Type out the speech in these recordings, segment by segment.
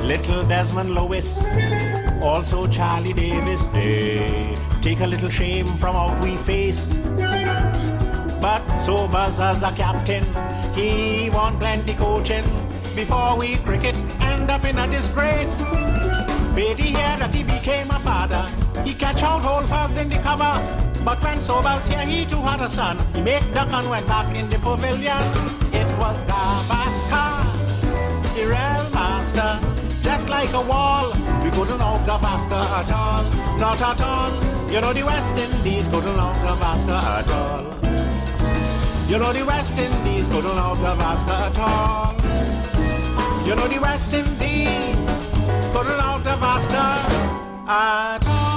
Little Desmond Lewis, also Charlie Davis, they take a little shame from out we face. But Sobers as a captain, he won plenty coaching before we cricket end up in a disgrace. Beatty here that he became a father, he catch out whole first in the cover. But when Sobers here, he too had a son. He made duck and went back in the pavilion. It was Gavaskar, the real master, just like a wall. We couldn't out Gavaskar at all, not at all. You know the West Indies couldn't out Gavaskar at all. You know the West Indies couldn't out Gavaskar at all. You know the West Indies couldn't out Gavaskar at all.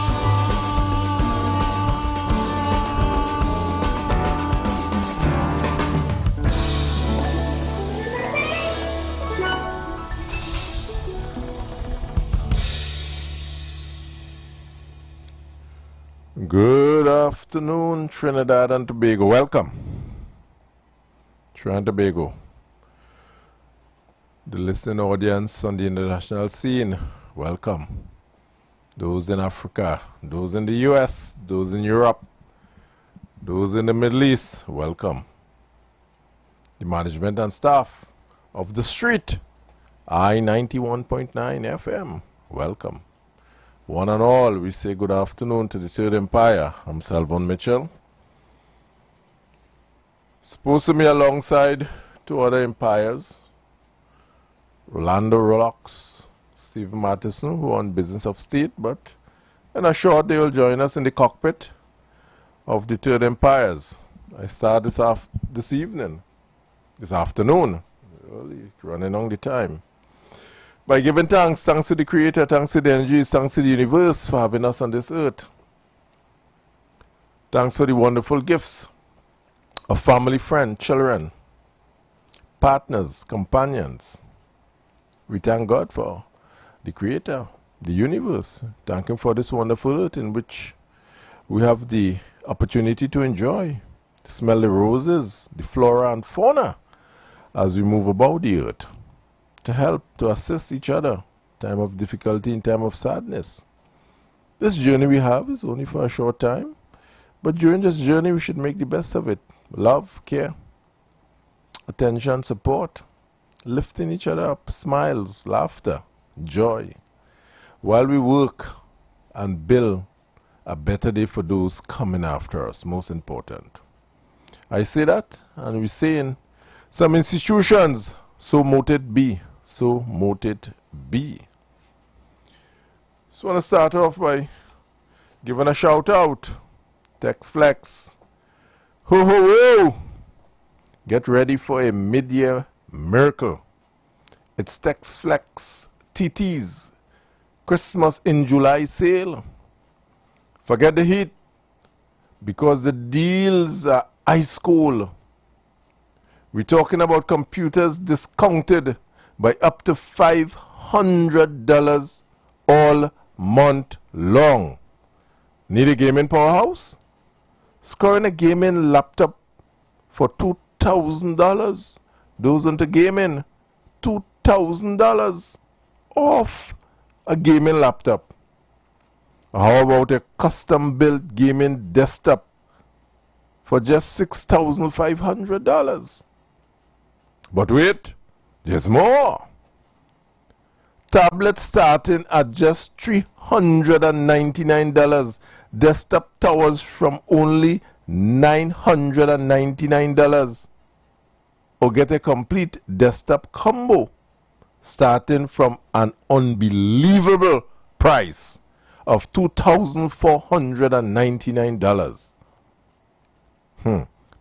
Good afternoon, Trinidad and Tobago. Welcome. Trinidad and Tobago. The listening audience on the international scene, welcome. Those in Africa, those in the US, those in Europe, those in the Middle East, welcome. The management and staff of The Street, I-91.9 FM, welcome. One and all, we say good afternoon to the Third Empire. I'm Selvon Mitchell. Supposed to be alongside two other empires, Rolando Rolox, Stephen Matheson, who are on Business of State, but in a short they will join us in the cockpit of the Third Empires. I start this afternoon, really running on the time, by giving thanks to the Creator, thanks to the energies, thanks to the universe for having us on this earth. Thanks for the wonderful gifts of family, friends, children, partners, companions. We thank God for the Creator, the universe. Thank Him for this wonderful earth in which we have the opportunity to enjoy, to smell the roses, the flora and fauna as we move about the earth, to help, to assist each other, time of difficulty, in time of sadness. This journey we have is only for a short time, but during this journey we should make the best of it. Love, care, attention, support, lifting each other up, smiles, laughter, joy, while we work and build a better day for those coming after us, most important. I say that, and we say in some institutions, so mote it be. So mote it be. Just want to start off by giving a shout out. Tex Flex. Ho ho ho! Get ready for a mid-year miracle. It's Tex Flex TT's Christmas in July sale. Forget the heat, because the deals are ice cold. We're talking about computers discounted by up to $500 all month long. Need a gaming powerhouse? Scoring a gaming laptop for $2,000. Those into gaming, $2,000 off a gaming laptop. How about a custom-built gaming desktop for just $6,500? But wait, there's more. Tablets starting at just $399. Desktop towers from only $999. Or get a complete desktop combo starting from an unbelievable price of $2,499.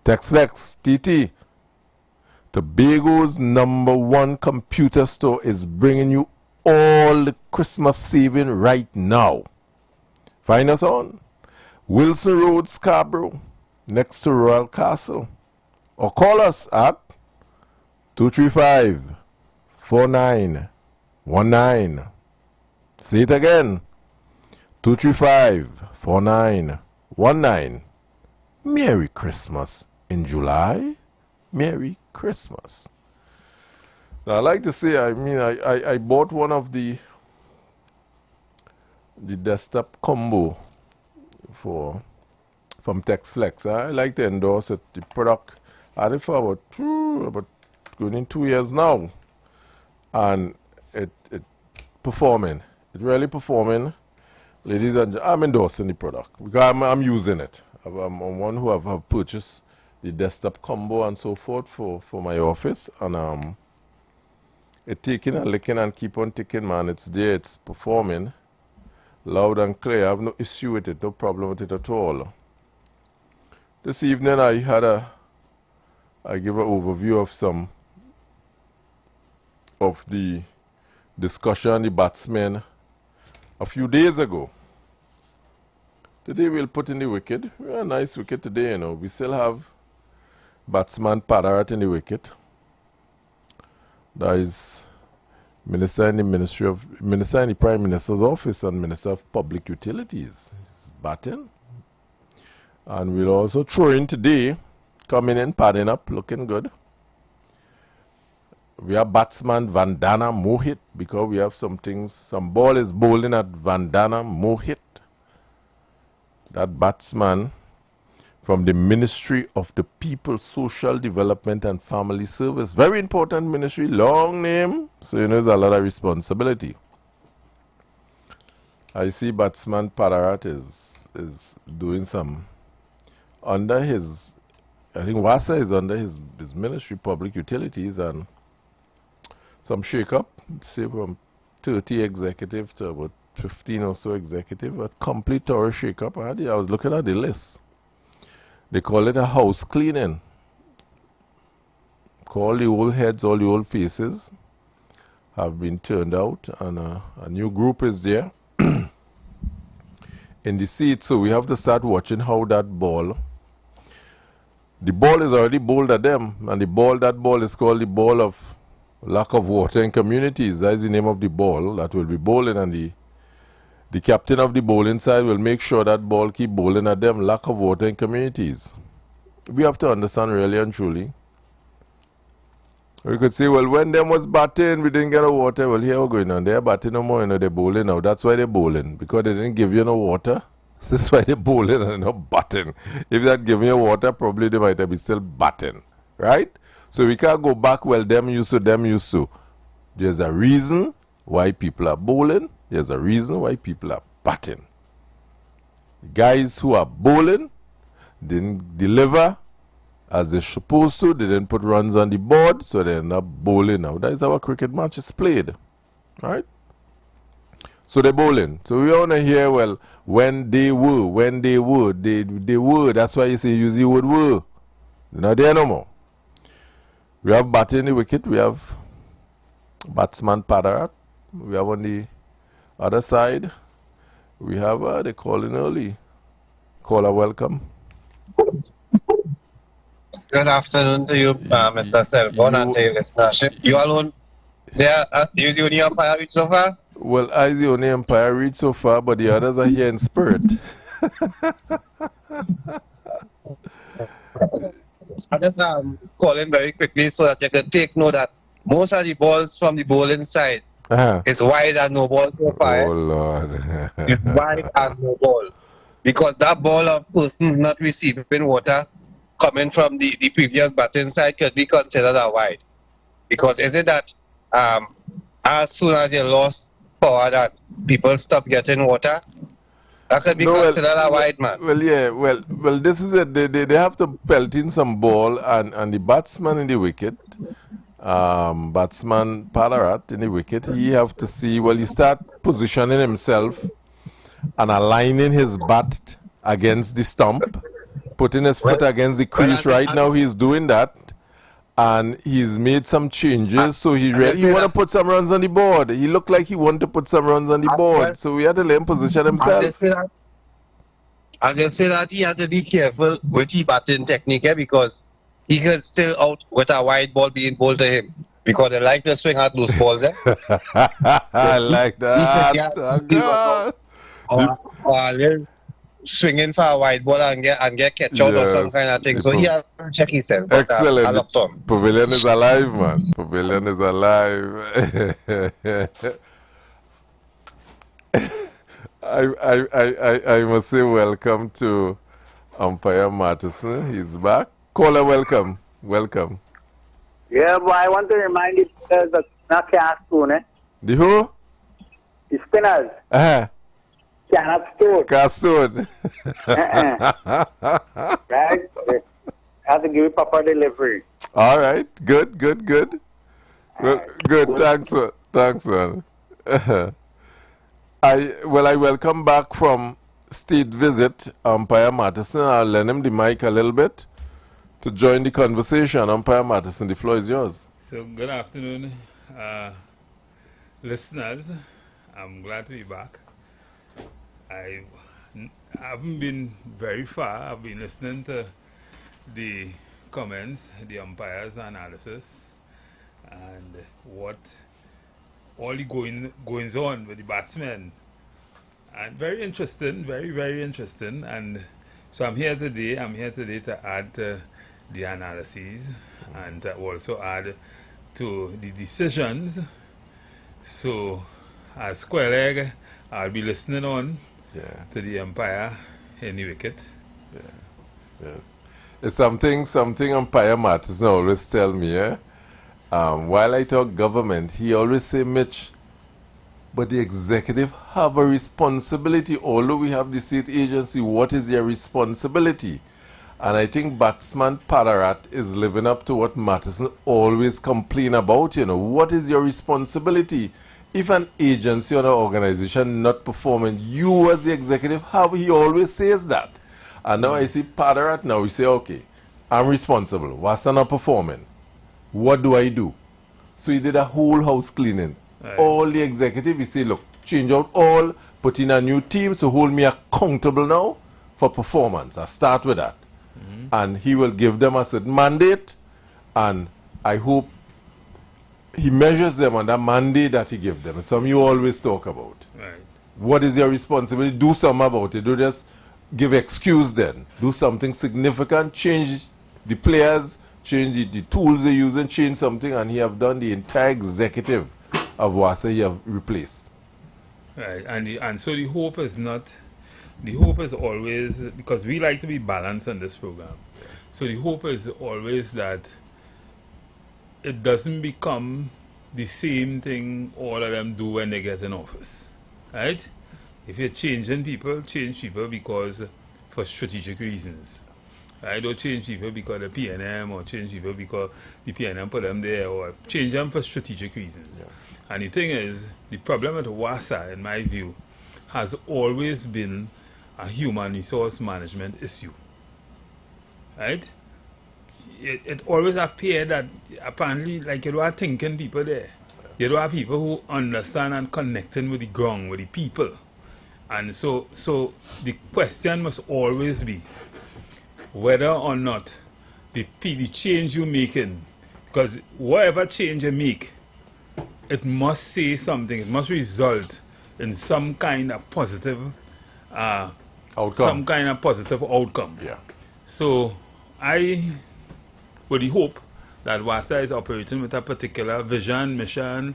TextFlex TT, Tobago's #1 computer store, is bringing you all the Christmas saving right now. Find us on Wilson Road, Scarborough, next to Royal Castle, or call us at 235-4919. Say it again, 235-4919. Merry Christmas in July. Merry Christmas. Now, I like to say, I mean, I bought one of the desktop combo from TextFlex. I like to endorse it. The product, I had it for about going in 2 years now, and it performing. It really performing, ladies and gentlemen. I'm endorsing the product because I'm using it. I'm one who have purchased the desktop combo and so forth for my office, and it taking and licking and keep on ticking, man. It's there. It's performing loud and clear. I have no issue with it, no problem with it at all. This evening I give an overview of some of the discussion, the batsmen a few days ago. Today we'll put in the wicket. A nice wicket today, you know. We still have batsman Padarat in the wicket. That is Minister in the Prime Minister's office and Minister of Public Utilities. He's batting. And we'll also throw in today, coming in, padding up, looking good. We have batsman Vandana Mohit, because we have some ball is bowling at Vandana Mohit. That batsman from the Ministry of the People, Social Development and Family Service. Very important ministry, long name, so you know there's a lot of responsibility. I see batsman Padarat is doing some, under his, I think Wasa is under his ministry, Public Utilities, and some shake-up, say from 30 executive to about 15 or so executive, a complete thorough shake-up. I was looking at the list. They call it a house cleaning. All the old heads, all the old faces have been turned out, and a new group is there in the seat. So we have to start watching how that ball, the ball is already bowled at them, and that ball is called the ball of lack of water in communities. That is the name of the ball that will be bowling, and the captain of the bowling side will make sure that ball keep bowling at them. Lack of water in communities. We have to understand really and truly. We could say, well, when them was batting, we didn't get no water. Well, here we're going on. They're batting no more, you know, they're bowling now. That's why they're bowling, because they didn't give you no water. That's why they're bowling and not batting. If they'd given you water, probably they might have been still batting, right? So we can't go back, well, them used to. There's a reason why people are bowling. There's a reason why people are batting. The guys who are bowling didn't deliver as they're supposed to. They didn't put runs on the board, so they're not bowling now. That is how a cricket match is played, right? So they're bowling. So we want to hear, well, when they were. That's why you say use the word were. They're not there no more. We have batting in the wicket. We have batsman Padarat. We have on the other side, we have they calling early. Caller, welcome. Good afternoon to you, Mr. Selvon, and to your listenership. You alone there? You the only umpire reach so far? Well, I the only umpire reach so far, but the others are here in spirit. I just calling very quickly so that you can take note that most of the balls from the bowling side is wide and no ball so far. Oh, Lord. It's wide and no ball. Because that ball of persons not receiving water coming from the previous batting side could be considered a wide. Because is it that as soon as you lost power that people stop getting water? That could be considered a wide, man. Well, yeah, well, this is it. They have to pelt in some ball, and the batsman in the wicket, batsman Padarat in the wicket, he have to see, well, he start positioning himself and aligning his bat against the stump, putting his foot against the crease. Right now he's doing that, and he's made some changes, so he want to put some runs on the board. He looked like he wanted to put some runs on the board, so we had to let him position himself. I just say that he had to be careful with his batting technique, because he could still out with a wide ball being bowled to him, because they like to swing at loose balls. I like that. swinging for a wide ball and get catch out or some kind of thing. So he has to check himself. But, excellent. I looked on. Pavilion is alive, man. Pavilion is alive. I must say welcome to Umpire Matheson. He's back. Caller, welcome. Welcome. Yeah, but I want to remind you the not cast soon, eh? The who? The spinners. Cannot store. Castone. Right? Have to give you proper delivery. All right. Good. Well, good. Thanks, sir. Thanks, sir. I welcome back from state visit Umpire Matheson. I'll lend him the mic a little bit to join the conversation. Umpire Matheson, the floor is yours. So good afternoon, listeners. I'm glad to be back. I haven't been very far. I've been listening to the comments, the umpires' analysis, and what all the goings on with the batsmen. And very interesting, very interesting. And so I'm here today to add to the analyses and to also add to the decisions. So as square leg, I'll be listening on to the umpire in the wicket. Yes. It's something Umpire Matheson always tell me, while I talk government, he always say, Mitch, but the executive have a responsibility. Although we have the state agency, what is their responsibility? And I think batsman Padarat is living up to what Matheson always complain about. What is your responsibility? If an agency or an organization not performing, you as the executive he always says that. And now I see Padarat, now we say, okay, I'm responsible. Wasa not performing. What do I do? So he did a whole house cleaning. Right. All the executive, he say, look, change out all, put in a new team, so hold me accountable now for performance. I start with that. And he will give them a certain mandate, and I hope he measures them on that mandate that he gives them. Some you always talk about. Right. What is your responsibility? Do something about it. Don't just give excuse then. Do something significant, change the players, change the tools they use, and change something, and he have done the entire executive of WASA he have replaced. Right, and so the hope is not, the hope is always, because we like to be balanced on this program, so the hope is always that it doesn't become the same thing all of them do when they get in office, right? If you're changing people, change people because for strategic reasons. I don't change people because the PNM, or change people because the PNM put them there, or change them for strategic reasons. Yeah. And the thing is, the problem with WASA, in my view, has always been a human resource management issue. Right? It always appeared that apparently, like, you don't have thinking people there. You don't have people who understand and connecting with the ground, with the people. And so the question must always be whether or not the change you're making, because whatever change you make, it must say something, it must result in some kind of positive outcome. Some kind of positive outcome. Yeah. So I would hope that WASA is operating with a particular vision, mission,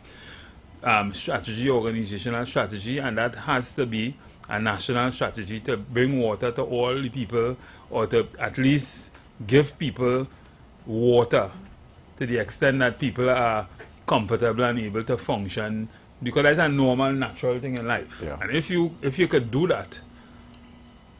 strategy, organizational strategy, and that has to be a national strategy to bring water to all the people, or to at least give people water to the extent that people are comfortable and able to function, because that's a normal, natural thing in life. Yeah. And if you could do that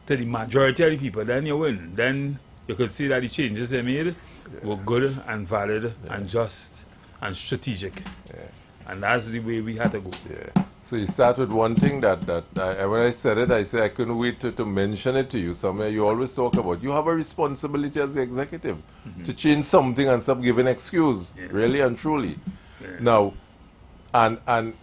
to the majority of the people, then you win. Then you could see that the changes they made were good and valid and just and strategic. Yeah. And that's the way we had to go. Yeah. So you start with one thing that when I said it, I said I couldn't wait to mention it to you somewhere. You always talk about you have a responsibility as the executive to change something and stop giving excuse, really and truly. Yeah. Now, and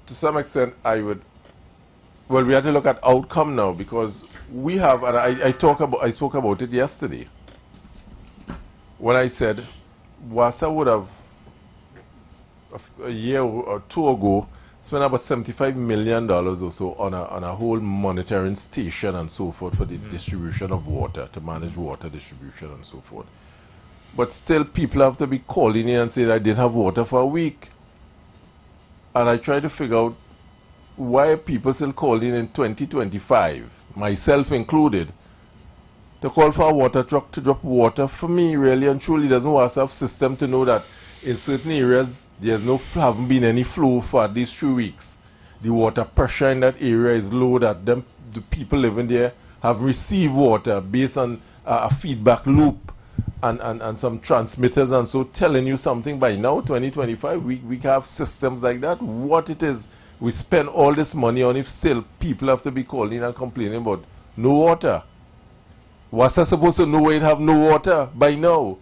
to some extent, we have to look at outcome now, because we have, and I spoke about it yesterday when I said WASA would have a year or two ago spent about $75 million or so on a whole monitoring station and so forth for the distribution of water, to manage water distribution and so forth. But still, people have to be calling in and saying, I didn't have water for a week. And I try to figure out why people still calling in 2025, myself included, to call for a water truck to drop water. For me, really and truly, doesn't want to have system to know that in certain areas there's haven't been any flow for at least 3 weeks. The water pressure in that area is low, that the people living there have received water based on a feedback loop and some transmitters, and so telling you something. By now, 2025, we have systems like that. What it is we spend all this money on if still people have to be calling and complaining about no water? What's I supposed to know when have no water by now?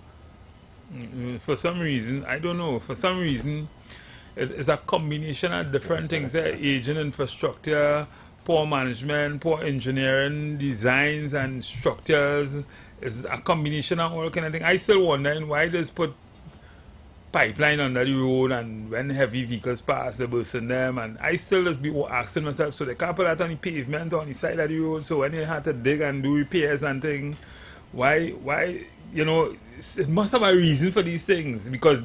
For some reason, I don't know, for some reason, it's a combination of different things there. Aging infrastructure, poor management, poor engineering, designs and structures. It's a combination of all kind of things. I still wonder why does put pipeline under the road, and when heavy vehicles pass, they burst in them. And I still just be asking myself, so they can't put that on the pavement on the side of the road, so when they had to dig and do repairs and things, why, you know, it must have a reason for these things, because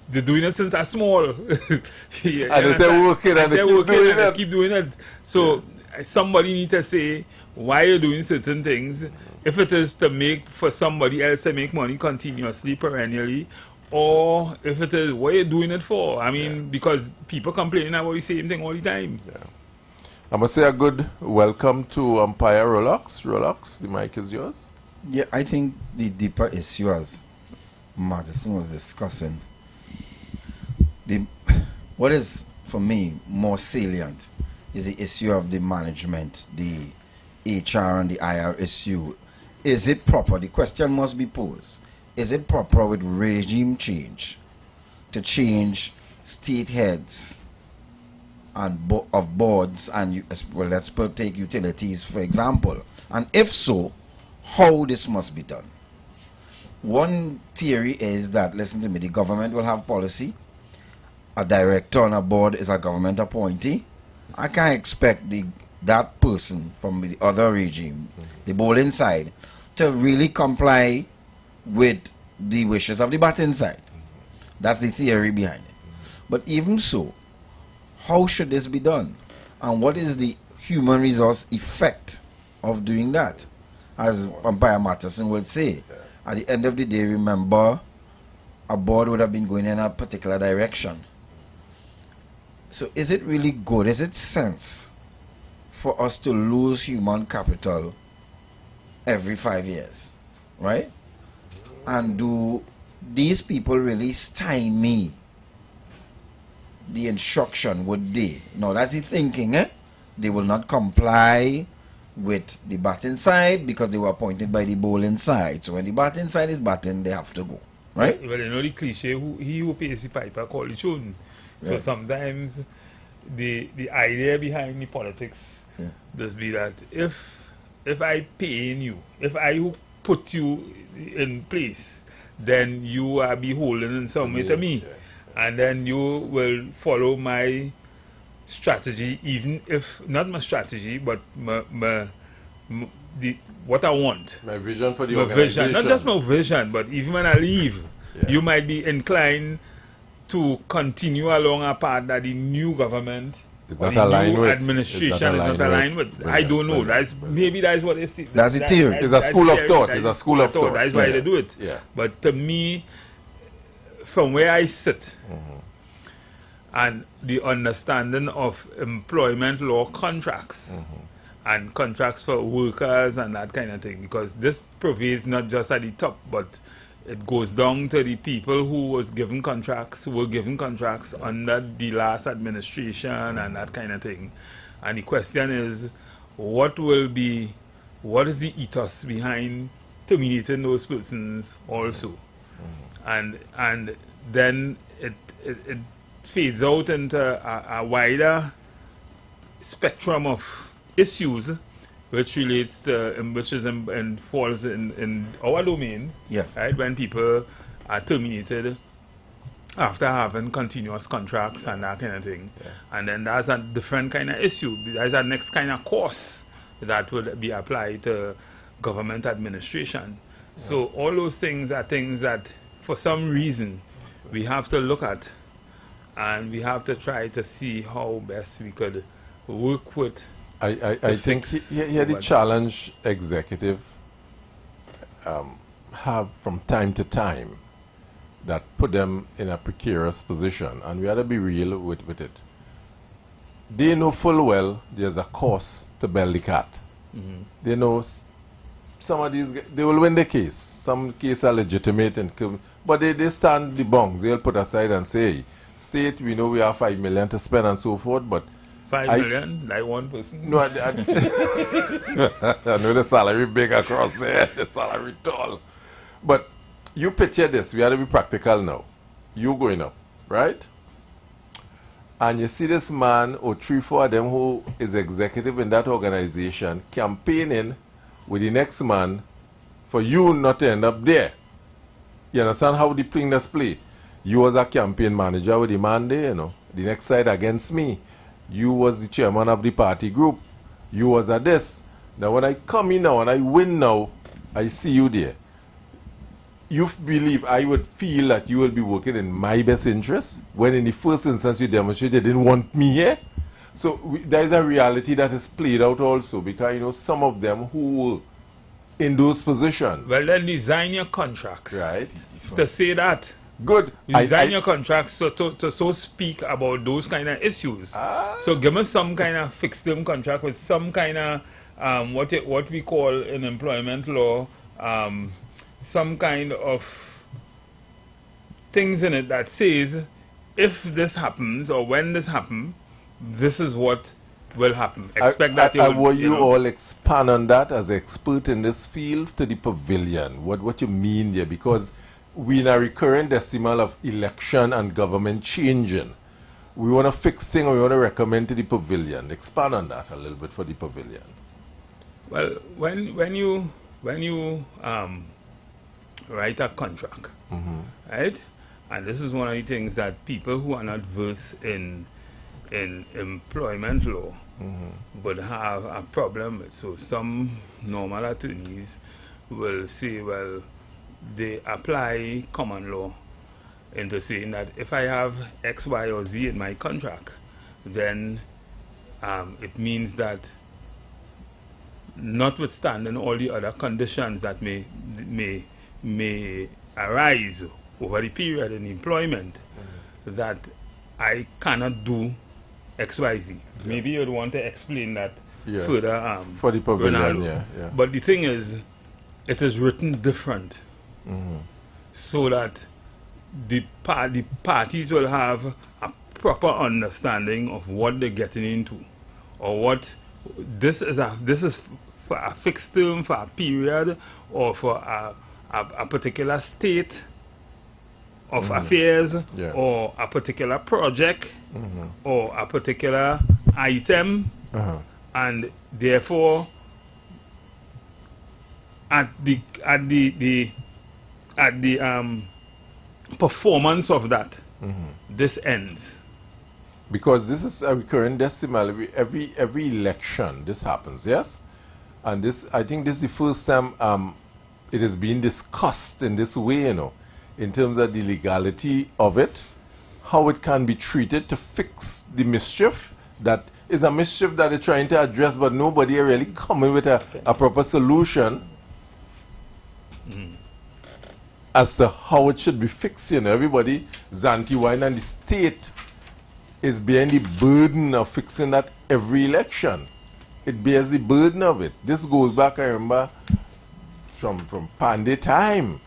they're doing it since they're small. Yeah, and they're working and they keep doing it. So somebody need to say why you're doing certain things. If it is to make for somebody else to make money continuously, perennially, or if it is what you're doing it for. I mean, because people complaining about the same thing all the time. Yeah. I must say a good welcome to umpire Rolox. Rolox, the mic is yours. Yeah, I think the deeper issue, as Matheson was discussing, what is for me more salient is the issue of the management, the HR and the IR issue. Is it proper? The question must be posed. Is it proper with regime change to change state heads and of boards and, well, let's take utilities for example? And if so, how this must be done? One theory is that, listen to me, the government will have policy. A director on a board is a government appointee. I can't expect that person from the other regime, the bowling side, to really comply with the wishes of the batting side. That's the theory behind it. But even so, how should this be done? And what is the human resource effect of doing that? As Umpire Matheson would say, at the end of the day, remember, a board would have been going in a particular direction. So is it really good? Is it sense for us to lose human capital every 5 years, right? And do these people really stymie the instruction? Would they? No, that's the thinking, eh? They will not comply with the batting side because they were appointed by the bowling side. So when the batting side is batting, they have to go, right? Well, you know the cliche, he who pays the piper call the tune. So right. Sometimes the idea behind the politics does be that if I pay in you, if I who put you in place, then you are beholden in some way to me. And then you will follow my strategy, even if not my strategy, but what I want. My vision for the my organization. Vision. Not just my vision, but even when I leave, you might be inclined to continue along a path that the new government is or not the aligned new with. administration is not aligned with. I don't know. Maybe that's what they see. That's the theory. It's a school of thought. It's a school of thought. That's why they do it. Yeah. But to me, from where I sit, and the understanding of employment law contracts and contracts for workers and that kind of thing, because this pervades not just at the top, but it goes down to the people who were given contracts under the last administration and that kind of thing. And the question is, what is the ethos behind terminating those persons also? And then it fades out into a wider spectrum of issues which relates to, which is falls in our domain, right? When people are terminated after having continuous contracts and that kind of thing. And then that's a different kind of issue. There's a next kind of course that would be applied to government administration. So all those things are things that for some reason we have to look at, and we have to try to see how best we could work with. I think here the challenge executive have from time to time that put them in a precarious position, and we ought to be real with it. They know full well there's a cost to bell the cat. They know some of these, they will win the case. Some cases are legitimate, but they stand the bongs. They'll put aside and say, state, we know we have 5 million to spend and so forth, but 5 million, like one person? No, I know the salary big across there, the salary tall. But you picture this, we have to be practical now. You going up, right? And you see this man or 3-4 of them who is executive in that organization campaigning with the next man for you not to end up there. You understand how the thing play? You was a campaign manager with the man there, you know. The next side against me. You was the chairman of the party group. You was a this. Now when I come in now and I win now, I see you there. You believe I would feel that you will be working in my best interest when in the first instance you demonstrated you didn't want me here? So there is a reality that is played out also, because you know some of them who were in those positions. Well, then design your contracts. Right. To say that. Good. You design your contracts to speak about those kind of issues. So give us some kind of fixed term contract with some kind of what we call in employment law some kind of things in it that says if this happens or when this happens, this is what will happen. Expect that you all expand on that as expert in this field to the pavilion. What you mean there? Because we in a recurrent decimal of election and government changing. We want to fix things, or we want to recommend to the pavilion. Expand on that a little bit for the pavilion. Well, when you write a contract, right? And this is one of the things that people who are not versed in employment law would have a problem with. So some normal attorneys will say, well, they apply common law into saying that if I have X, Y, or Z in my contract, then it means that notwithstanding all the other conditions that may arise over the period in employment, that I cannot do X, Y, Z. Maybe you'd want to explain that further. For the pavilion, But the thing is, it is written different, so that the parties will have a proper understanding of what they're getting into, or what this is for a fixed term, for a period, or for a particular state of affairs, or a particular project, or a particular item, and therefore at the performance of that, this ends. Because this is a recurrent decimal. Every election this happens, yes? And this, I think this is the first time it is being discussed in this way, you know, in terms of the legality of it, how it can be treated to fix the mischief that is a mischief that they're trying to address, but nobody are really coming with a proper solution as to how it should be fixed. You know, everybody, Zanti-Wine and the state is bearing the burden of fixing that every election. It bears the burden of it. This goes back, I remember, from Pandey time,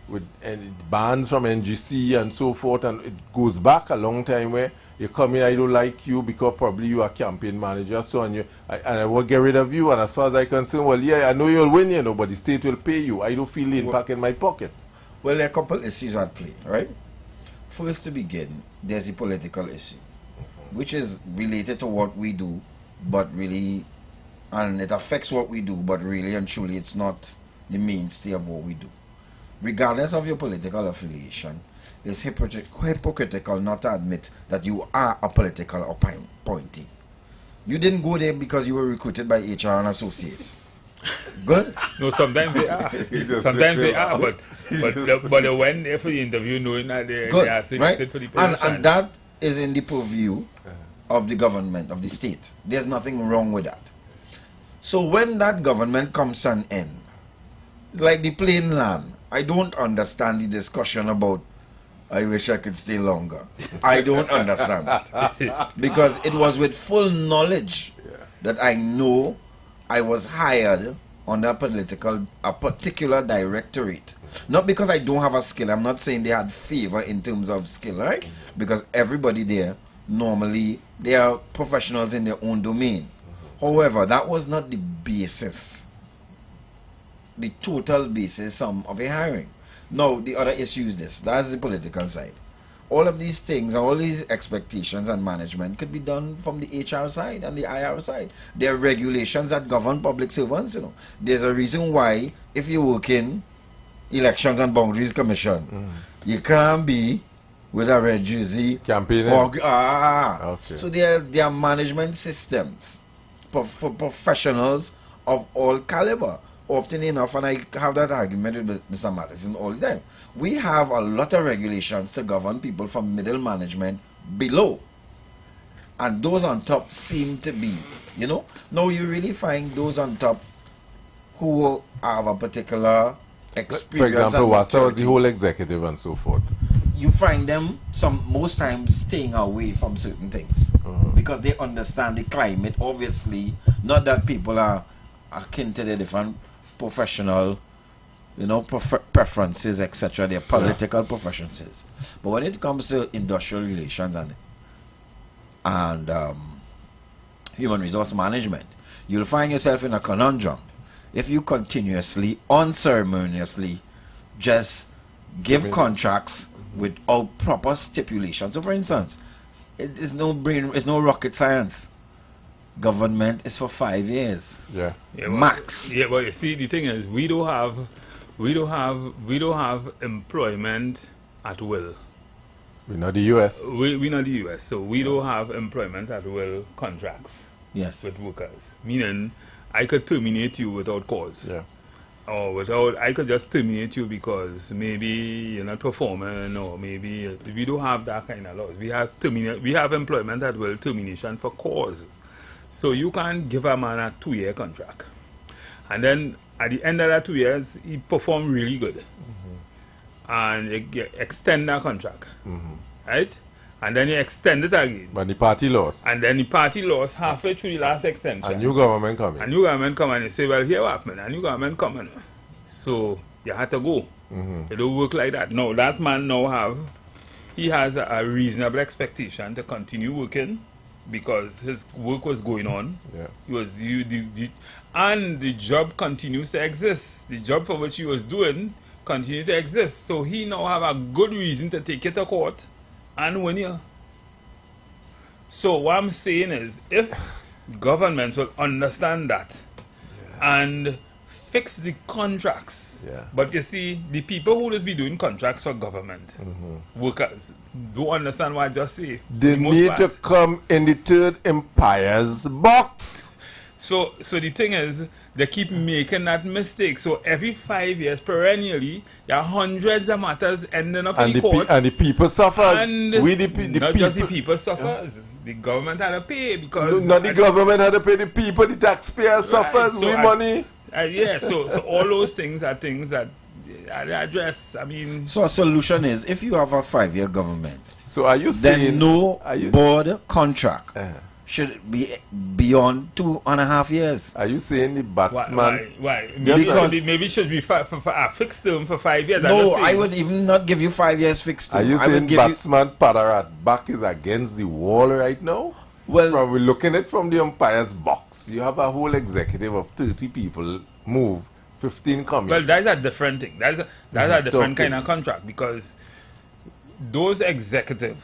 with bans from NGC and so forth, and it goes back a long time where you come in, I don't like you because probably you are campaign manager, so and I will get rid of you. And as far as I'm concerned, well, yeah, I know you'll win, you know, but the state will pay you. I don't feel the impact in my pocket. Well, there are a couple issues at play, right? First, to begin, there's the political issue, which is related to what we do, but really, and it affects what we do, but really and truly, it's not the mainstay of what we do. regardless of your political affiliation, it's hypocritical not to admit that you are a political appointee. You didn't go there because you were recruited by HR and Associates. Good? No, sometimes they are. Sometimes they are, but they went there for the interview knowing that they are selected for the position. And that is in the purview of the government, of the state. There's nothing wrong with that. So when that government comes to an end, it's like the plain land. I don't understand the discussion about I wish I could stay longer. I don't understand that. Because it was with full knowledge that I know I was hired on a particular directorate. Not because I don't have a skill. I'm not saying they had favor in terms of skill, right? Because everybody there, normally, they are professionals in their own domain. However, that was not the basis, the total basis of a hiring. Now, the other issue is this. That's the political side. All of these things, all these expectations and management could be done from the HR side and the IR side. There are regulations that govern public servants, you know. There's a reason why, if you work in Elections and Boundaries Commission, you can't be with a red jersey. Campaigning. Okay. So there are management systems for professionals of all caliber. Often enough, and I have that argument with Mr. Matheson all the time, we have a lot of regulations to govern people from middle management below. And those on top seem to be, you know. Now you really find those on top who have a particular experience. For example, Wassa was the whole executive and so forth. You find them most times staying away from certain things because they understand the climate. Obviously, not that people are akin to the different professional, you know, preferences, etc. Their political preferences. But when it comes to industrial relations and human resource management, you'll find yourself in a conundrum if you continuously, unceremoniously, just give contracts without proper stipulations. So, for instance, it's no rocket science. Government is for 5 years. Max. Yeah, but you see, the thing is, we don't have employment at will. We're not the US. We're not the US, so we don't have employment at will contracts. Yes. With workers. Meaning, I could terminate you without cause. Yeah. Or I could just terminate you because maybe you're not performing, or maybe we don't have that kind of laws. We have employment at will termination for cause. So you can give a man a 2-year contract, and then at the end of that 2 years, he performed really good, and you extend that contract, right? And then you extend it again. But the party lost. And then the party lost halfway through the last extension. A new government coming. A new government come and you say, well, here what happened? A new government coming. So you had to go. It don't work like that. No, that man he has a reasonable expectation to continue working, because his work was going on. He was and the job continues to exist. The job for which he was doing continued to exist. So he now have a good reason to take it to court and win here. So what I'm saying is, if government will understand that and fix the contracts. But you see, the people who just be doing contracts for government workers don't understand what I just say. They need to come in the third empire's box. So the thing is, they keep making that mistake. So every 5 years, perennially, there are hundreds of matters ending up in the court. And the people suffers. And not just the people suffers. The government had to pay because... Not the government had to pay, the people, the taxpayer suffers, so money. So all those things are things that I address. I mean... So a solution is, if you have a 5-year government, so are you saying... then no board contract should be beyond 2.5 years. Are you saying the batsman... Why? Maybe it should be for a fixed term for 5 years. No, I would even not give you 5 years fixed term. Are you saying batsman Padarat back is against the wall right now? Well, we're looking at it from the umpire's box. You have a whole executive of 30 people move, 15 coming. Well, that's a different thing. That's a different kind of contract, because those executives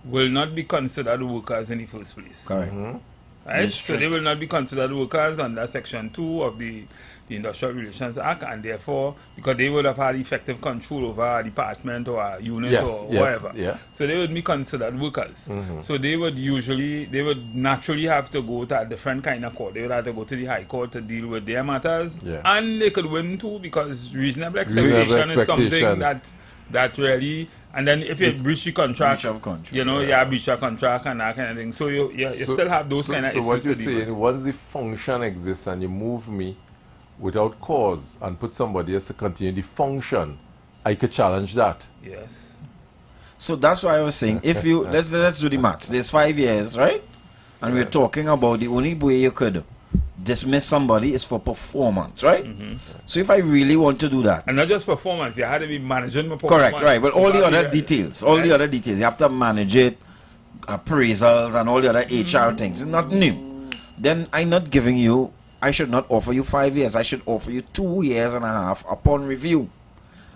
will not be considered workers in the first place. Correct. Right? So they will not be considered workers under Section 2 of the Industrial Relations Act, and therefore, because they would have had effective control over a department or a unit or whatever. Yeah. So they would be considered workers. So they would naturally have to go to a different kind of court. They would have to go to the High Court to deal with their matters. Yeah. And they could win too, because reasonable expectation is something that really... And then if you breach the contract, you know, you have breach of contract and that kind of thing. So you still have those kind of issues. So what you're saying, once the function exists and you move me without cause and put somebody else to continue the function, I could challenge that. Yes. So that's why I was saying, if you let's do the maths. There's 5 years, right? And we're talking about the only way you could dismiss somebody is for performance, right? So if I really want to do that, and not just performance, you had to be managing performance. Correct, right? But all the other details, the other details, you have to manage it, appraisals, and all the other HR things. It's not new. Then I'm not giving you. I should not offer you 5 years. I should offer you 2 years and a half upon review,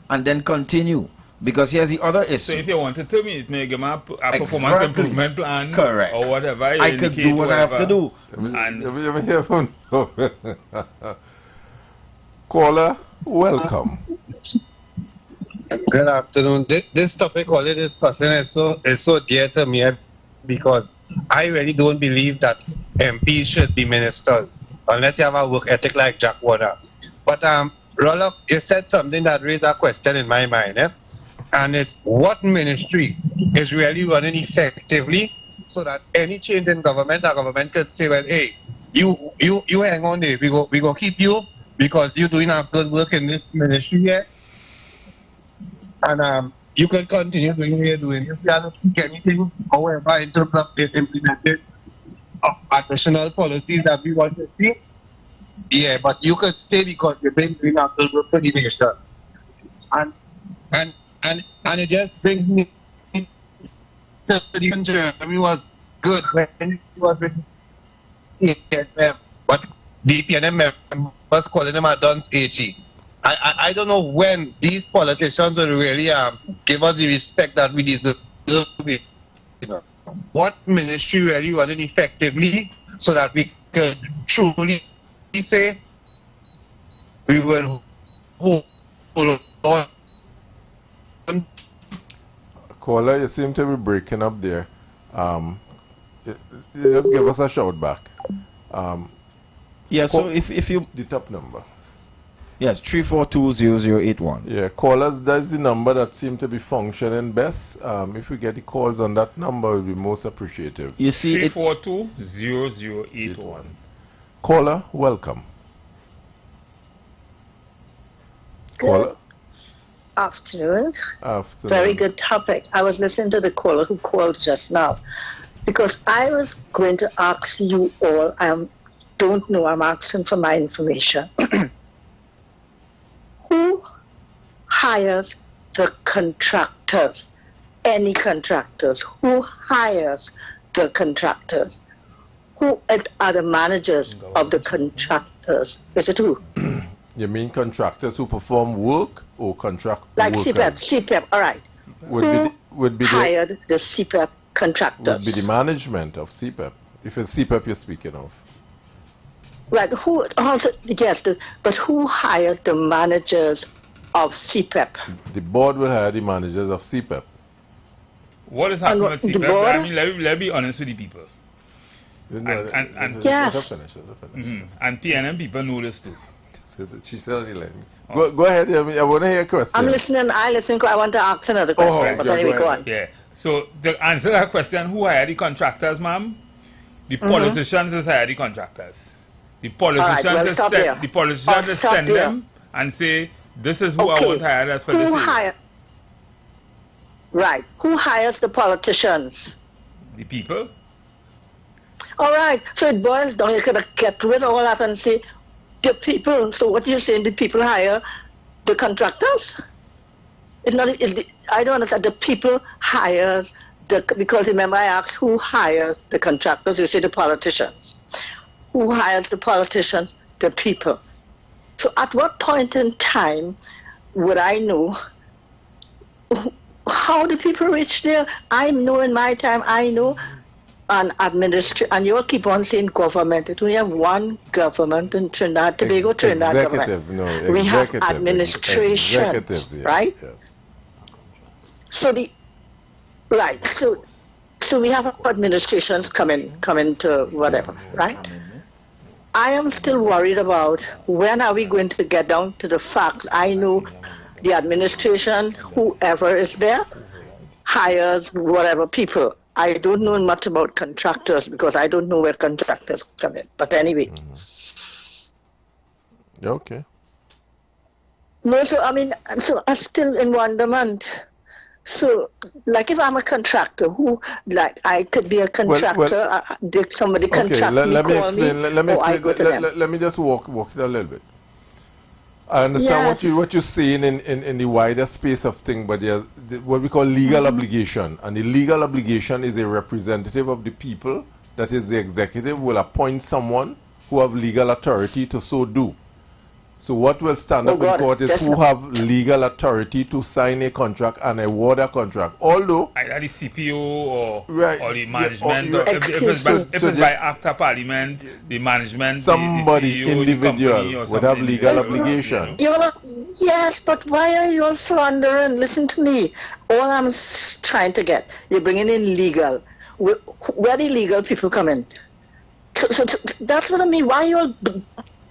and then continue. Because here's the other issue. So if you want to terminate me, give me a performance improvement plan, correct, or whatever. I could do what I have to do. Caller, welcome. Good afternoon. This topic, all of this person is so dear to me, because I really don't believe that MPs should be ministers unless you have a work ethic like Jack Warner. But Roloff, you said something that raised a question in my mind, and it's what ministry is really running effectively so that any change in government, the government could say, well, hey, you hang on there, we go keep you because you're doing a good work in this ministry here, and you can continue doing what you're doing. If you don't speak anything, however, in terms of implemented additional policies that we want to see, yeah, but you could stay because you've been doing a good work for the nation. And it just brings me to the Jeremy was good when he was with PNM, but the PNM members calling him a dunce AG. I don't know when these politicians will really give us the respect that we deserve. You know, what ministry really running effectively so that we could truly say we will hold on. Caller, you seem to be breaking up there. Just give us a shout back. Yeah, so if you... The top number. Yes, 3420081. Yeah, callers, that's the number that seems to be functioning best. If we get the calls on that number, it will be most appreciative. You see, 3420081. Caller, welcome. Caller. Afternoon. Very good topic. I was listening to the caller who called just now, because I was going to ask you all, I don't know, I'm asking for my information. Who hires the contractors? Any contractors? Who hires the contractors? Who are the managers of the contractors? Is it who? You mean contractors who perform work or contract like workers? CPEP, all right. Would be hired the CPEP contractors? Would be the management of CPEP, if it's CPEP you're speaking of. Right, who also, yes, but who hires the managers of CPEP? The board will hire the managers of CPEP. What is happening with CPEP? I mean, let me be honest with the people. Yes. And PNM people know this too. She's still learning. Go ahead. I want to hear a question. I'm listening. I want to ask another question. But anyway, go on. Yeah. So to answer that question, who hire the contractors, ma'am? The politicians is hire the contractors. The politicians send them and say, this is who I want to hire for this year. Right. Who hires the politicians? The people. All right. So it boils down. You could get rid of all that and say, the people. So what you're saying, the people hire the contractors? It's not. I don't understand. The people hires because remember I asked who hires the contractors. You say the politicians. Who hires the politicians? The people. So at what point in time would I know how the people reach there? I know in my time. I know an administration, and you all keep on saying government. It only have one government in Trinidad, Tobago, Trinidad executive, government. No, we have administration, yes. right? Yes. So so we have administrations coming to whatever, right? I am still worried about when are we going to get down to the facts. I know the administration, whoever is there, hires whatever people. I don't know much about contractors because I don't know where contractors come in. But anyway. Okay. No, so I mean, so I'm still in wonderment. So, like if I'm a contractor, I could be a contractor, did somebody contract me, call me, or I go to them? Let me just walk it a little bit. I understand what you're saying in the wider space of things, but there's what we call legal obligation. And the legal obligation is a representative of the people, that is the executive, will appoint someone who have legal authority to so do. So what will stand up in court is who have legal authority to sign a contract and award a contract. Although either the CPO or the management, if it's by act of parliament, the management, somebody the CEO, individual would have legal obligation. Yes, but why are you all floundering? Listen to me. All I'm trying to get, you're bringing in legal. Where the legal people come in? So that's what I mean. Why are you all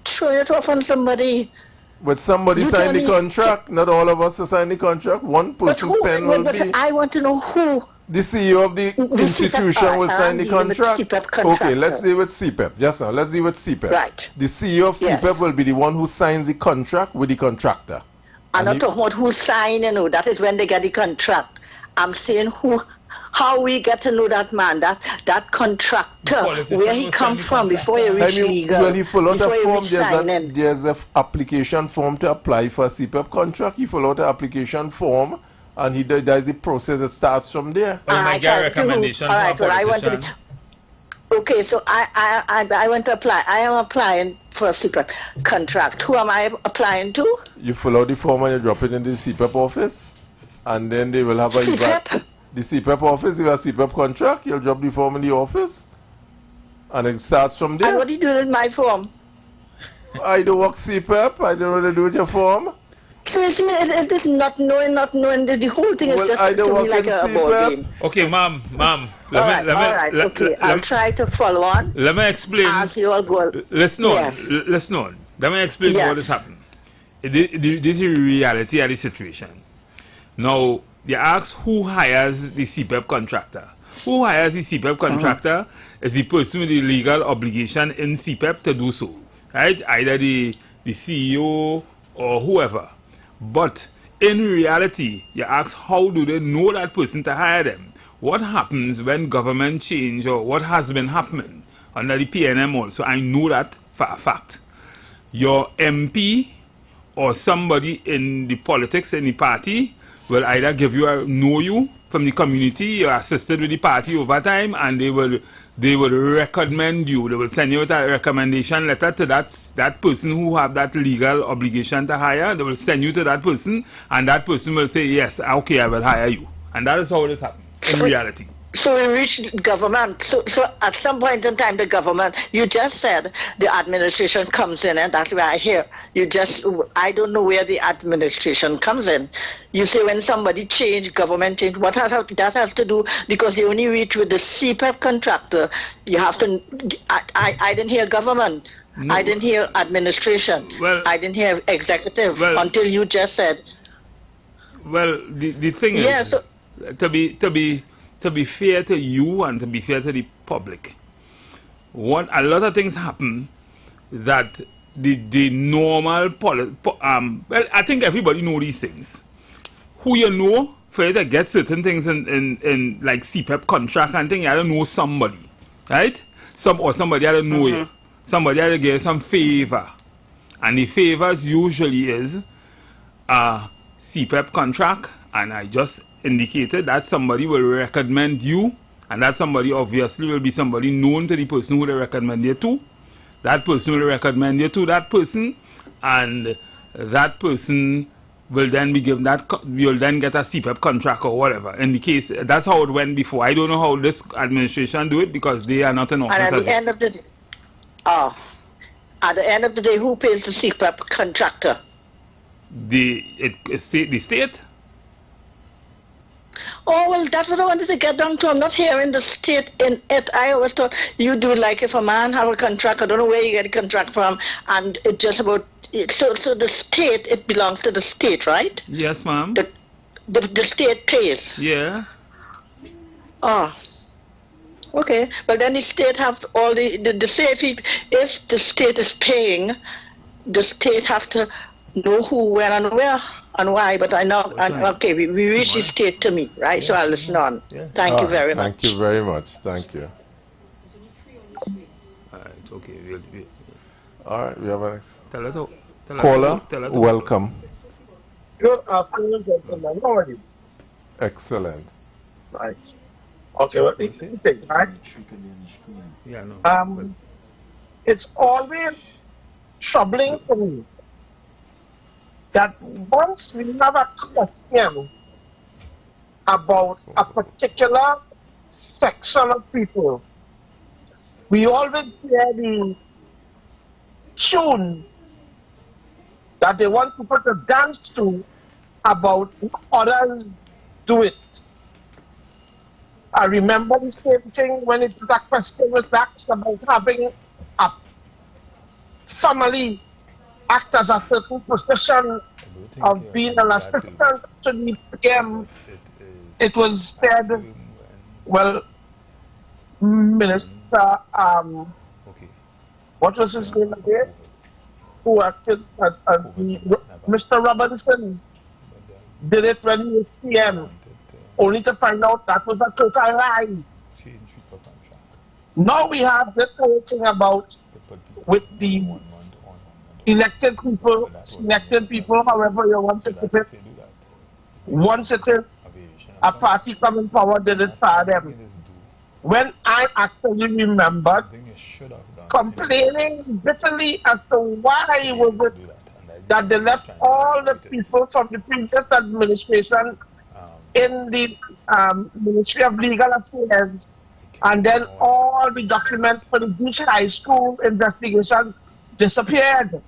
throwing it off on somebody? But somebody signed the contract. Not all of us sign the contract. One person pen will be. I want to know who. The CEO of the institution will sign the contract. Okay, let's deal with CPEP. Just now, let's deal with CPEP. Right. The CEO of CPEP will be the one who signs the contract with the contractor. I'm not talking about who signed, that is when they get the contract. I'm saying how we get to know that man, that contractor, where he come from before he reach legal. Well, he fill out a form. There's an application form to apply for a CPEP contract. He fill out an application form, and there's the process that starts from there. Well, I get a recommendation from a politician. Okay, so I want to apply. I am applying for a CPEP contract. Who am I applying to? You fill out the form and you drop it in the CPEP office, and then they will have a CPEP? The CPEP office, you have a CPEP contract, you'll drop the form in the office, and it starts from there. And what do you do with my form? I don't work CPEP, I don't know what to do with your form. So is this not knowing, the whole thing is just to me like a ball game. Okay, ma'am. I'll try to follow on. Let me explain. As you all go. Listen on. Let me explain what has happened. This is the reality of the situation. Now, they ask who hires the CPEP contractor. Who hires the CPEP contractor is the person with the legal obligation in CPEP to do so. Right? Either the CEO or whoever. But in reality, you ask how do they know that person to hire them? What happens when government change, or what has been happening under the PNM also? I know that for a fact. Your MP or somebody in the politics in the party will either know you from the community, you're assisted with the party over time, and they will recommend you. They will send you a recommendation letter to that person who have that legal obligation to hire. They will send you to that person, and that person will say, yes, okay, I will hire you. And that is how it is happening in reality. So we reached government. So at some point in time, the government, you just said the administration comes in, and that's where I hear. I don't know where the administration comes in. You say when somebody government change, what that has to do, because you only reach with the CPEP contractor, you have to, I didn't hear government. No. I didn't hear administration. Well, I didn't hear executive until you just said. Well, the thing is, so, to be fair to you and to be fair to the public, a lot of things happen that the normal well, I think everybody know these things. Who you know, for you to get certain things in like CPEP contract and thing, you have to know somebody, right? Somebody had to know you. Somebody had to get some favor, and the favors usually is a CPEP contract, and I just indicated that somebody will recommend you, and that somebody obviously will be somebody known to the person who they recommend you to. That person will recommend you to that person, and that person will then be given that, you'll then get a CPEP contract or whatever. In the case, that's how it went before. I don't know how this administration do it because they are not in office. And at the end of the at the end of the day, who pays the CPEP contractor? The state. Oh, well, that's what I wanted to get down to. I'm not hearing the state in it. I always thought you do like if a man have a contract, I don't know where you get a contract from, and it's just about, so the state, it belongs to the state, right? Yes, ma'am. The state pays. Yeah. Oh. Okay. But then the state have all the say if the state is paying, the state have to know who, when, and where. And why, but I know, okay, we reach the state to me, right? Yeah, so I'll listen on. Yeah. Thank you very much. Thank you very much. Thank you. All right, okay. All right, we have a next caller. Welcome. Good afternoon, gentlemen. How are you? Excellent. Right. Okay, well, right? Yeah, no. It's always troubling for me that once we have a question about a particular section of people, we always hear the tune that they want people to dance to about others do it. I remember the same thing when that question was asked about having a family act as a certain position of being an assistant to the PM. It was said, well, Minister, what was his name again? Who acted as Mr. Robinson did it when he was PM, only to find out that was a total lie. Now we have this whole thing about with the elected people, selected people, however you want to put it. Once it is a party come in power, did it for them. When I actually remembered complaining bitterly as to why was it that they left all the people from the previous administration in the Ministry of Legal Affairs, and then all the documents for the Beach High School investigation disappeared.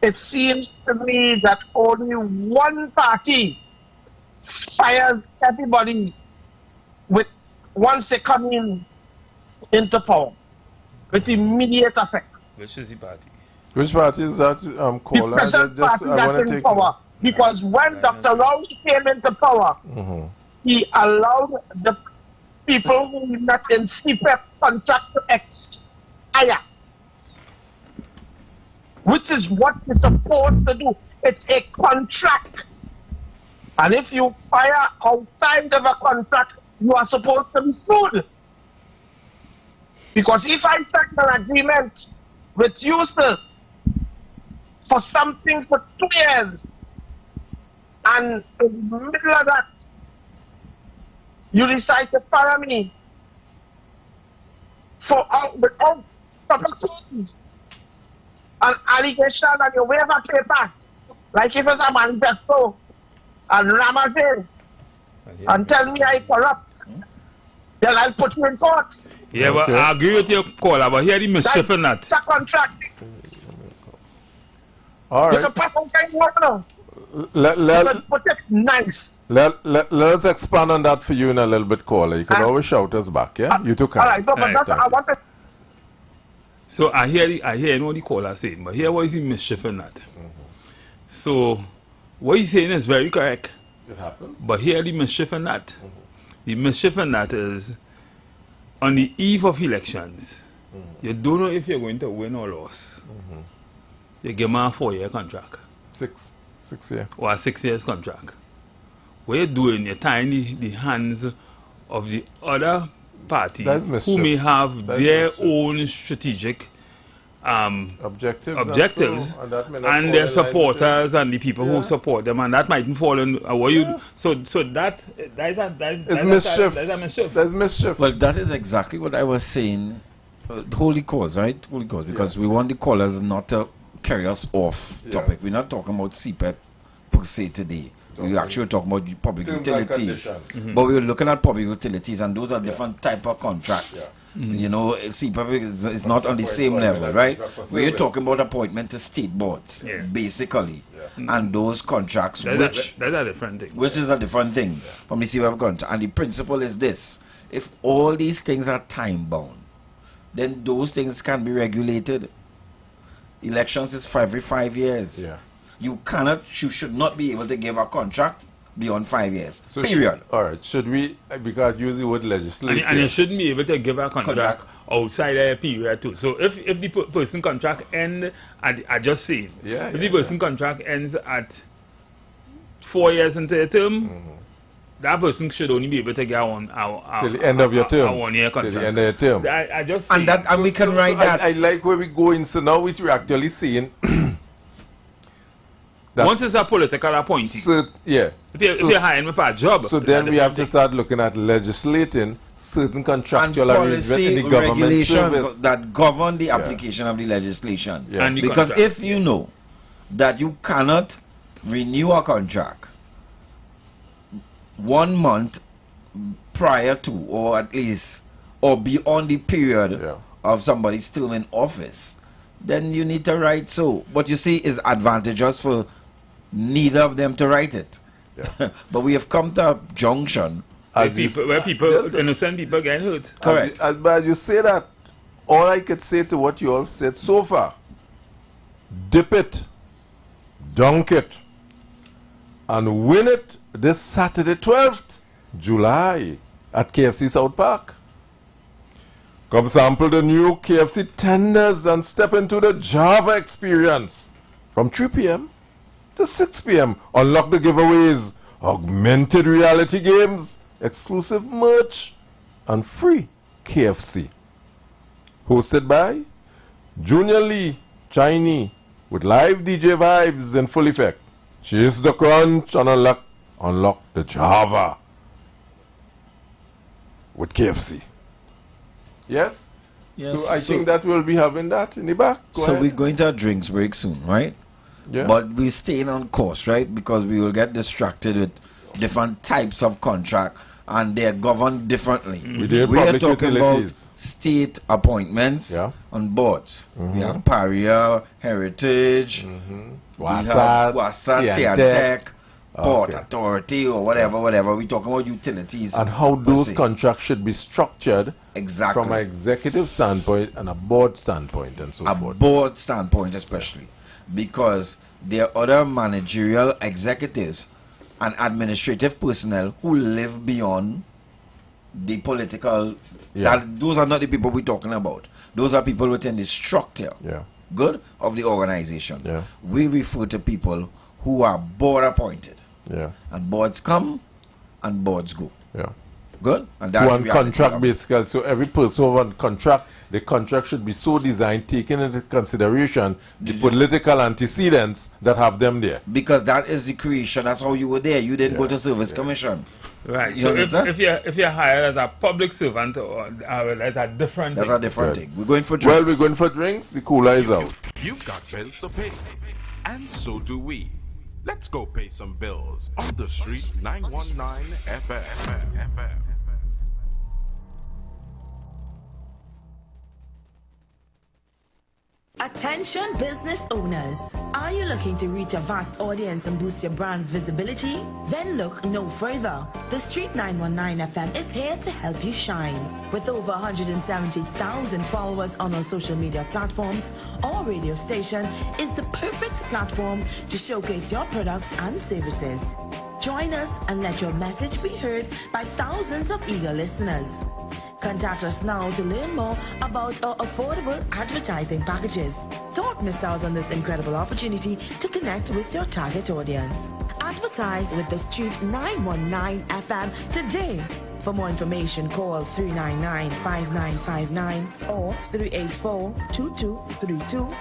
It seems to me that only one party fires everybody with once they come into power with immediate effect. Which is the party? Which party is that, caller? The present party that's in power. Because when Dr. Rouse came into power, he allowed the people who met in CPEP contract to expire, which is what it's supposed to do. It's a contract. And if you fire outside of a contract, you are supposed to be sued. Because if I sign an agreement with you, sir, for something for 2 years, and in the middle of that, you decide to fire me for without proper terms, an allegation, and you waive a paper, like if it's a manifesto, and Ramazan, and tell me I corrupt, then I'll put you in court. Yeah, but I agree with your caller, but here the mischief in that. It's a contract. All right. It's a proper kind of put it nice. Let's expand on that for you in a little bit, caller. You can always shout us back, yeah? You took all right, no, but that's what I wanted. So I hear what the caller saying, but here what is the mischief in that? So what he's saying is very correct. It happens. But here the mischief in that. The mischief in that is on the eve of elections, you don't know if you're going to win or lose. You give them a 4-year contract. 6 years. Or a 6 years contract. What you're doing, you're tying the hands of the other party who may have their own strategic objectives and their supporters and the people who support them, and that mightn't fall in what you so that is mischief. There's mischief. Well, that is exactly what I was saying. Holy cause, right? Holy cause, because we want the callers not to carry us off topic. We're not talking about CPEP per se today. We're actually talking about public utilities. But we're looking at public utilities, and those are different type of contracts. You know, CPEP is not on the same level, right? We're talking about appointment to state boards, basically. And those contracts, that's a different thing. Which is a different thing from the CPEP contract. And the principle is this: if all these things are time bound, then those things can be regulated. Elections is every 5 years. You should not be able to give a contract beyond 5 years. So period. Alright, should we, because use the word legislature. And you shouldn't be able to give a contract outside a period too. So if the person contract ends at, I just say, if the person contract ends at 4 years into a term, that person should only be able to get till the end of your term. A 1 year contract. Till the end of your term. I just and that, and we can write that. I like where we go in. So now we're actually saying once it's a political appointee. So, if you're hiring me for a job. So then we have to start looking at legislating certain contractual arrangements in the government service that govern the application of the legislation. And the because contract. if you know that you cannot renew a contract 1 month prior to, or at least, or beyond the period of somebody's term in office, then you need to write so. What you see is advantageous for neither of them to write it. But we have come to a junction where innocent people get hurt. Correct. But you say that, all I could say to what you all said so far, dip it, dunk it, and win it this Saturday 12th July at KFC South Park. Come sample the new KFC tenders and step into the Java experience from 3 p.m. to 6 p.m. Unlock the giveaways, augmented reality games, exclusive merch, and free KFC. Hosted by Junior Lee Chinese with live DJ vibes in full effect. Chase the crunch and unlock the Java with KFC. Yes? Yes. So I think that we'll be having that in the back. Go ahead. we're going to a drinks break soon, right? Yeah. But we're staying on course, right? Because we will get distracted with different types of contract and they're governed differently. We are talking about state appointments on boards. We have Paria, Heritage, WASAT, TNTEC, Port Authority, or whatever. We're talking about utilities. And how those contracts should be structured from an executive standpoint and a board standpoint and so forth. A board standpoint especially. Because there are other managerial executives and administrative personnel who live beyond the political. Those are not the people we're talking about. Those are people within the structure of the organization. We refer to people who are board appointed. And boards come and boards go. Good? And that's one contract basically. So every person who wants contract, the contract should be so designed, taking into consideration the political antecedents that have them there. Because that is the creation. That's how you were there. You didn't go to service commission. Right. So if you're hired as a public servant, or that's a different thing. That's a different thing. We're going for drinks. Well, we're going for drinks. The cooler is out. You've got bills to pay. And so do we. Let's go pay some bills on the street 919 FM. Attention business owners. Are you looking to reach a vast audience and boost your brand's visibility? Then look no further. The Street 919 FM is here to help you shine. With over 170,000 followers on our social media platforms, our radio station is the perfect platform to showcase your products and services. Join us and let your message be heard by thousands of eager listeners. Contact us now to learn more about our affordable advertising packages. Don't miss out on this incredible opportunity to connect with your target audience. Advertise with the Street 919 FM today. For more information, call 399-5959 or 384-2232.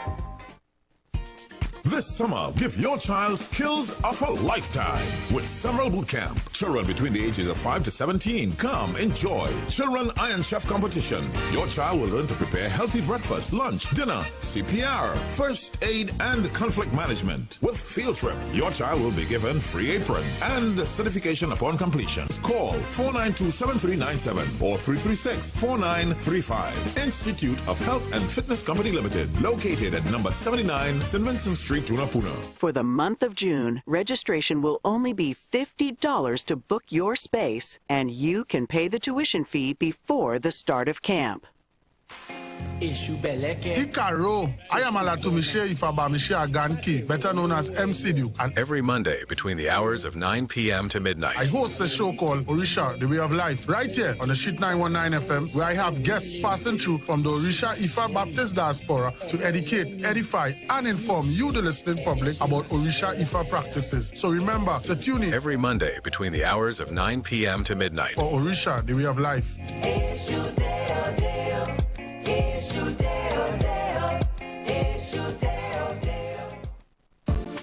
This summer, give your child skills of a lifetime with several boot camp. Children between the ages of 5 to 17 come enjoy Children Iron Chef competition. Your child will learn to prepare healthy breakfast, lunch, dinner, CPR, first aid, and conflict management. With field trip, your child will be given free apron and certification upon completion. Call 492-7397 or 336-4935. Institute of Health and Fitness Company Limited, located at number 79 St. Vincent Street, Tunapuna. For the month of June, registration will only be $50 to book your space, and you can pay the tuition fee before the start of camp. Ikaro, I am Alatumishe Ifabamishe Aganki, better known as MC Duke. And every Monday between the hours of 9 p.m. to midnight, I host a show called Orisha, The Way of Life, right here on the Street 919 FM, where I have guests passing through from the Orisha Ifa Baptist diaspora to educate, edify, and inform you, the listening public, about Orisha Ifa practices. So remember to tune in every Monday between the hours of 9 p.m. to midnight for Orisha, The Way of Life.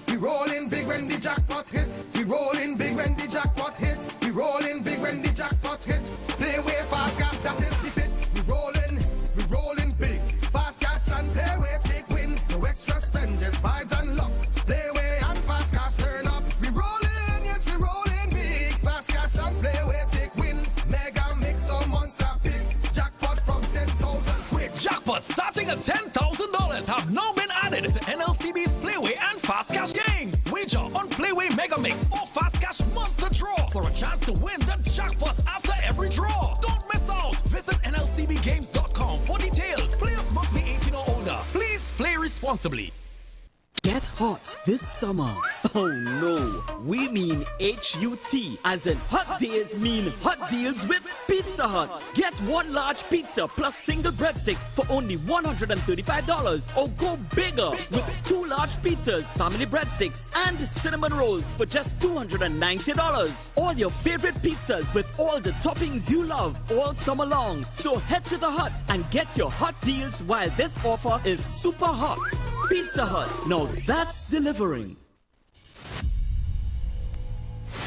We rollin' big when the jackpot hit. We rollin' big when the jackpot hit. We rollin' big when the jackpot hit. Play way fast cash, that is the fit. We rollin' big. Fast cash and play way take win. No extra spend, just vibes and luck. Play way and fast cash turn up. We rollin', yes we rollin' big. Fast cash and play way take win. Mega mix or monster pick. Jackpot from 10,000 quick. Jackpot starting at $10,000 have now been added to NLCB's Playway and Fast Cash games. Wager on Playway Mega Mix or Fast Cash Monster Draw for a chance to win the jackpot after every draw. Don't miss out. Visit NLCBgames.com for details. Players must be 18 or older. Please play responsibly. Get hot this summer. Oh no, we mean H-U-T, as in hot days mean hot deals with Pizza Hut. Get one large pizza plus single breadsticks for only $135, or go bigger with two large pizzas, family breadsticks, and cinnamon rolls for just $290. All your favorite pizzas with all the toppings you love all summer long. So head to the Hut and get your hot deals while this offer is super hot. Pizza Hut, now that's delivering.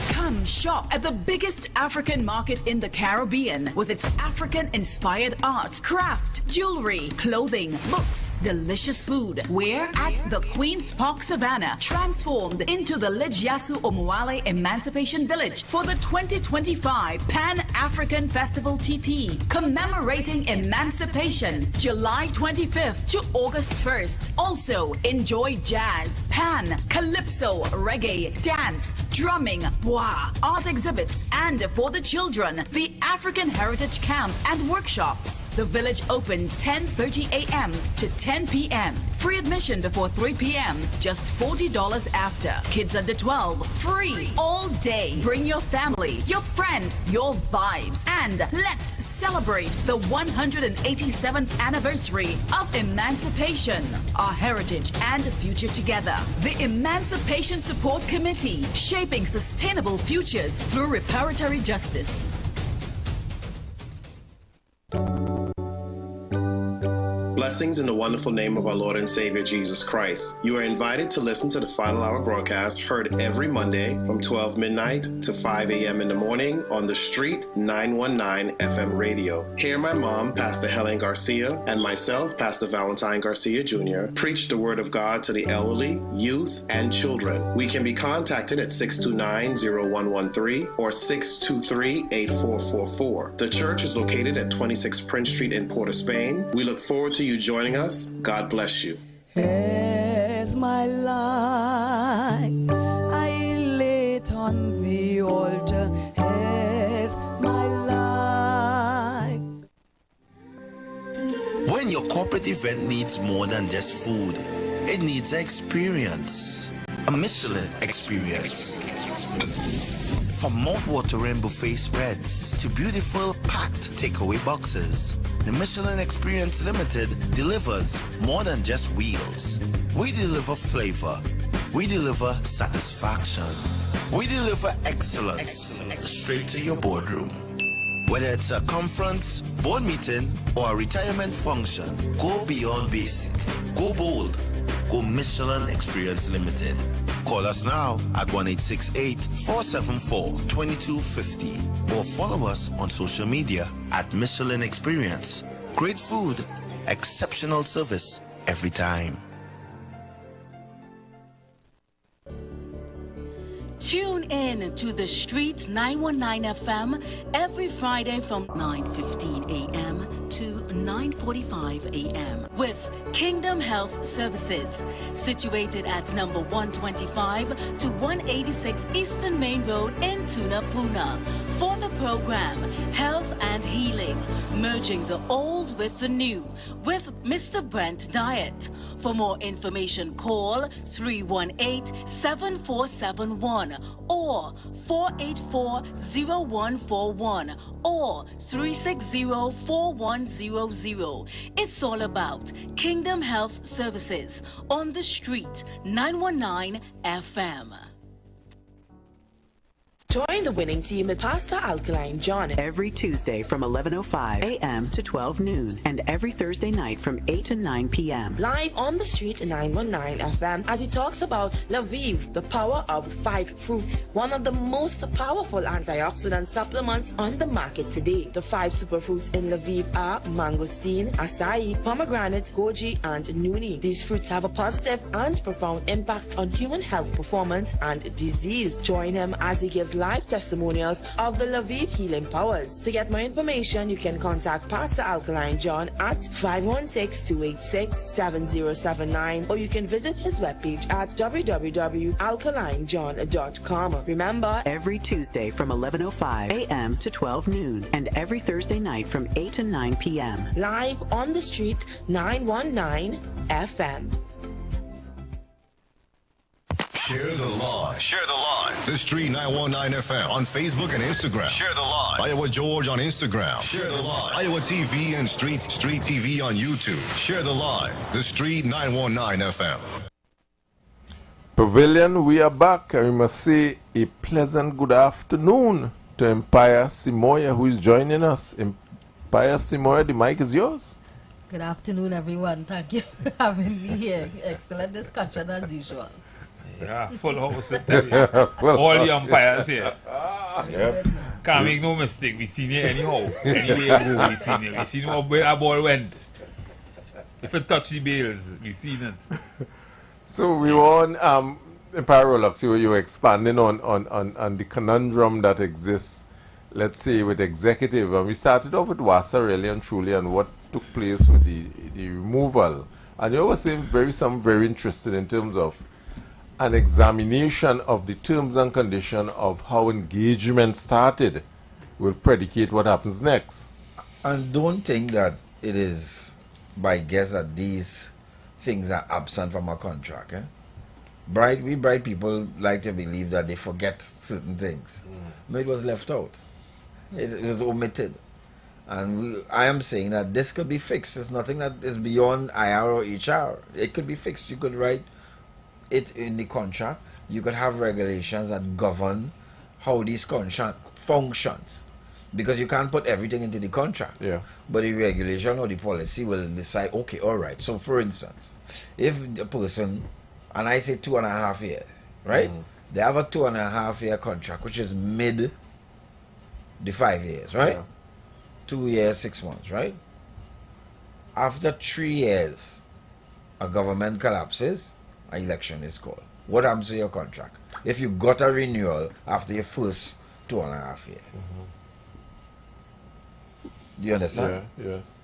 Come shop at the biggest African market in the Caribbean with its African-inspired art, craft, jewelry, clothing, books, delicious food. We're at the Queen's Park Savannah, transformed into the Lijiasu Omuale Emancipation Village for the 2025 Pan-African Festival TT, commemorating emancipation, July 25th to August 1st. Also, enjoy jazz, pan, calypso, reggae, dance, drumming, bois, art exhibits, and for the children, the African Heritage Camp and workshops. The village opens 10:30 a.m. to 10 p.m. Free admission before 3 p.m. Just $40 after. Kids under 12, free all day. Bring your family, your friends, your vibes, and let's celebrate the 187th anniversary of emancipation, our heritage and future together. The Emancipation Support Committee, shaping sustainable futures through reparatory justice. Blessings in the wonderful name of our Lord and Savior Jesus Christ. You are invited to listen to the Final Hour broadcast, heard every Monday from 12 midnight to 5 a.m. in the morning on the Street 919 FM radio. Hear my mom, Pastor Helen Garcia, and myself, Pastor Valentine Garcia Jr., preach the Word of God to the elderly, youth, and children. We can be contacted at 629-0113 or 623-8444. The church is located at 26 Prince Street in Port of Spain. We look forward to you joining us. God bless you. As my life I lay it on the altar, as my life. When your corporate event needs more than just food, it needs an experience, a Michelin experience. From mouth-watering buffet spreads to beautiful packed takeaway boxes, the Michelin Experience Limited delivers more than just wheels. We deliver flavor. We deliver satisfaction. We deliver excellence straight to your boardroom. Whether it's a conference, board meeting, or a retirement function, go beyond basic. Go bold. or Michelin Experience Limited. Call us now at 1-868-474-2250 or follow us on social media at Michelin Experience. Great food, exceptional service every time. Tune in to The Street 919 FM every Friday from 9:15 a.m. to 9:45 a.m. with Kingdom Health Services, situated at number 125 to 186 Eastern Main Road in Tunapuna. For the program, Health and Healing, merging the old with the new, with Mr. Brent Diet. For more information, call 318-7471 or 484-0141 or 360-4100. It's all about Kingdom Health Services on The Street 919 FM. Join the winning team with Pastor Alkaline John every Tuesday from 11:05 a.m. to 12 noon and every Thursday night from 8 to 9 p.m. live on The Street 919 FM as he talks about Lviv, the power of 5 fruits, one of the most powerful antioxidant supplements on the market today. The 5 superfruits in Lviv are mangosteen, acai, pomegranate, goji, and nuni. These fruits have a positive and profound impact on human health performance and disease. Join him as he gives live testimonials of the Lviv healing powers. To get more information, you can contact Pastor Alkaline John at 516-286-7079 or you can visit his webpage at www.alkalinejohn.com. Remember, every Tuesday from 11:05 a.m. to 12 noon and every Thursday night from 8 to 9 p.m. live on The Street 919 FM. Share the live. Share the live. The Street 919 FM on Facebook and Instagram. Share the live. Iowa George on Instagram. Share the live. Iowa TV and Street TV on YouTube. Share the live. The Street 919 FM. Pavilion, we are back, and we must say a pleasant good afternoon to Empire Simoya, who is joining us. Empire Simoya, the mic is yours. Good afternoon, everyone. Thank you for having me here. Excellent discussion as usual. Yeah, full house, I tell you. All the umpires here. Yep. Can't make no mistake. We seen it anyhow. Anyway, go, we seen it. We seen where a ball went. If it touched the bails, we seen it. So we were on Paralux, you were expanding on the conundrum that exists, let's say, with executive. And we started off with WASA really and truly and what took place with the removal. And you were saying something very interesting in terms of an examination of the terms and conditions of how engagement started will predicate what happens next. And don't think that it is by guess that these things are absent from a contract. We bright people like to believe that they forget certain things. But it was left out. It was omitted. And I am saying that this could be fixed. It's nothing that is beyond IR or HR. It could be fixed. You could write it in the contract. You could have regulations that govern how these contract functions, because you can't put everything into the contract. Yeah. But the regulation or the policy will decide, okay, all right. So for instance, if the person, and I say 2.5 years, right? They have a 2.5 year contract, which is mid the 5 years, right? Yeah. 2 years, 6 months, right? After 3 years, a government collapses, an election is called. What happens to your contract? If you got a renewal after your first 2.5 years. Do you understand? Yeah, yes.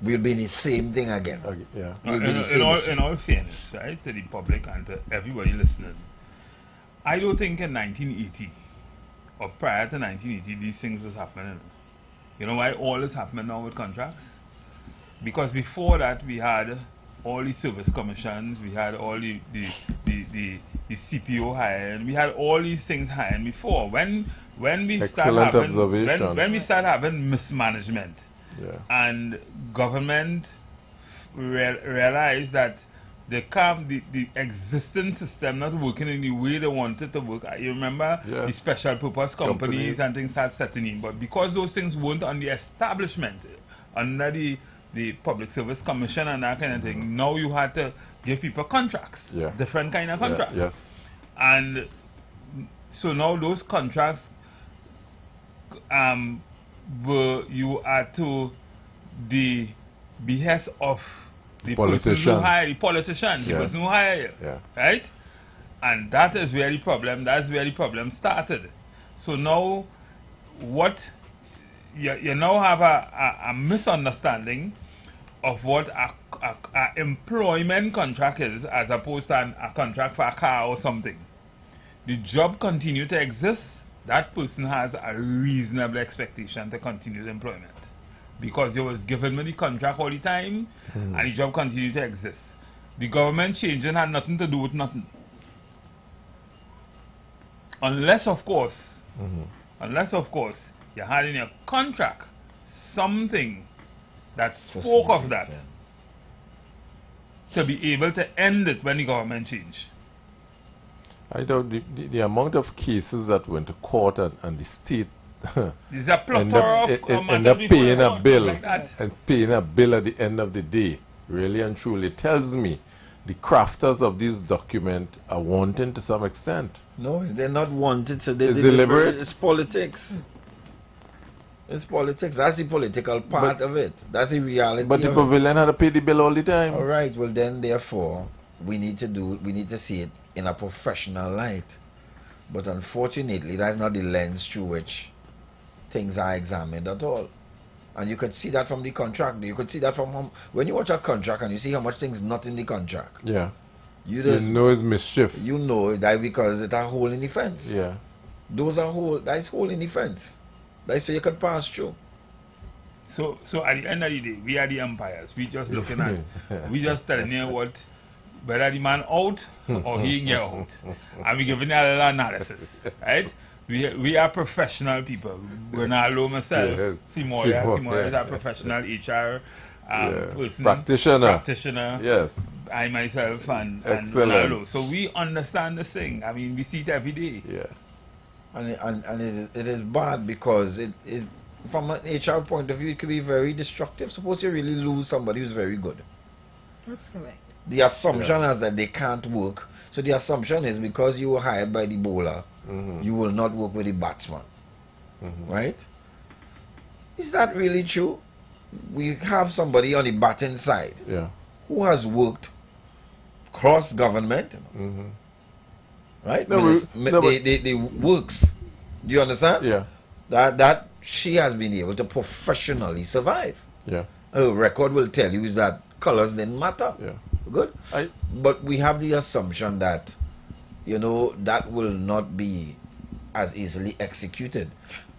We'll be in the same thing again. Yeah. We'll be the same In all fairness, right, to the public and to everybody listening, I don't think in 1980 or prior to 1980 these things was happening. You know why all is happening now with contracts? Because before that we had all the service commissions, we had all the CPO hiring, we had all these things hiring before. When we start having mismanagement, and government realized that the existing system not working in the way they wanted to work. You remember the special purpose companies and things start setting in, but because those things weren't on the establishment, under the the Public Service Commission and that kind of thing, now you had to give people contracts, different kind of contracts. Yes. And so now those contracts you are to the behest of the person who hire the politician, the person who hire you, right? And that is where the problem started. So now what you now have a misunderstanding of what a employment contract is, as opposed to a contract for a car or something. The job continue to exist, that person has a reasonable expectation to continue the employment. Because you was given me the contract all the time, and the job continue to exist. The government changing had nothing to do with nothing. Unless, of course, you had in your contract something that spoke of that, to be able to end it when the government changed. I don't, the amount of cases that went to court and the state there's a plethora end up paying a bill and paying a bill at the end of the day, really and truly tells me the crafters of this document are wanting to some extent. No, they're not wanted, so it's deliberate. It's politics. It's politics. That's the political part of it. That's the reality. But the pavilion had to pay the bill all the time. All right. Well, then, therefore, we need to see it in a professional light. But unfortunately, that's not the lens through which things are examined at all. And you could see that from the contract. You could see that from when you watch a contract and you see how much things not in the contract. Yeah. You know it's mischief. You know that because it's a hole in the fence. Yeah. That's hole in the fence. That's so you could pass through. So at the end of the day, we are the umpires. We just looking at, we just telling you whether the man out or he in get out. And we giving you a little analysis, right? We are professional people. Ronaldo, myself, Seymour is a professional HR person, practitioner. Yes. I myself and Ronaldo. So we understand this thing. I mean, we see it every day. Yeah. And it is bad because it from an HR point of view, it could be very destructive. Suppose you really lose somebody who's very good. That's correct. The assumption is that they can't work. So the assumption is because you were hired by the bowler, you will not work with the batsman. Right? Is that really true? We have somebody on the batting side who has worked cross government. Right? They works. Do you understand? Yeah. That she has been able to professionally survive. Yeah. Her record will tell you is that colors didn't matter. Yeah. Good. But we have the assumption that, that will not be as easily executed.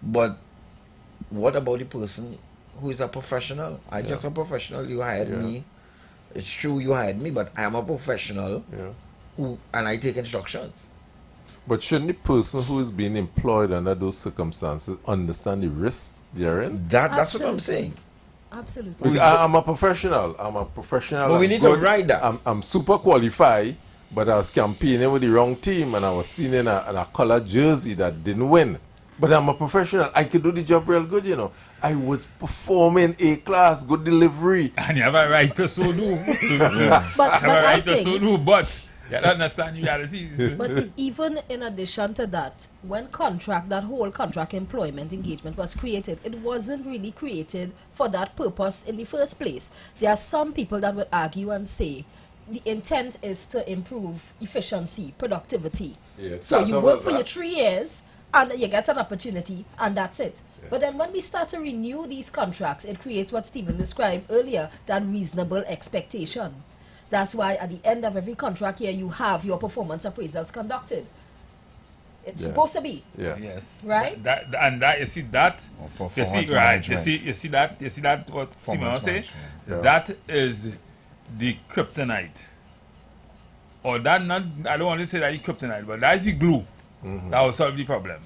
But what about the person who is a professional? I'm just a professional. You hired me. It's true you hired me, but I am a professional and I take instructions. But shouldn't the person who is being employed under those circumstances understand the risks they're in? That's what I'm saying. Absolutely. I'm a professional. But we need to write that. I'm super qualified, but I was campaigning with the wrong team and I was seen in a colored jersey that didn't win. But I'm a professional. I could do the job real good, I was performing A-class, good delivery. And you have a right to so do. But you don't understand realities. But even in addition to that, when that whole contract employment engagement was created, it wasn't really created for that purpose in the first place. There are some people that would argue and say the intent is to improve efficiency, productivity. Yes, so you work for your 3 years and you get an opportunity and that's it. Yeah. But then when we start to renew these contracts, it creates what Stephen described earlier, that reasonable expectation. That's why at the end of every contract year, you have your performance appraisals conducted. It's supposed to be. Yeah. Yes. Right? You see that what Simon say? Yeah. That is the kryptonite. Or that I don't want to say that it's kryptonite, but that's the glue. That will solve the problem.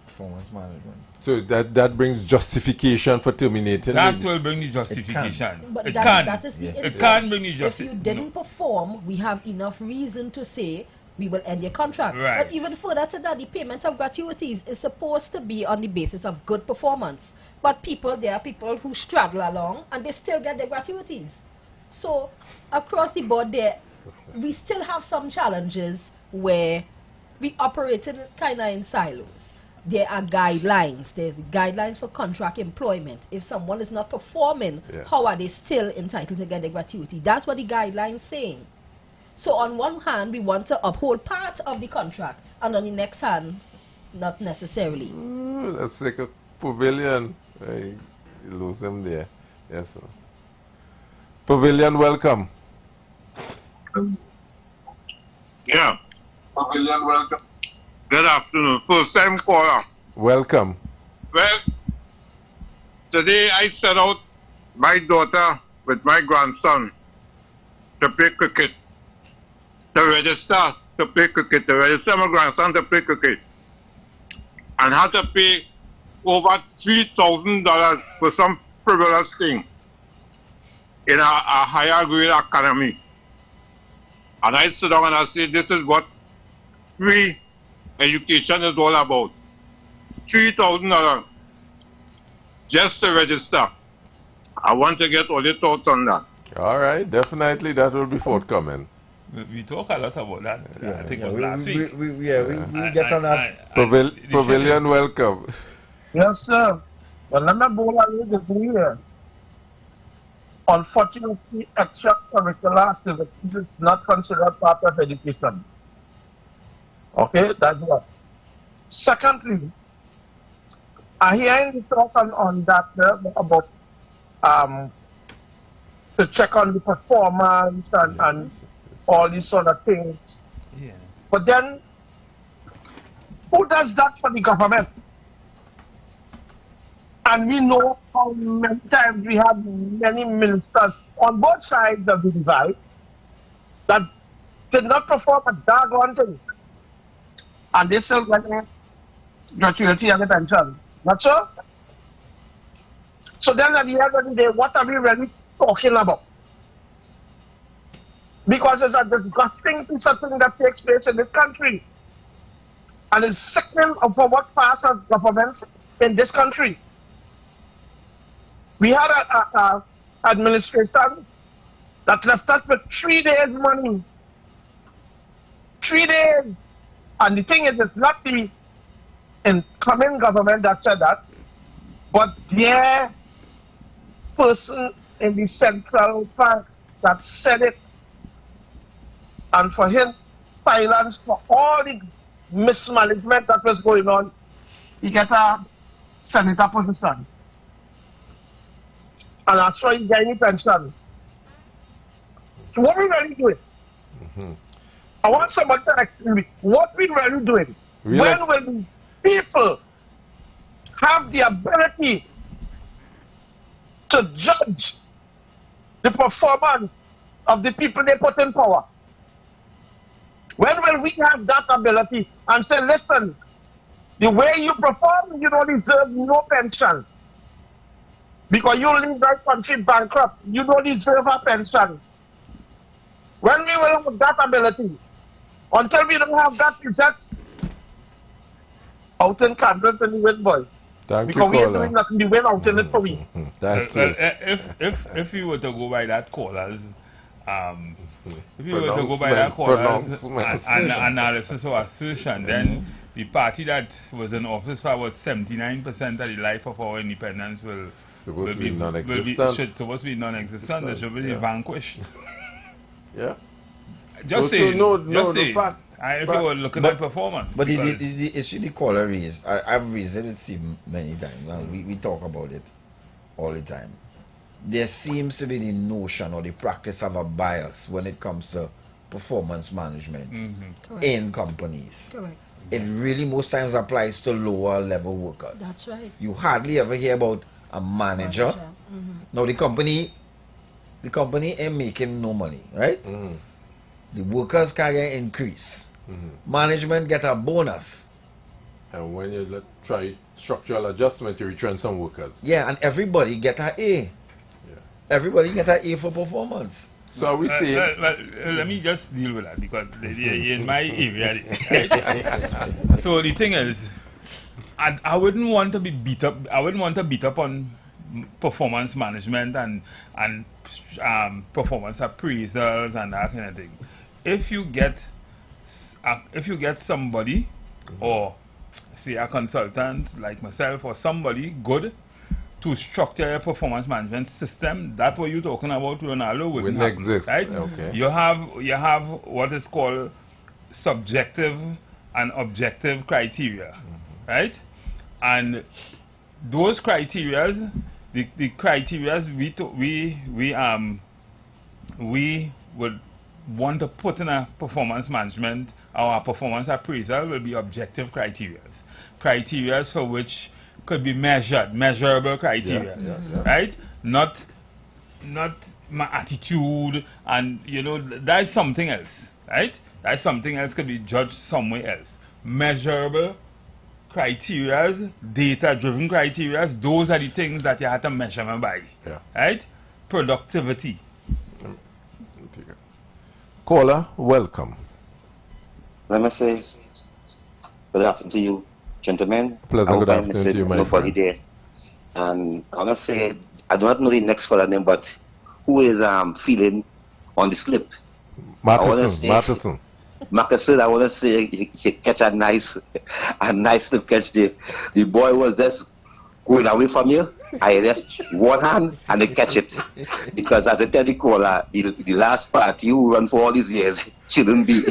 Performance management. So that brings justification for terminating. That will bring the justification. But it that is the it can't bring the If justification. you didn't perform, we have enough reason to say we will end your contract. Right. But even further to that, the payment of gratuities is supposed to be on the basis of good performance. But there are people who straddle along and they still get their gratuities. So across the board there, we still have some challenges where we operate kind of in silos. There are guidelines. There's guidelines for contract employment. If someone is not performing, how are they still entitled to get their gratuity? That's what the guidelines saying. So on one hand, we want to uphold part of the contract, and on the next hand, not necessarily. Let's take a Pavilion. You lose him there. Yes, sir. Pavilion, welcome. Yeah. Pavilion, welcome. Good afternoon. First time caller. Welcome. Well, today I set out my daughter with my grandson to play cricket, to register to play cricket, to register my grandson to play cricket, and had to pay over $3,000 for some frivolous thing in a higher grade academy. And I sit down and I say, this is what free education is all about. $3,000 just to register. I want to get all your thoughts on that. All right, definitely that will be forthcoming. We talk a lot about that. I think of last week. We get on that. Pavilion, welcome. Yes, sir. Well, let me bowl a little here. Unfortunately, extracurricular activities is not considered part of education. Okay, that's one. Secondly, I hear you talk on that about to check on the performance and all these sort of things. Yeah. But then, who does that for the government? And we know how many times we have many ministers on both sides of the divide that did not perform a doggone thing. And they still get a gratuity and a pension. Not so? So then at the end of the day, what are we really talking about? Because it's a disgusting piece of thing that takes place in this country. And it's sickening for what passes governments in this country. We had an administration that left us with 3 days money. 3 days. And the thing is, it's not the incoming government that said that, but their person in the central bank that said it. And for him, silence for all the mismanagement that was going on, he get a senator position. And that's why he get any pension. So what are we really doing? I want someone to ask me, what we really doing? When will the people have the ability to judge the performance of the people they put in power? When will we have that ability and say, listen, the way you perform, you don't deserve no pension. Because you leave that country bankrupt, you don't deserve a pension. When we will have that ability, until we don't have that, we just out in candles in the wind, boy. Thank because you, we are caller. doing nothing, the wind out in it for me. Thank Well, you. if we were to go by that callers, if we were to go by that callers and analysis or assertion, then the party that was in office for about 79% of the life of our independence will supposed to be non-existent. Supposed to be non-existent. They should be vanquished. Yeah. Just So say, no say. fact. If you were looking at performance. But the issue the caller raised, I've raised it many times, and we talk about it all the time. There seems to be the notion or the practice of a bias when it comes to performance management in companies. Correct. It really most times applies to lower level workers. That's right. You hardly ever hear about a manager. Now the company ain't making no money, right? The workers can get increase. Management get a bonus. And when you try structural adjustment, you return some workers. Yeah, and everybody get an A. Everybody get an A for performance. So we see. Let me just deal with that because in my area. Right? So the thing is, I wouldn't want to be beat up. I wouldn't want to beat up on performance management and performance appraisals and that kind of thing. If you get somebody, or say a consultant like myself or somebody good to structure a performance management system, that's what you're talking about, Ronaldo, wouldn't exist, right? Okay. You have what is called subjective and objective criteria, right? And those criterias, the criterias we would want to put in a performance management, our performance appraisal will be objective criterias. Criterias for which could be measurable criteria, right? Not my attitude, and that's something else, right? That's something else could be judged somewhere else. Measurable criterias, data-driven criterias, those are the things that you have to measure by, right? Productivity. Caller, welcome. Let me say good afternoon to you, gentlemen. Pleasant good afternoon to you, my friend. There. And I want to say, I do not know the next caller name, but who is feeling on the slip? Matterson. Marcusson, I want to say he catch a nice slip catch there. The boy was just going away from you. I just one hand and they catch it. Because as I tell the caller, the last part you run for all these years shouldn't be.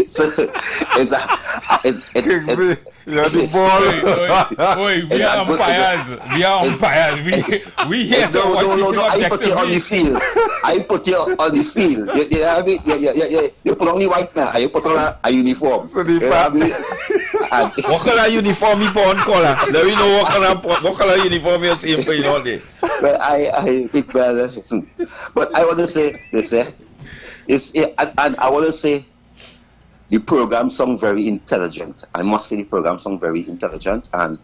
So you're the ball. We are umpires. We here to watch it I put you on the field. I put you on the field. You put on the white now. You put on a uniform. What color uniform you put on, color? Let me know what color uniform you're seeing for all day. But I think, but I want to say this, and I want to say the program sound very intelligent. I must say the program sound very intelligent, and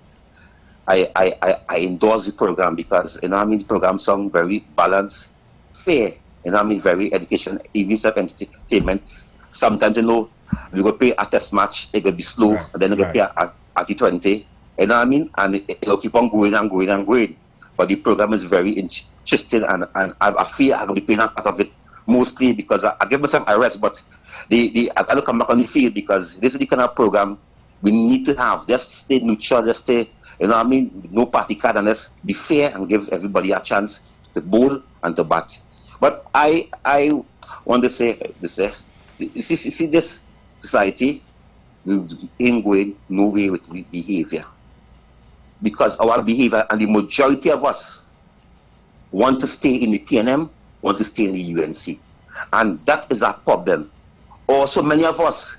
I endorse the program because the program sound very balanced, fair, very education, even self-entertainment. Sometimes we go play a test match, it will be slow, and then we go play at T20, and it'll keep on going and going and going. But the program is very interesting, and I feel I will be playing out of it mostly because I give myself a rest, but I got to come back on the field because this is the kind of program we need to have. Just stay neutral, just stay, no party card, and let's be fair and give everybody a chance to bowl and to bat. But I want to say this, see this society, we ain't going nowhere with behavior. Because our behavior, and the majority of us want to stay in the PNM, want to stay in the UNC. And that is a problem. Also, many of us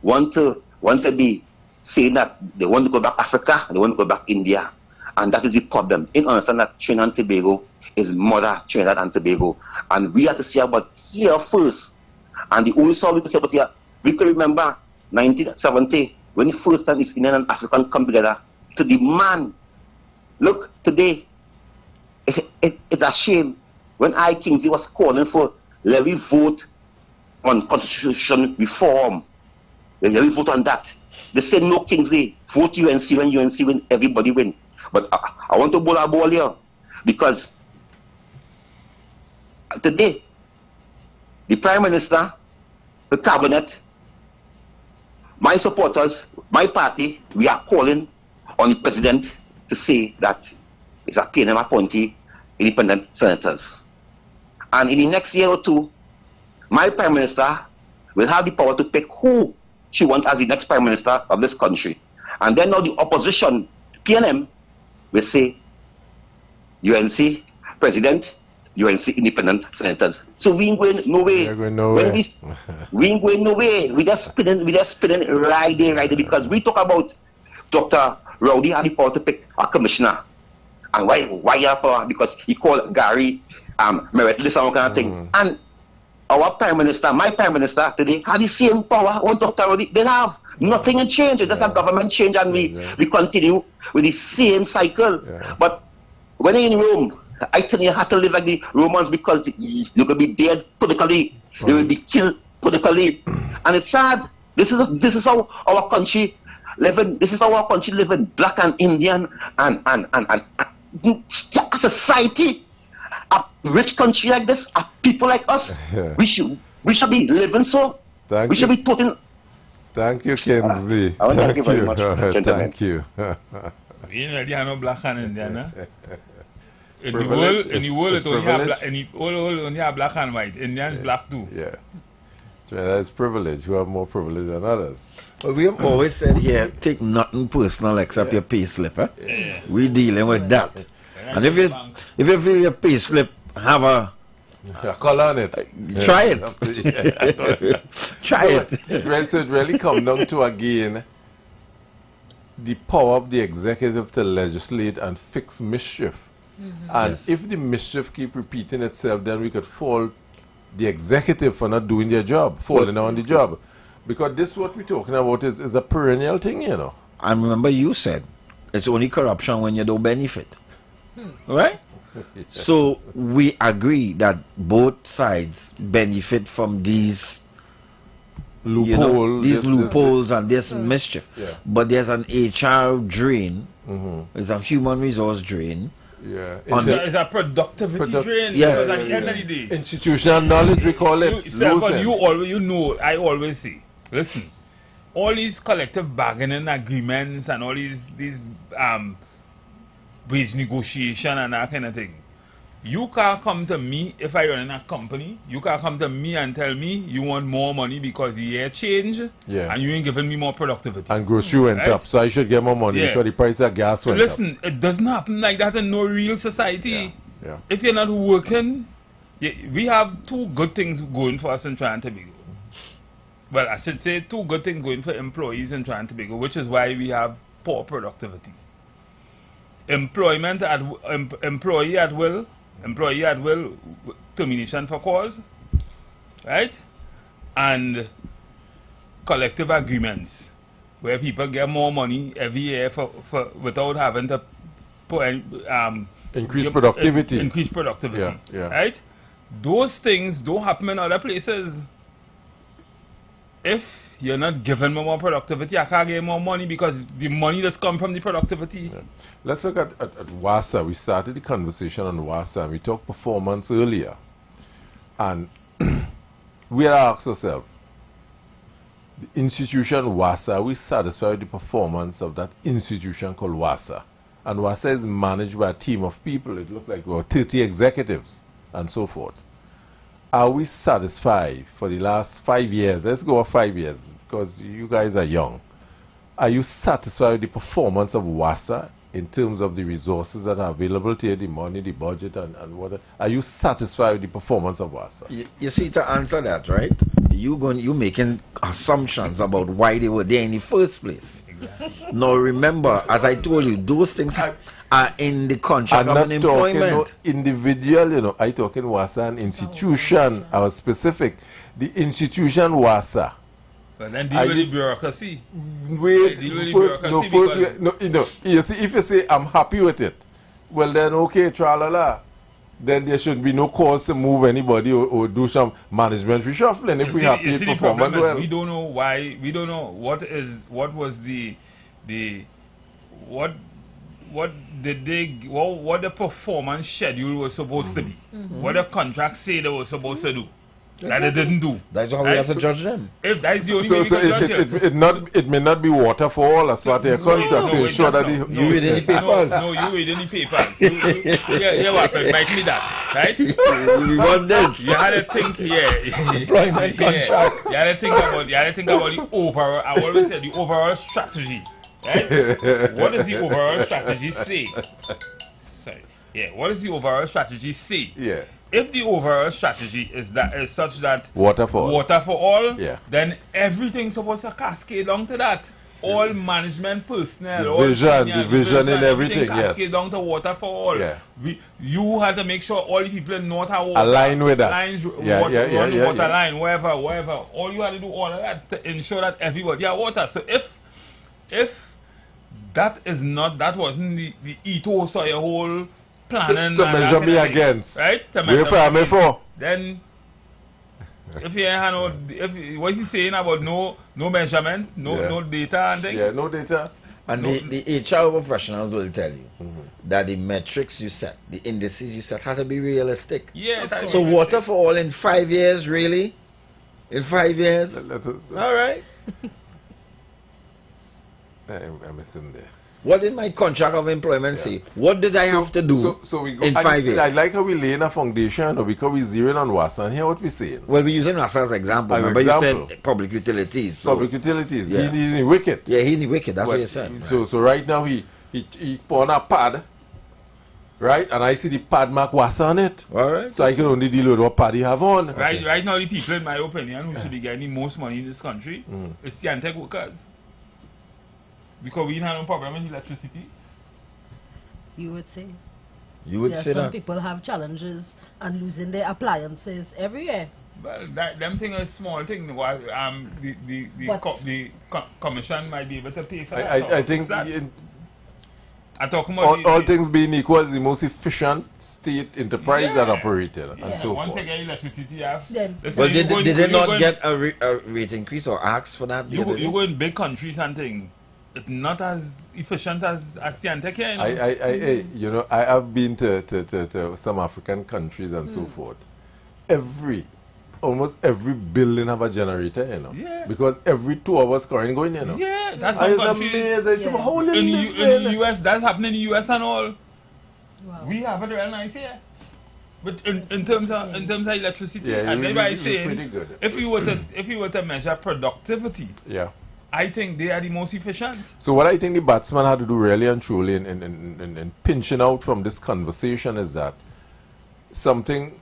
want to be saying that they want to go back Africa, they want to go back India. And that is the problem. In understand that Trinidad and Tobago is mother Trinidad and Tobago. And we have to see about here first. And the only song we can say about here, we can remember 1970, when the first time East Indian and African come together to demand. Look, today, it's a shame. When Kingsley was calling for let me vote on constitution reform, let me vote on that. They say no, Kingsley, vote UNC when UNC win, everybody win. But I want to bowl a ball here because today, the Prime Minister, the Cabinet, my supporters, my party, we are calling on the President to say that it's a PNM appointee independent senators. And in the next year or two, my Prime Minister will have the power to pick who she wants as the next Prime Minister of this country. And then now the opposition, PNM, will say UNC President, UNC independent senators. So we ain't going no way. We ain't going no way. We just spinning right there, because we talk about Dr. Rowdy had the power to pick a commissioner. And why you have power? Because he called Gary meritless and all kind of thing. And our Prime Minister, my Prime Minister today, had the same power on Dr. Rowdy. They have nothing and change. It's just a government change, and we continue with the same cycle. But when you're in Rome, I tell you, you have to live like the Romans, because you could be dead politically, you will be killed politically, and it's sad. This is how our country living. This is our country living, black and Indian and a society, a rich country like this, a people like us. We should be living so. We should be putting. Thank you, Kingsley. I want to thank you very much, gentlemen. Thank you. You know, there are no black and Indian, huh? In the Privilege world, is it only have privilege. in the world only have black and white. Indians black too. Yeah. That's privilege. You have more privilege than others. Well, we have always said here, take nothing personal except your pay slip. Eh? Yeah. We dealing with that. And if you feel your pay slip have a color on it, try it. Try it. So it really comes down to, again, the power of the executive to legislate and fix mischief. And if the mischief keep repeating itself, then we could fault the executive for not doing their job, falling on the job. Because this what we're talking about is a perennial thing, you know. And remember, you said it's only corruption when you don't benefit. Right? So we agree that both sides benefit from these loopholes and this mischief. Yeah. But there's an HR drain, there's a human resource drain. Yeah. It's a productivity drain. Because at the end of the day, institutional knowledge, we call it. I always say, listen, all these collective bargaining agreements and all these wage negotiation and that kind of thing. You can't come to me if I run in a company. You can't come to me and tell me you want more money because the year change, and you ain't giving me more productivity. And grocery went up, so I should get more money because the price of gas went up. Listen, it doesn't happen like that in no real society. Yeah. If you're not working, we have two good things going for us in Trinidad and Tobago. Well, I should say two good things going for employees in Trinidad and Tobago, which is why we have poor productivity. Employment at employee at will, termination for cause, right? And collective agreements where people get more money every year for without having to put increase productivity. Increase productivity, right? Those things don't happen in other places. If you're not giving me more productivity, I can't get more money because the money just comes from the productivity. Yeah. Let's look at WASA. We started the conversation on WASA and we talked performance earlier. And we asked ourselves, the institution WASA, are we satisfied with the performance of that institution called WASA? And WASA is managed by a team of people. It looked like about 30 executives and so forth. Are we satisfied for the last 5 years? Let's go 5 years because you guys are young. Are you satisfied with the performance of WASA in terms of the resources that are available to you, the money, the budget, and what? Are you satisfied with the performance of WASA? You see, to answer that, right? You making assumptions about why they were there in the first place. Exactly. Now remember, as I told you, those things are in the contract of employment. I'm not talking individual, you know. I talking WASA an institution. I was specific. The institution WASA. But then deal with the bureaucracy. Wait, you see, if you say I'm happy with it, well then okay, tralala. Then there should be no cause to move anybody or do some management reshuffling if we happy with performance well. We don't know why. We don't know what the performance schedule was supposed to be. What the contract said they were supposed to do. That they didn't do. That's how we have to judge them. If that's the only way we can judge it may not be water for all as part of your contract to ensure that you read any papers. No, you read any papers. Yeah, what? Write me that, right? We want this. You had to think here. Employment contract. You had to think about the overall. I always say the overall strategy. Right? What does the overall strategy say? Sorry. Yeah. What does the overall strategy say? Yeah. If the overall strategy is such that water for all, then everything's supposed to cascade down to that. All management personnel, the vision and everything, cascade down to water for all. Yeah. You had to make sure all the people in North are water. Align with that. Water line, wherever. All you had to do all of that to ensure that everybody had water. So if that wasn't the ethos of your whole planning to measure me against, right? Then If you had no, what is he saying about no measurement, no data and things? Yeah, no data. And the HR professionals will tell you that the metrics you set, the indices you set, have to be realistic. Yeah. So water for all in 5 years, really? In 5 years? All right. I miss him there. What did my contract of employment say? What did I have to do we go, in 5 years? I like how we laying a foundation, or because we zeroing on WASA, and here what we saying. Well, we're using WASA as an example. Remember you said public utilities. So. Public utilities. Yeah. He's in wicked. Yeah, he's in wicked. That's what you said. Right. So right now he put on a pad, right? And I see the pad mark WASA on it. All right. So I can only deal with what pad he have on. Right now, the people, in my opinion, who should be getting the most money in this country is Scientech workers. Because we have no problem with electricity. You would say. You would say some that. people have challenges and losing their appliances every year. Well, them thing is small thing. The commission might be able to pay for that. I think I'm talking about all things being equal, is the most efficient state enterprise that operated and so once forth. they get electricity, well, did they not get a rate increase or ask for that? You go in big countries and things. It's not as efficient as Scientech here. You know, I have been to some African countries and so forth. Almost every building have a generator, you know. Yeah. Because every 2 hours current going, you know. Yeah, that's some countries. Amazing. Yeah. How in the US, that's happening in the US and all. Wow. We have it real nice here. But in terms of electricity, and everybody saying if you were to measure productivity, I think they are the most efficient. So what I think the batsman had to do really and truly in pinching out from this conversation is that something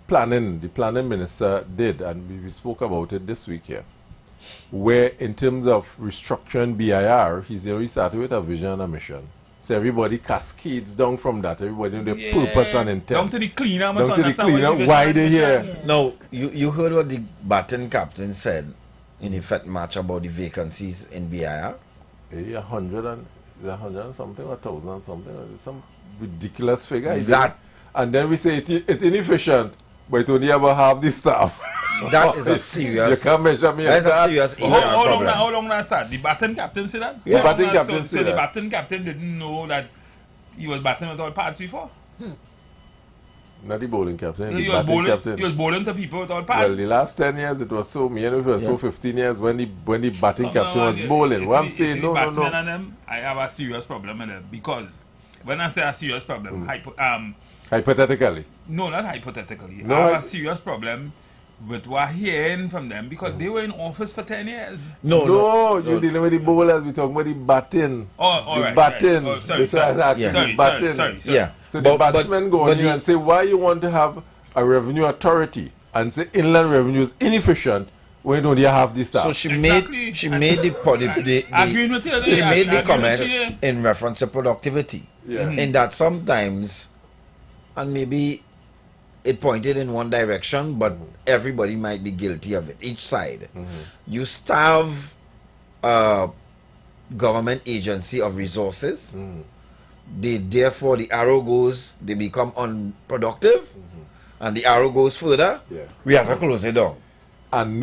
the planning minister did, and we spoke about it this week here, where in terms of restructuring BIR, he's already started with a vision and a mission. So everybody cascades down from that. Everybody know the purpose and intent. Down to the cleaner. Down to the cleaner. Why they here? Yeah. Now, you heard what the batting captain said in effect match about the vacancies in BIR? 100 and something, or 1,000 and something, some ridiculous figure. And then we say it's inefficient, but it only ever have the staff. That is a serious. You can't measure me. That's a serious problem. How long that start? The batting captain said that? Yeah. The batting captain said that. So the batting captain didn't know that he was batting with all pads before? Not the bowling captain. He was bowling to people with all pads. Well, the last 10 years it was so. Me and it was so 15 years when the batting captain was bowling. What I'm saying, no. And them, I have a serious problem with them because when I say a serious problem, hypothetically. No, not hypothetically. No, I have a serious problem with what I'm hearing from them because they were in office for 10 years. No, you're dealing with the bowlers. We're talking about the batting. Batting. Oh, sorry. That's why I was asking. Batting. Sorry. Yeah. So the batsmen go on here and say, why you want to have a revenue authority and say inland revenue is inefficient when don't you have this stuff? So she made the comment in reference to productivity. Yeah. In that sometimes, and maybe it pointed in one direction, but everybody might be guilty of it, each side. You starve a government agency of resources, therefore the arrow goes, they become unproductive, and the arrow goes further, we have to close it down. And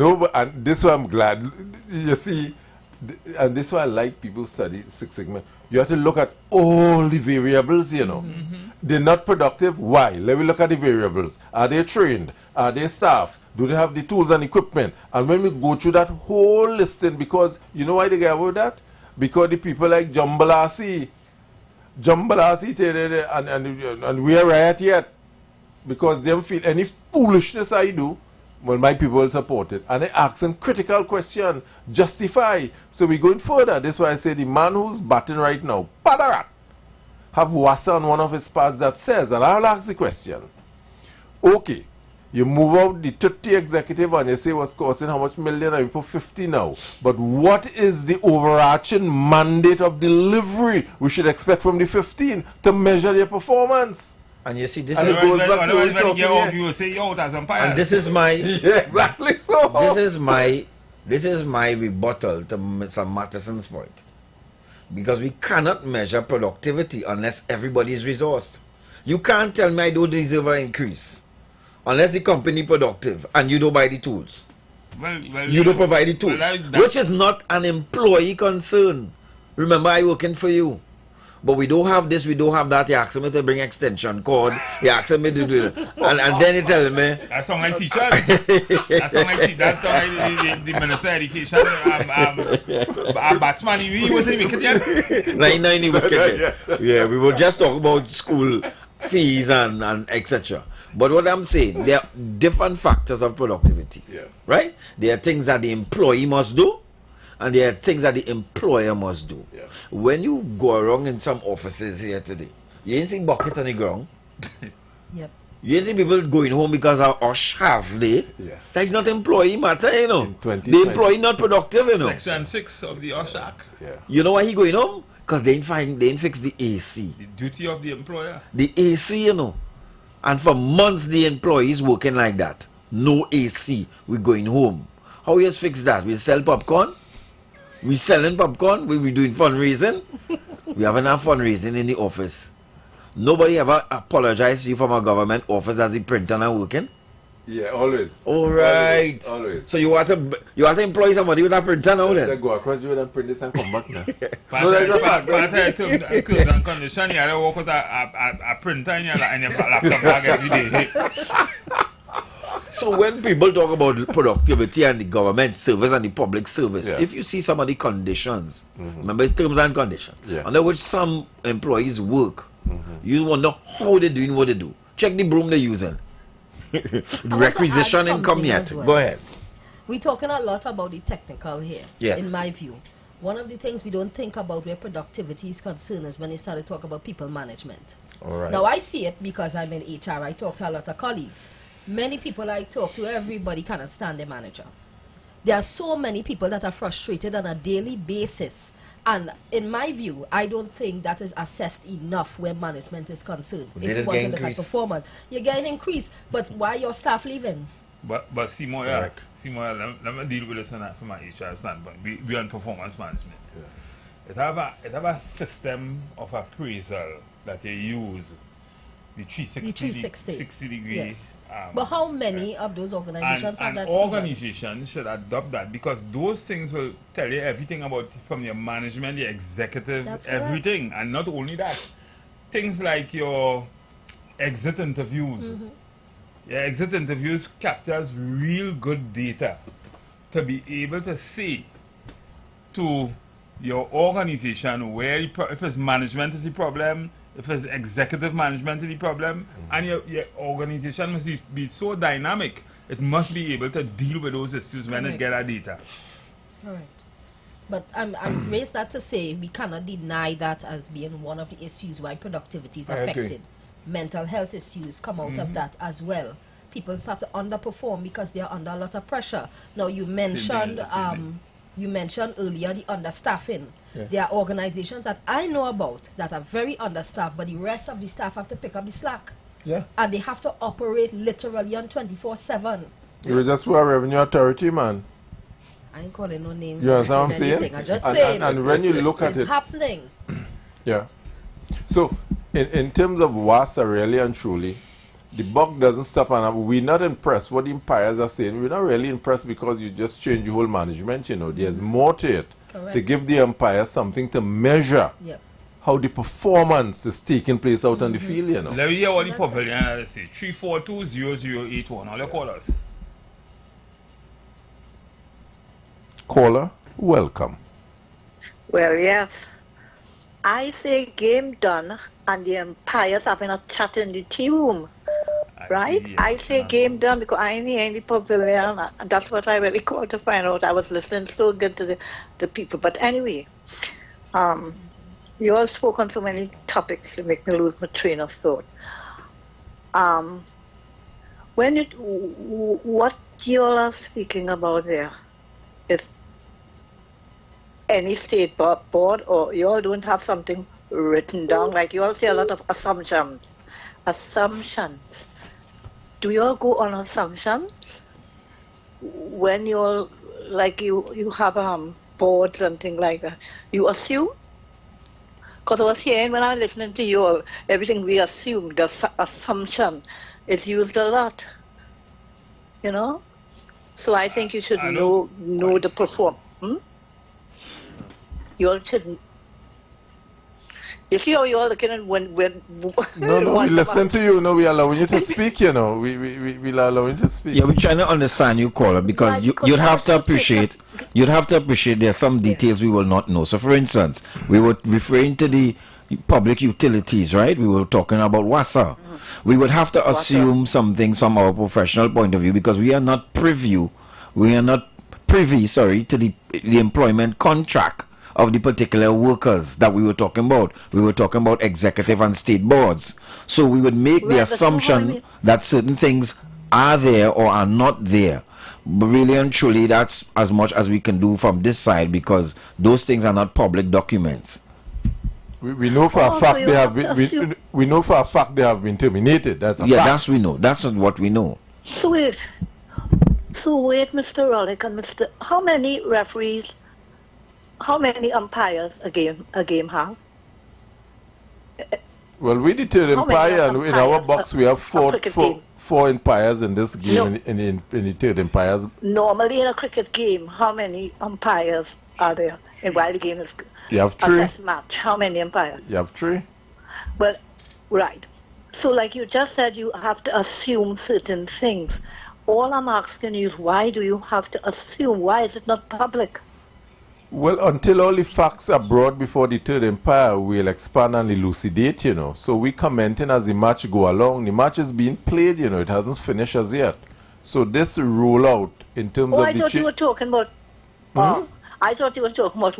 this is why I'm glad, you see, and this is why I like people study Six Sigma. You have to look at all the variables, you know. They're not productive. Why? Let me look at the variables. Are they trained? Are they staffed? Do they have the tools and equipment? And when we go through that whole listing, because you know why they get about that? Because the people like Jambalasi, and we are right yet. Because they don't feel any foolishness I do, well, my people will support it. And they ask them critical question, justify. So we're going further. That's why I say the man who's batting right now, Padarat, have WASA on one of his pads that says, and I'll ask the question, okay, you move out the 30 executive and you say what's costing how much million, and you put 50 now. But what is the overarching mandate of delivery we should expect from the 15 to measure their performance? And you see, this and is it goes back to what we're talking here. You will say, yo, that's umpire. And this is my yeah, exactly so. This is my rebuttal to Mr. Mattison's point. Because we cannot measure productivity unless everybody is resourced. You can't tell me I don't deserve an increase unless the company productive and you don't buy the tools. You don't provide the tools, which is not an employee concern. Remember, I working for you. But we don't have this, we don't have that. You ask me to bring extension cord. You ask me to do it. And then you tell me. That's how I teach us. That's how I teach. That's how the Minister of Education. I'm batsman. We wasn't even yet. 99 wicked. Yeah, we will just talk about school fees and etc. But what I'm saying, there are different factors of productivity. Right? There are things that the employee must do. And there are things that the employer must do. Yeah. When you go around in some offices here today, you ain't see buckets on the ground. Yep. You ain't see people going home because of OSH half day. Yes. That's not employee matter, you know. The employee not productive, you know. Section 6 of the OSH Act. Yeah. You know why he going home? Because they ain't fix the AC. The duty of the employer. The AC, you know. And for months the employees working like that. No AC. We're going home. How you fix that? We sell popcorn? We selling popcorn, we doing fundraising. We have enough fundraising in the office. Nobody ever apologized to you from a government office as the printer not working? Yeah, always. All right. Always. So you want to employ somebody with a printer now then? Go across you and print this and come back now. So there's a fact. But I took and condition, you have to walk with a printer in your laptop bag every day. So when people talk about productivity and the government service and the public service, if you see some of the conditions, remember it's terms and conditions, under which some employees work, you wonder how they're doing what they do. Check the broom they're using. Requisition income yet. Well. Go ahead. We're talking a lot about the technical here, in my view. One of the things we don't think about where productivity is concerned is when they start to talk about people management. All right. Now I see it because I'm in HR. I talk to a lot of colleagues. Many people I talk to, everybody cannot stand their manager. There are so many people that are frustrated on a daily basis. And in my view, I don't think that is assessed enough where management is concerned. If you want to look at performance, you're getting increased. But why your staff leaving? But Seymour, let me deal with this from my HR standpoint. We on performance management. It have a system of appraisal that they use. The 360 60 degrees. Yes. But how many of those organizations have that? Organizations should adopt that because those things will tell you everything about from your management, your executive, everything. And not only that, things like your exit interviews. Your exit interviews captures real good data to be able to say to your organization where if it's management is the problem, if it's executive management is the problem, and your organization must be so dynamic, it must be able to deal with those issues when it get that data. All right. But I'm raised that to say we cannot deny that as being one of the issues why productivity is affected. Mental health issues come out of that as well. People start to underperform because they are under a lot of pressure. Now you mentioned earlier the understaffing. There are organizations that I know about that are very understaffed, but the rest of the staff have to pick up the slack. And they have to operate literally on 24/7. You're just for a revenue authority, man. I ain't calling no names. You understand what I'm saying? I just saying. And when you look at it's happening. Yeah. So, in terms of WASA, really and truly, the buck doesn't stop, and we're not impressed. What the empires are saying, we're not really impressed because you just change the whole management, you know. There's more to it. Correct. To give the empire something to measure how the performance is taking place out on the field, you know. Let me hear what the pavilion has to say. 342-0081. All your callers. Caller, welcome. Well, yes. I say game done and the umpires having a chat in the tea room. Right? I say game done because I ain't here in the pavilion, and that's what I really called to find out. I was listening so good to the people. But anyway, you all spoke on so many topics to make me lose my train of thought. What you all are speaking about there is any state board, or you all don't have something written down, like you all say a lot of assumptions. Do you all go on assumptions when you all, like you have boards and things like that? You assume? Because I was hearing when I was listening to you all, everything we assume, the assumption is used a lot. You know? So I think you should know the perform. You all should. You see how you all looking at when No, we listen to you. No, we allow you to speak. You know, we allow you to speak. Yeah, we're trying to understand you, caller, because you'd have to appreciate. You'd have to appreciate there's some details we will not know. So, for instance, we were referring to the public utilities, right? We were talking about WASA. We would have to assume some things from our professional point of view because we are not privy. We are not privy, sorry, to the employment contract of the particular workers that we were talking about. We were talking about executive and state boards. So we would make the assumption that certain things are there or are not there. But really and truly, that's as much as we can do from this side because those things are not public documents. We know for a fact they have been. We know for a fact they have been terminated. That's a fact. That's we know. That's what we know. So wait, Mr. Rollick and Mr. How many referees? How many umpires a game have? Well, we deterred umpire, and in our box we have four umpires in this game. In the third umpires. Normally in a cricket game, how many umpires are there? And while the game is you have 3. A test match, how many umpires? You have 3. Well, right. So, like you just said, you have to assume certain things. All I'm asking you is, why do you have to assume? Why is it not public? Well, until all the facts are brought before the third umpire, we'll expand and elucidate, you know. So we commenting as the match go along. The match is being played, you know. It hasn't finished as yet. So this rollout in terms of I thought you were talking about... I thought you were talking about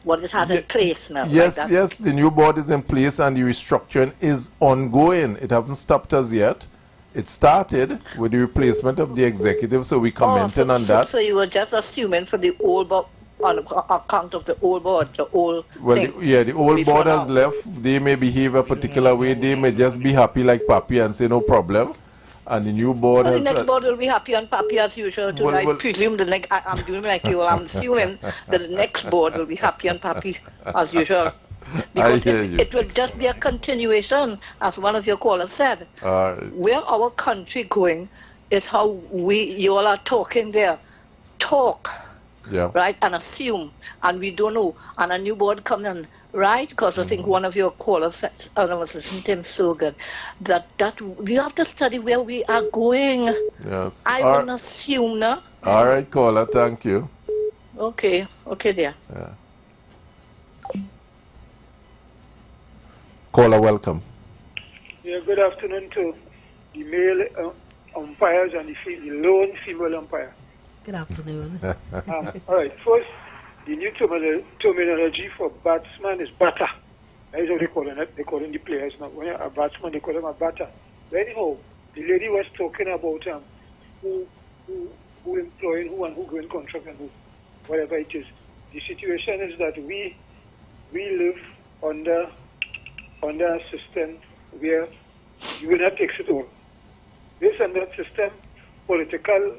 what it has in place now. Yes, yes, the new board is in place and the restructuring is ongoing. It hasn't stopped us yet. It started with the replacement of the executive, so we commenting on that. So you were just assuming for the old board, on account of the old board, the old thing. The old board has left. They may behave a particular way. They may just be happy like Papi and say no problem. And the new board has... The next board will be happy and Papi as usual. I presume the next... I'm doing like you. I'm assuming that the next board will be happy and Papi as usual. Because it will just be a continuation, as one of your callers said. Where our country going is how you all are talking there. Talk. Yeah. Right? And assume. And we don't know. And a new board come in. Right? Because I think one of your callers said, I was listening to him so good, that we have to study where we are going. Yes. I wouldn't assume, no? All right, caller. Thank you. Okay. Okay, dear. Yeah. Caller, welcome. Yeah, good afternoon to the male umpires and the lone female umpire. Good afternoon. All right, first, the new terminology for batsman is batter. That is what they call it. They call it the players now. When you're a batsman, they call him a batter. But anyhow, the lady was talking about who employing who and who going contract and who, whatever it is. The situation is that we live under a system where you will not take it all. Based on that system, political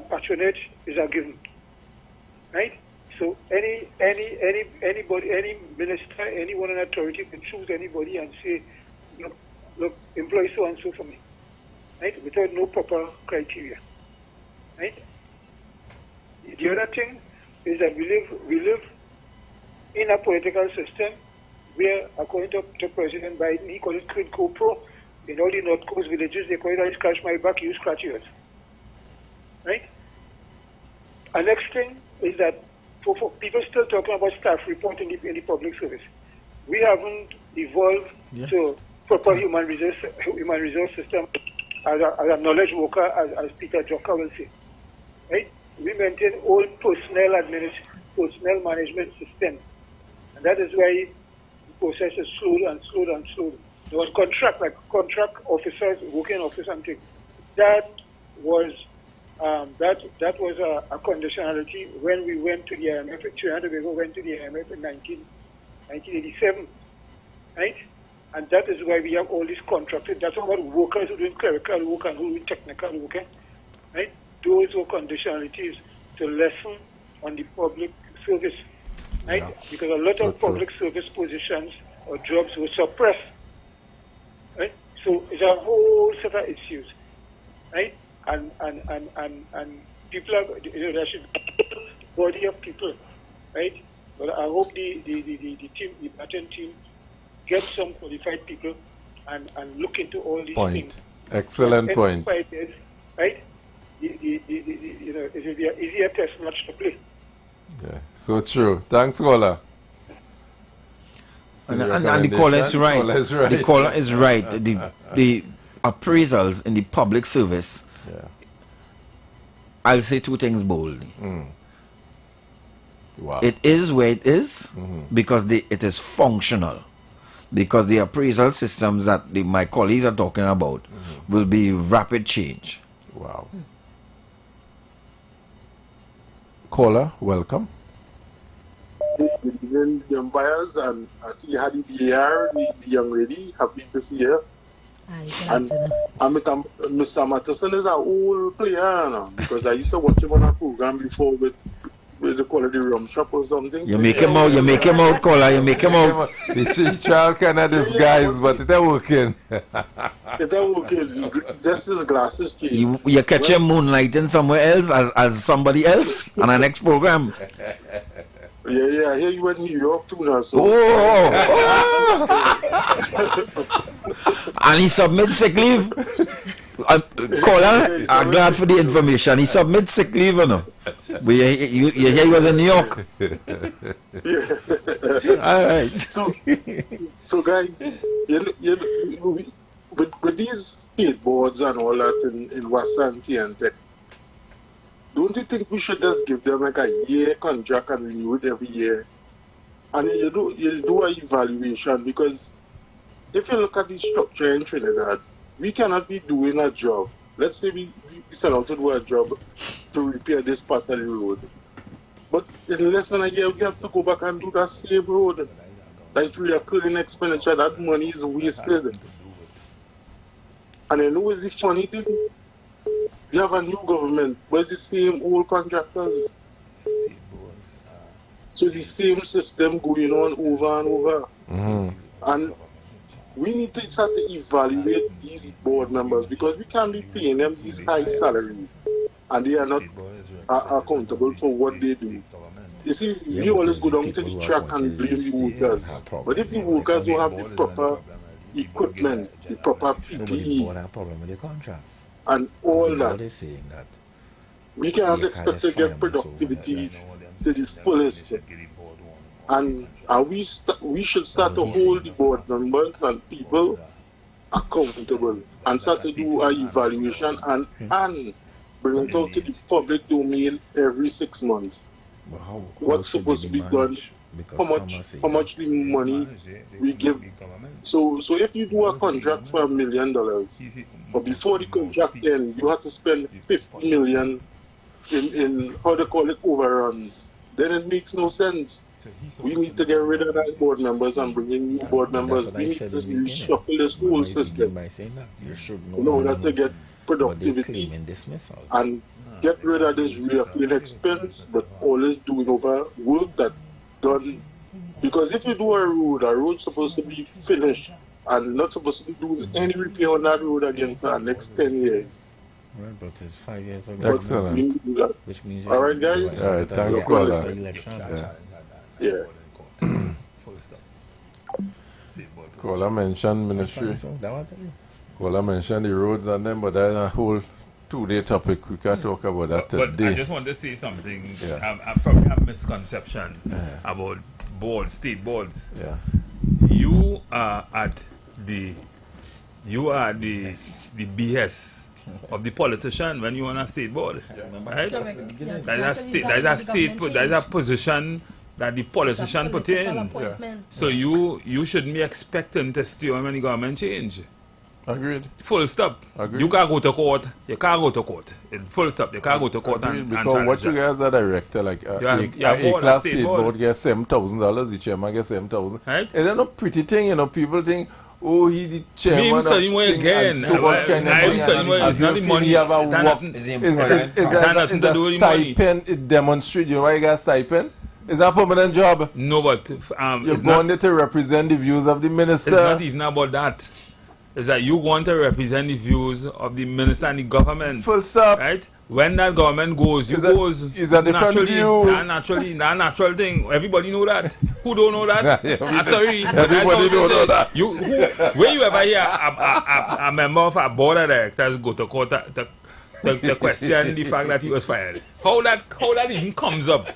patronage is a given. Right? So anybody, any minister, anyone in authority can choose anybody and say, look, employ so and so for me. Right? Without no proper criteria. Right? The other thing is that we live in a political system where, according to President Biden, he calls it quid pro quo. In all the North Coast villages, they call it, I scratch my back, you scratch yours. Right? The next thing is that for people still talking about staff report in the public service, we haven't evolved to proper human resource system as a knowledge worker, as Peter Joker will say. Right? We maintain old personnel management system, and that is why the process is slowed and slowed and slowed. There was contract officers working in office and things. That was a conditionality when we went to the IMF. Trinidad and Tobago went to the IMF in 1987, right? And that is why we have all these contractors. That's about workers who are doing clerical work and who are doing technical work, right? Those were conditionalities to lessen on the public service, right? Yeah. Because a lot of public service positions or jobs were suppressed, right? So it's a whole set of issues. right? And people are, there should be a body of people, right? But I hope the team, the battalion team, get some qualified people and look into all these things. Excellent point. 5 years, right? It will be an easier test match to play. Yeah, so true. Thanks, caller. And the caller is right. The caller is right. The appraisals in the public service, I'll say two things boldly. Wow. It is where it is because it is functional. Because the appraisal systems that my colleagues are talking about will be rapid change. Wow. Caller, welcome. Good evening, the umpires, and I see you had the VAR, the young lady. Happy to see her. And Mr. Matterson is an old player, you know, because I used to watch him on a program before with the quality rum shop or something. You make him out, caller, you make him out. The child cannot disguise, but it's working. It's working. Just his glasses change. You catch him moonlighting somewhere else as somebody else on our next program. Yeah, I hear you in New York too now. So. And he submits sick leave. Caller, I'm glad for the information. He submits sick leave, you know. But you hear he was in New York. All right. So guys, with these state boards and all that in Wasanti and Tech, don't you think we should just give them like a year contract and renew it every year? And you do an evaluation, because if you look at the structure in Trinidad, we cannot be doing a job. Let's say we set out to do a job to repair this part of the road. But in less than a year, we have to go back and do that same road. That's recurring expenditure. That money is wasted. And you know what's the funny thing? You have a new government, but it's the same old contractors. So the same system going on over and over. And we need to start to evaluate these board members, because we can't be paying them these high salaries and they are not accountable for what they do. You see, we always go down to the track and blame the workers. But if the workers don't have the proper equipment, the proper PPE, and all that, we cannot expect to get productivity to the fullest. And we should start to hold the board members and people accountable and start to do an evaluation and bring it out to the public domain every 6 months. What's supposed to be done, how much the money we give. So if you do a contract for $1 million, but before the contract ends, you have to spend $50 million in how they call it, overruns, then it makes no sense. We need to get rid of that board members and bring in new board members. We need to reshuffle this whole system in order to get productivity and get rid of this recurring expense, but always doing over work that done. Because if you do a road's supposed to be finished and not supposed to be doing any repair on that road again for the next 10 years. Right, but it's 5 years ago. Excellent. Which means all right, guys. All right, thanks for that. Yeah. Caller mentioned ministry. Caller mentioned the roads and them, but that's a whole 2-day topic. We can't talk about that today. But I just want to say something. I probably have a misconception about boards, state boards. You are at the BS of the politician when you on a state board, right? That's a position that the politician put in. So you shouldn't be expecting to stay on when the government change. Agreed. Full stop. Agreed. You can't go to court. You can't go to court. Full stop. You can't go to court and because what you guys are director, like a class state board gets $7,000, the chairman gets $7,000. Right? Is that not pretty thing? You know, people think, oh, he the chairman. I'm saying again. I'm saying it's not the money. Is a stipend. It demonstrates. You know why you got a stipend? Is that a permanent job? No, but you're going there to represent the views of the minister. It's not even about that. is that you want to represent the views of the minister and the government. Full stop. Right? When that government goes, you goes. Is a different view. That natural thing. Everybody know that. Who don't know that? Sorry. Everybody don't know that. When you ever hear a member of a board of directors go to court to question the fact that he was fired? How that even comes up?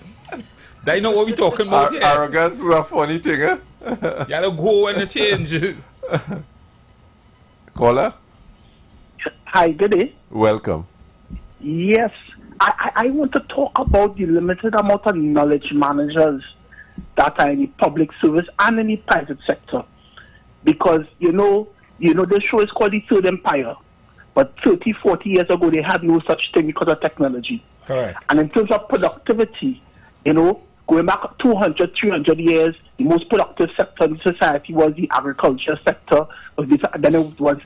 That you know what we're talking about here. Arrogance is a funny thing, eh? You gotta go and change. Caller? Hi, good day. Welcome. Yes, I want to talk about the limited amount of knowledge managers that are in the public service and in the private sector. Because, you know, the show is called The Third Empire. But 30, 40 years ago, they had no such thing because of technology. Correct. And in terms of productivity, you know, going back 200, 300 years, the most productive sector in society was the agriculture sector. Then it was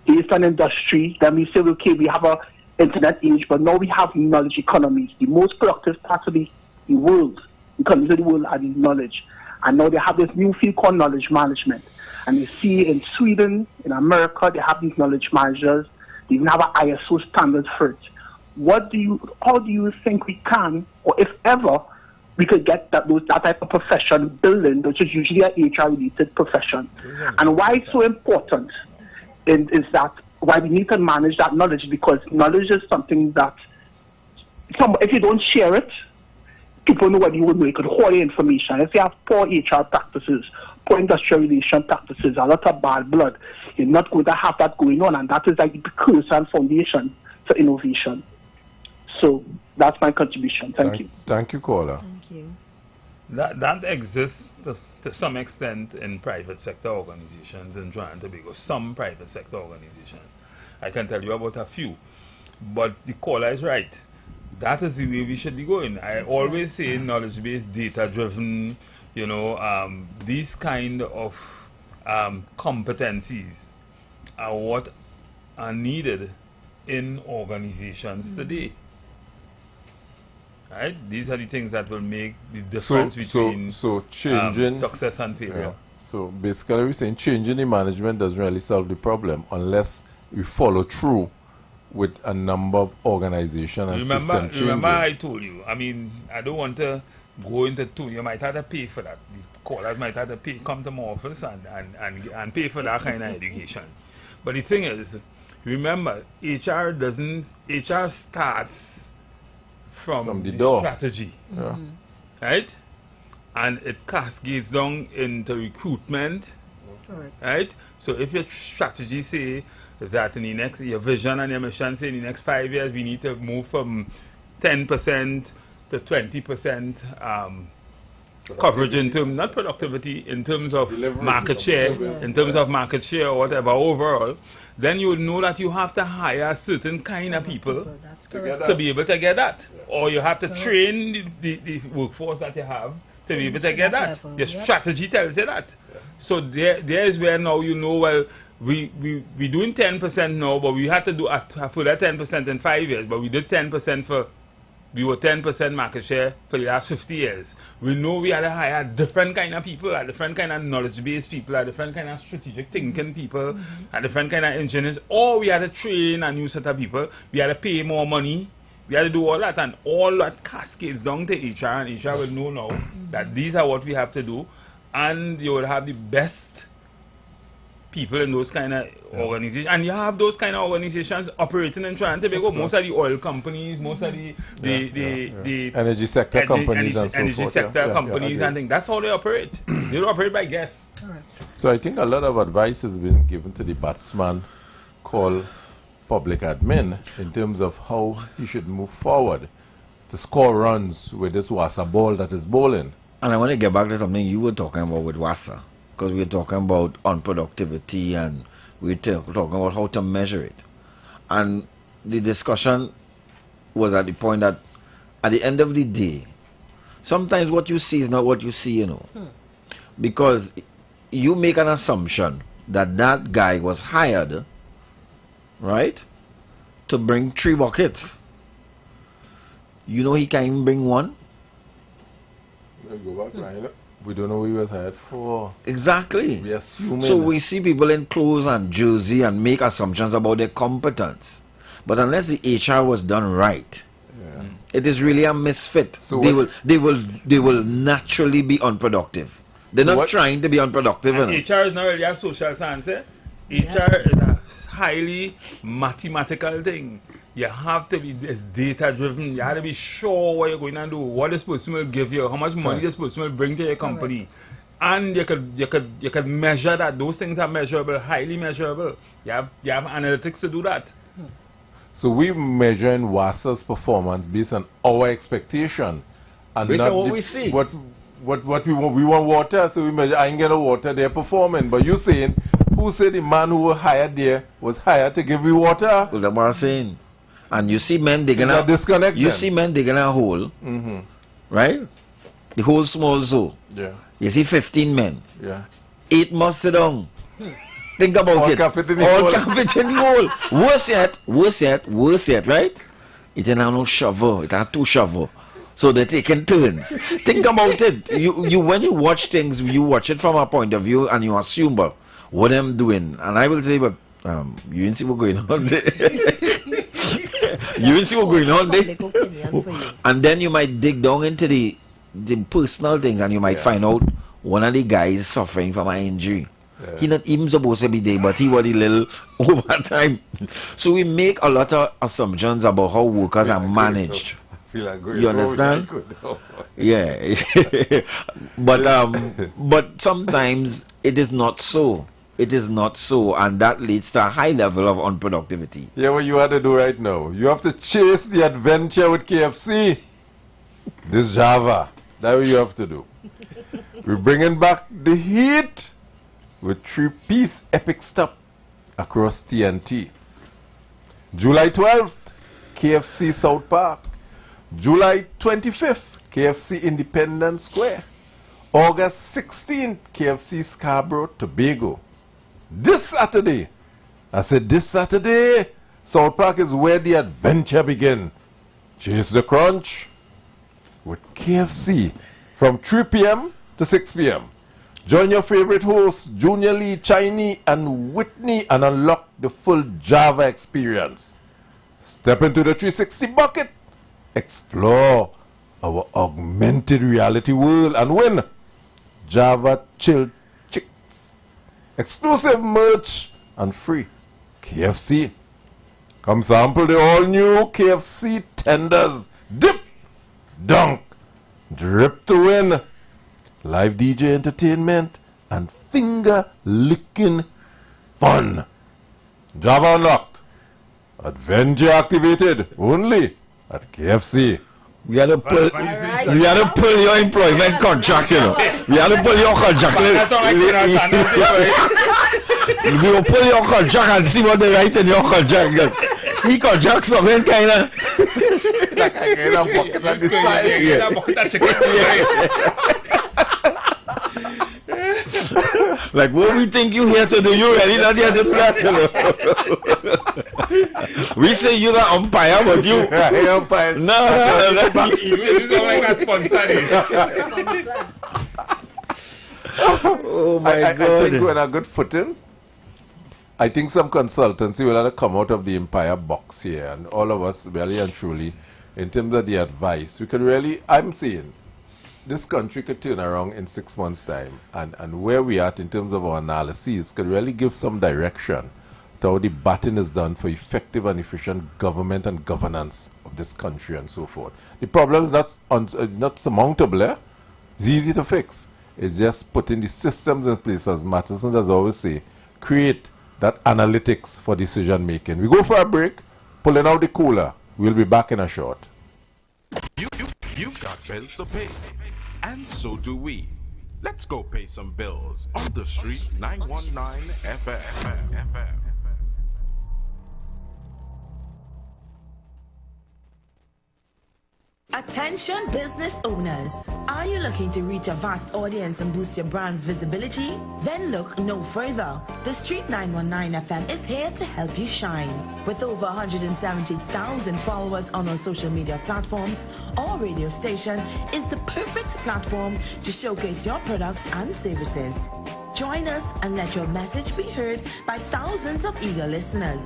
based on industry. Then we say, okay, we have a internet age, but now we have knowledge economies. The most productive part of the world, economies of the world are the knowledge. And now they have this new field called knowledge management. And you see in Sweden, in America, they have these knowledge managers. They even have an ISO standard for it. How do you think we can, or if ever, we could get that type of profession building, which is usually an HR-related profession? And why it's so important is that why we need to manage that knowledge, because knowledge is something that if you don't share it, people know what you would know. You could hoard the information. If you have poor HR practices, poor industrial relation practices, a lot of bad blood, you're not going to have that going on, and that is like the precursor and foundation for innovation. So that's my contribution. Thank you. Thank you, caller. Thank you. That exists to some extent in private sector organizations in Trinidad and Tobago. Some private sector organizations. I can tell you about a few. But the caller is right. That is the way we should be going. I always say knowledge-based, data-driven, you know, these kind of competencies are what are needed in organizations today. Right? These are the things that will make the difference between changing success and failure. Yeah. So basically we're saying changing the management doesn't really solve the problem unless we follow through with a number of organization and system changes. Remember I told you, I mean, I don't want to go into two. You might have to pay for that. The callers might have to come to my office and pay for that kind of education. But the thing is, remember, HR starts from the door. Strategy. Yeah. Right? And it cascades down into recruitment. Correct. Right? So if your strategy say that in the next, your vision and your mission say in the next 5 years we need to move from 10% to 20% coverage in terms, not productivity, in terms of market share, in terms of market share or whatever overall, then you will know that you have to hire a certain kind of people to be able to get that. Or you have to train the workforce that you have to be able to get that. Your strategy tells you that. So there is where now you know, well, we doing 10% now, but we had to do for that 10% in 5 years, but we did 10% we were 10% market share for the last 50 years. We know we had to hire different kind of people, a different kind of knowledge-based people, a different kind of strategic thinking people, a different kind of engineers, or we had to train a new set of people, we had to pay more money, we had to do all that, and all that cascades down to HR, and HR will know now that these are what we have to do, and you will have the best people in those kind of organizations, and you have those kind of organizations operating in Trinidad and Tobago. Most of the oil companies, most of the energy sector companies and so energy forth. sector companies and things. That's how they operate. They don't operate by guess. So I think a lot of advice has been given to the batsman called public admin in terms of how he should move forward to score runs with this Wassa ball that is bowling. And I want to get back to something you were talking about with Wassa, because we were talking about unproductivity and we were talking about how to measure it. And the discussion was at the point that at the end of the day, sometimes what you see is not what you see, you know. Because you make an assumption that that guy was hired, right, to bring 3 buckets. You know he can't even bring 1. We don't know who he was hired for. Exactly. We assume. So we see people in clothes and jersey and make assumptions about their competence. But unless the HR was done right, it is really a misfit. So they will naturally be unproductive. They're not trying to be unproductive. And HR is not really a social science. HR is a highly mathematical thing. You have to be data driven. You have to be sure what you're going to do, what this person will give you, how much money this person will bring to your company. And you could measure that. Those things are measurable, highly measurable. You have analytics to do that. So we measuring WASA's performance based on our expectation, and based not on what we see. What we want? We want water, so we measure. I ain't get a water. They're performing, but you saying who said the man who was hired there was hired to give you water? Well, that's what I'm saying. And you see men digging a disconnect. You see men digging a hole, right? The hole small so. Yeah. You see 15 men. Yeah. 8 must sit down. Think about All it. can fit in the All hole. can fit in the hole. Worse yet, right? It ain't have no shovel. It have 2 shovel. So they're taking turns. Think about it. You when you watch things, you watch it from a point of view and you assume but what I'm doing. And I will say, but you didn't see what's going on there. You didn't see what's going on there. And then you might dig down into the personal things and you might find out one of the guys suffering from an injury. He not even supposed to be there, but he was a little overtime. So we make a lot of assumptions about how workers are managed. You understand? Yeah. But sometimes it is not so. It is not so, and that leads to a high level of unproductivity. Yeah, what you have to do right now, you have to chase the adventure with KFC. This Java, that's what you have to do. We're bringing back the heat with 3-piece epic stop across TNT. July 12th, KFC South Park. July 25th, KFC Independence Square. August 16th, KFC Scarborough, Tobago. This Saturday, I said this Saturday, South Park is where the adventure begins. Chase the crunch with KFC from 3 p.m. to 6 p.m. Join your favorite hosts, Junior Lee, Chinese, and Whitney, and unlock the full Java experience. Step into the 360 bucket. Explore our augmented reality world and win Java Chill Chicks, exclusive merch, and free KFC. Come sample the all-new KFC tenders. Dip, dunk, drip to win. Live DJ entertainment and finger-licking fun. Java unlocked. Adventure activated. Only at KFC. We had to pull your employment contract, you know. We had to pull your contract. We will pull your contract and see what they write in your contract. He contracts something kind of like I get a bucket on the side. Like what we think you here to do, you really not here to do that, you know. We say you're the umpire, but you umpire. No. You sound like a sponsor. Oh my God. I think we're in a good footing. I think some consultancy will have to come out of the Empire box here, and all of us really and truly, in terms of the advice, we could really, I'm saying, this country could turn around in 6 months' time, and where we are in terms of our analyses could really give some direction to how the batting is done for effective and efficient government and governance of this country and so forth. The problem is not surmountable. It's easy to fix. It's just putting the systems in place, as Matheson has always say, create that analytics for decision making. We go for a break, pulling out the cooler. We'll be back in a short. You've got bills to pay, and so do we. Let's go pay some bills on the street 919 FM. Attention business owners. Are you looking to reach a vast audience and boost your brand's visibility? Then look no further. The Street 919 FM is here to help you shine. With over 170,000 followers on our social media platforms, our radio station is the perfect platform to showcase your products and services. Join us and let your message be heard by thousands of eager listeners.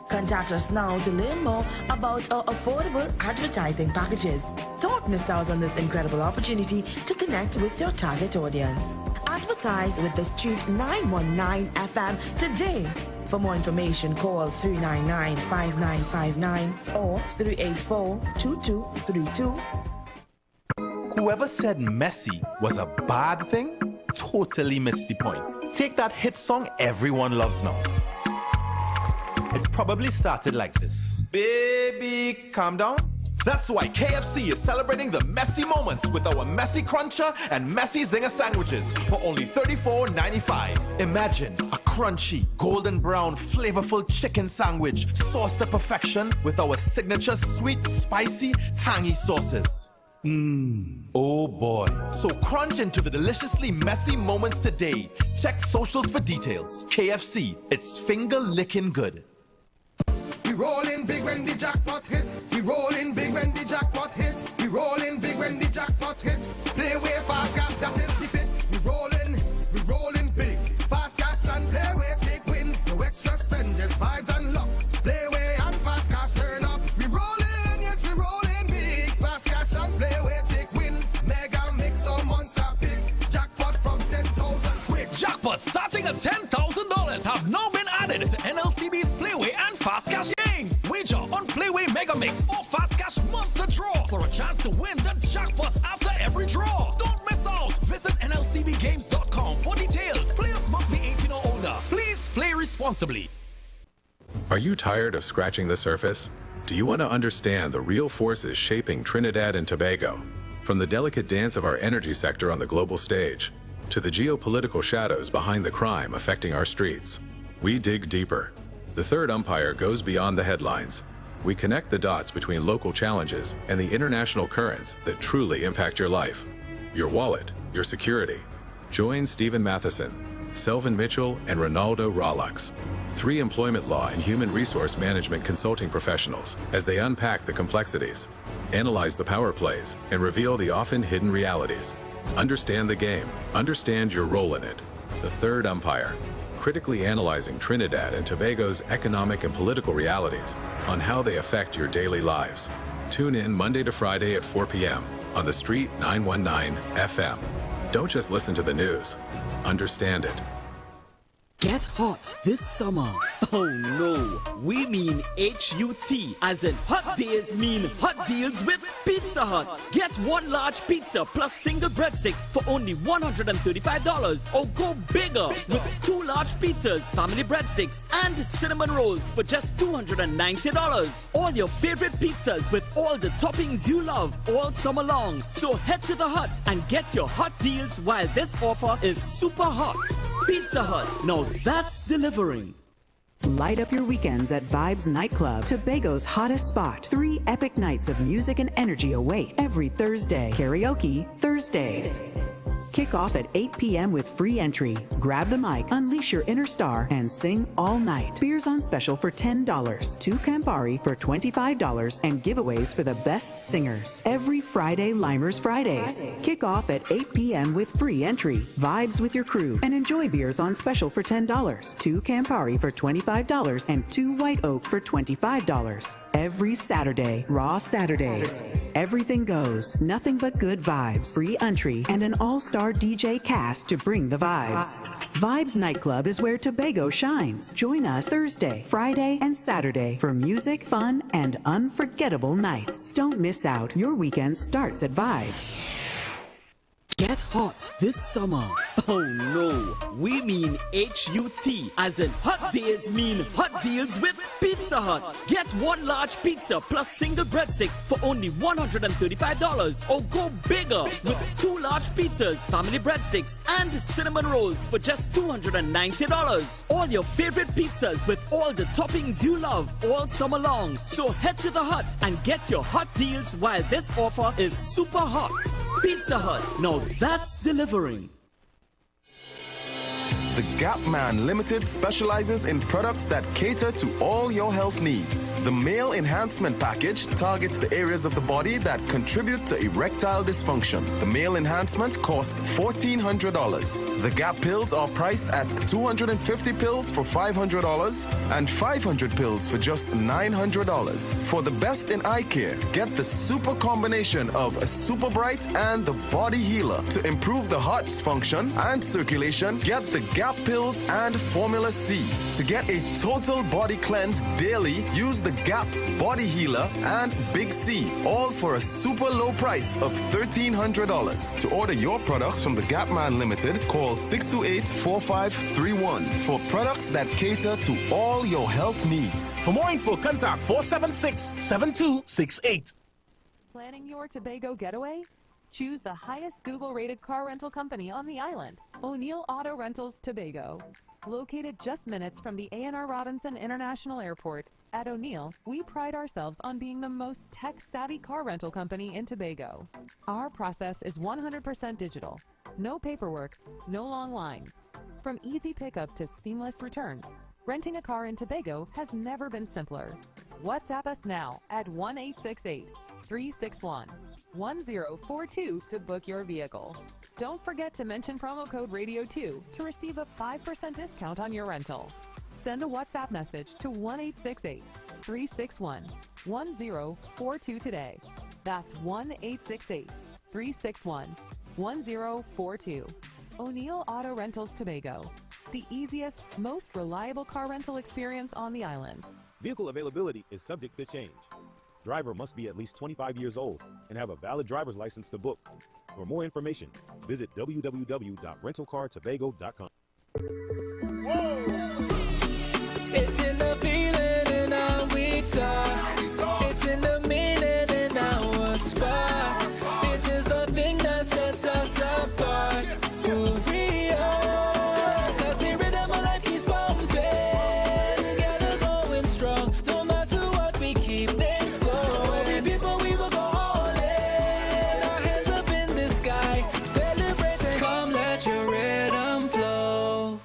Contact us now to learn more about our affordable advertising packages. Don't miss out on this incredible opportunity to connect with your target audience. Advertise with the Street 919 FM today. For more information, call 399-5959 or 384-2232. Whoever said messy was a bad thing totally missed the point. Take that hit song everyone loves now. It probably started like this. Baby, calm down. That's why KFC is celebrating the messy moments with our Messy Cruncher and Messy Zinger sandwiches for only $34.95. Imagine a crunchy, golden brown, flavorful chicken sandwich sauced to perfection with our signature sweet, spicy, tangy sauces. Oh boy. So crunch into the deliciously messy moments today. Check socials for details. KFC, it's finger-licking good. We rollin' big when the jackpot hit. We rollin' big when the jackpot hit. We rollin' big when the jackpot hit. Play way fast cash, that is the fit. We rollin' big. Fast cash and play way take win. No extra spend, just vibes and luck. Play way and fast cash turn up. We rollin', yes we rollin' big. Fast cash and play way take win. Mega mix or monster pick. Jackpot from 10,000 quick. Jackpot starting at $10,000 have now been added to NLCB's Playway and Fast Cash games. Wager on Playway Mega Mix or Fast Cash Monster Draw for a chance to win the jackpot after every draw. Don't miss out. Visit nlcbgames.com for details. Players must be 18 or older. Please play responsibly. Are you tired of scratching the surface? Do you want to understand the real forces shaping Trinidad and Tobago? From the delicate dance of our energy sector on the global stage to the geopolitical shadows behind the crime affecting our streets, we dig deeper. The third umpire goes beyond the headlines. We connect the dots between local challenges and the international currents that truly impact your life, your wallet, your security. Join Stephen Matheson, Selvin Mitchell, and Ronaldo Rollux, 3 employment law and human resource management consulting professionals, as they unpack the complexities, analyze the power plays, and reveal the often hidden realities. Understand the game. Understand your role in it. The third umpire, critically analyzing Trinidad and Tobago's economic and political realities on how they affect your daily lives. Tune in Monday to Friday at 4 p.m. on the Street 919 FM. Don't just listen to the news. Understand it. Get hot this summer. Oh no, we mean H-U-T, as in hot days mean hot deals with Pizza Hut. Get 1 large pizza plus single breadsticks for only $135, or go bigger with 2 large pizzas, family breadsticks, and cinnamon rolls for just $290. All your favorite pizzas with all the toppings you love all summer long. So head to the Hut and get your hot deals while this offer is super hot. Pizza Hut, now that's delivering. Light up your weekends at Vibes Nightclub, Tobago's hottest spot. 3 epic nights of music and energy await every Thursday. Karaoke Thursdays. Kick off at 8 p.m. with free entry. Grab the mic, unleash your inner star, and sing all night. Beers on special for $10, 2 Campari for $25, and giveaways for the best singers. Every Friday, Limers Fridays. Kick off at 8 p.m. with free entry. Vibes with your crew and enjoy beers on special for $10, 2 Campari for $25, and 2 White Oak for $25. Every Saturday, Raw Saturdays. Everything goes, nothing but good vibes. Free entry and an all-star DJ cast to bring the vibes. Vibes Nightclub is where Tobago shines. Join us Thursday, Friday, and Saturday for music, fun, and unforgettable nights. Don't miss out. Your weekend starts at Vibes. Get hot this summer. Oh no, we mean HUT, as in hot days mean hot deals with Pizza Hut. Get one large pizza plus single breadsticks for only $135, or go bigger with two large pizzas, family breadsticks, and cinnamon rolls for just $290. All your favorite pizzas with all the toppings you love all summer long. So head to the Hut and get your hot deals while this offer is super hot. Pizza Hut, now that's delivering. The Gap Man Limited specializes in products that cater to all your health needs. The Male Enhancement Package targets the areas of the body that contribute to erectile dysfunction. The Male Enhancement costs $1,400. The Gap pills are priced at 250 pills for $500 and 500 pills for just $900. For the best in eye care, get the super combination of a Super Bright and the Body Healer. To improve the heart's function and circulation, get the Gap pills and Formula C. To get a total body cleanse daily, use the Gap Body Healer and Big C, all for a super low price of $1,300. To order your products from the Gap Man Limited, call 628-4531 for products that cater to all your health needs. For more info, contact 476-7268. Planning your Tobago getaway? Choose the highest Google-rated car rental company on the island, O'Neill Auto Rentals Tobago. Located just minutes from the A&R Robinson International Airport, at O'Neill, we pride ourselves on being the most tech-savvy car rental company in Tobago. Our process is 100% digital. No paperwork, no long lines. From easy pickup to seamless returns, renting a car in Tobago has never been simpler. WhatsApp us now at 1-868-361-1042 to book your vehicle. Don't forget to mention promo code RADIO2 to receive a 5% discount on your rental. Send a WhatsApp message to 1-868-361-1042 today. That's 1-868-361-1042. O'Neill Auto Rentals Tobago, the easiest, most reliable car rental experience on the island. Vehicle availability is subject to change. Driver must be at least 25 years old and have a valid driver's license to book. For more information, visit www.rentalcartobago.com. It's in the feeling and how we talk. It's in the meaning and our spot. It is the thing that sets us apart. Who we are. Cause the rhythm of life keeps pumping. Together going strong. No matter what, we keep things flowing. Before we will go all in. Our hands up in the sky. Celebrating. Come let your rhythm flow.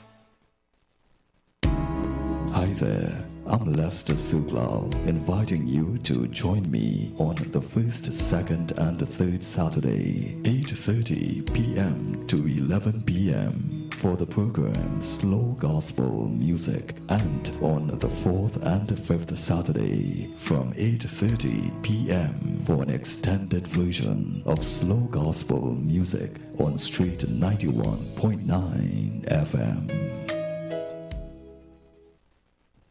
Hi there, I'm Lester Suglal, inviting you to join me on the first, second, and third Saturday, 8:30 p.m. to 11 p.m. for the program Slow Gospel Music, and on the fourth and fifth Saturday from 8:30 p.m. for an extended version of Slow Gospel Music on Street 91.9 FM.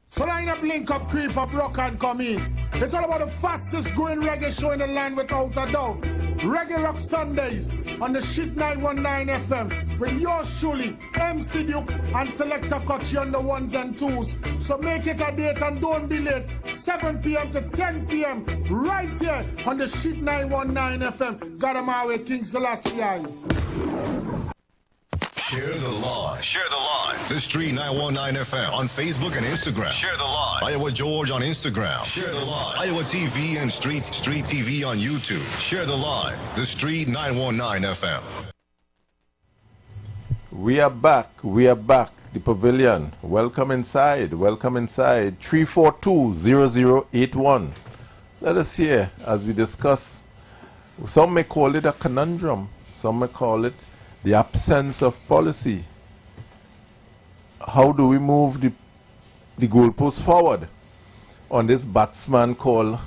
So line up, link up, creep up, rock and come in. It's all about the fastest growing reggae show in the land without a doubt. Reggae Rock Sundays on the Shit 919 FM with yours truly, MC Duke and Selector Kochi on the ones and twos. So make it a date and don't be late. 7 p.m. to 10 p.m. right here on the Shit 919 FM. Got 'em our way, King Selassie. Share the live. Share the live. The Street 919 FM on Facebook and Instagram. Share the live. Iowa George on Instagram. Share the live. Iowa TV and Street TV on YouTube. Share the live. The Street 919 FM. We are back. We are back. The pavilion. Welcome inside. Welcome inside. 342-0081. Let us hear as we discuss. Some may call it a conundrum. Some may call it the absence of policy. How do we move the goalposts forward on this batsman called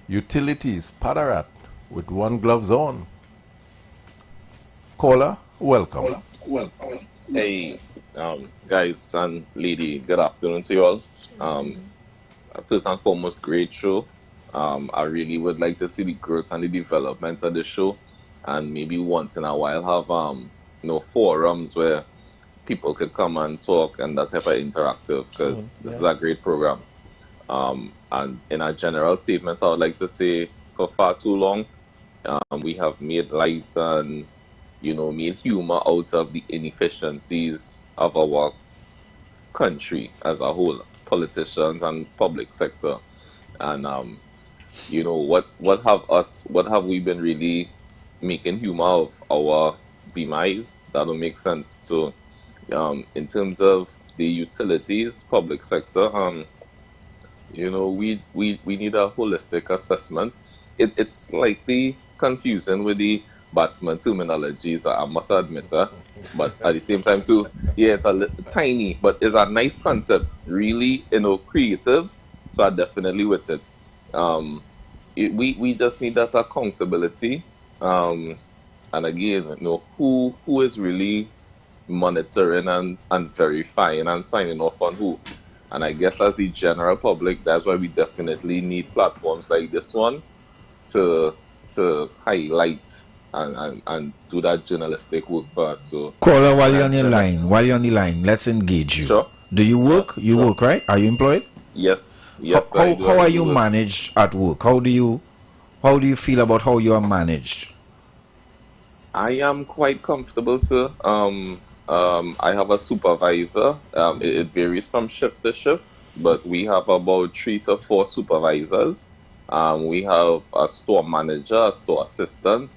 utilities, Padarat, with one gloves on? Caller, welcome. Hey, guys and lady, good afternoon to you all. First and foremost, great show. I really would like to see the growth and the development of the show. and maybe once in a while have forums where people could come and talk and that type of interactive, because this is a great program. And in a general statement, I would like to say for far too long, we have made light and, made humor out of the inefficiencies of our country as a whole, politicians and public sector. And, what have we been really making humor of? Our demise? That don't make sense. So, in terms of the utilities, public sector, we need a holistic assessment. It's slightly confusing with the batsman terminologies, I must admit, but at the same time too, it's a tiny, but it's a nice concept, really, creative. So I definitely with it. We just need that accountability, and again, who is really monitoring and verifying and signing off on who. And I guess as the general public, that's why we definitely need platforms like this one to highlight and do that journalistic work for us. So, caller, while you're on the line, let's engage you. Sure. Do you work? You work, right? Are you employed? Yes. How are you managed at work? How do you feel about how you are managed? I am quite comfortable, sir. I have a supervisor. It varies from shift to shift, but we have about 3 to 4 supervisors. We have a store manager, a store assistant,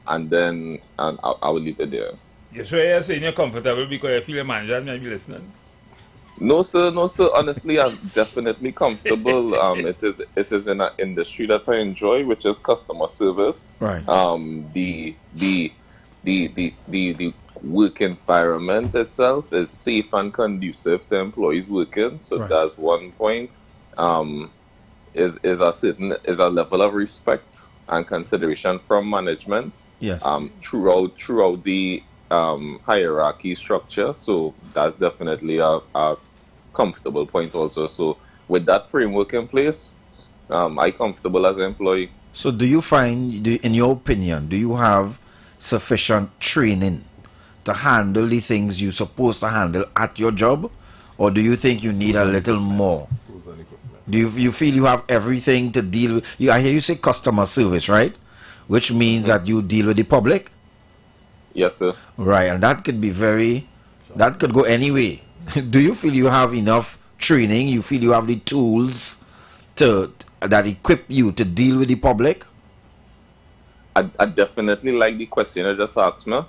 and then I will leave it there. You sure you're saying you're comfortable because you feel a manager may be listening? No, sir. Honestly, I'm definitely comfortable. It is in an industry that I enjoy, which is customer service. Right. The work environment itself is safe and conducive to employees working. So that's one point. Is a level of respect and consideration from management. Yes. Throughout the hierarchy structure. So that's definitely a comfortable point also. So with that framework in place, I'm comfortable as an employee. So do you find, in your opinion, do you have sufficient training to handle the things you're supposed to handle at your job, or do you think you need a little more? Do you feel you have everything to deal with? I hear you say customer service, right? Which means that you deal with the public? Yes, sir. Right, and that could be that could go any way. Do you feel you have enough training? You feel you have the tools that equip you to deal with the public? I definitely like the question you just asked me,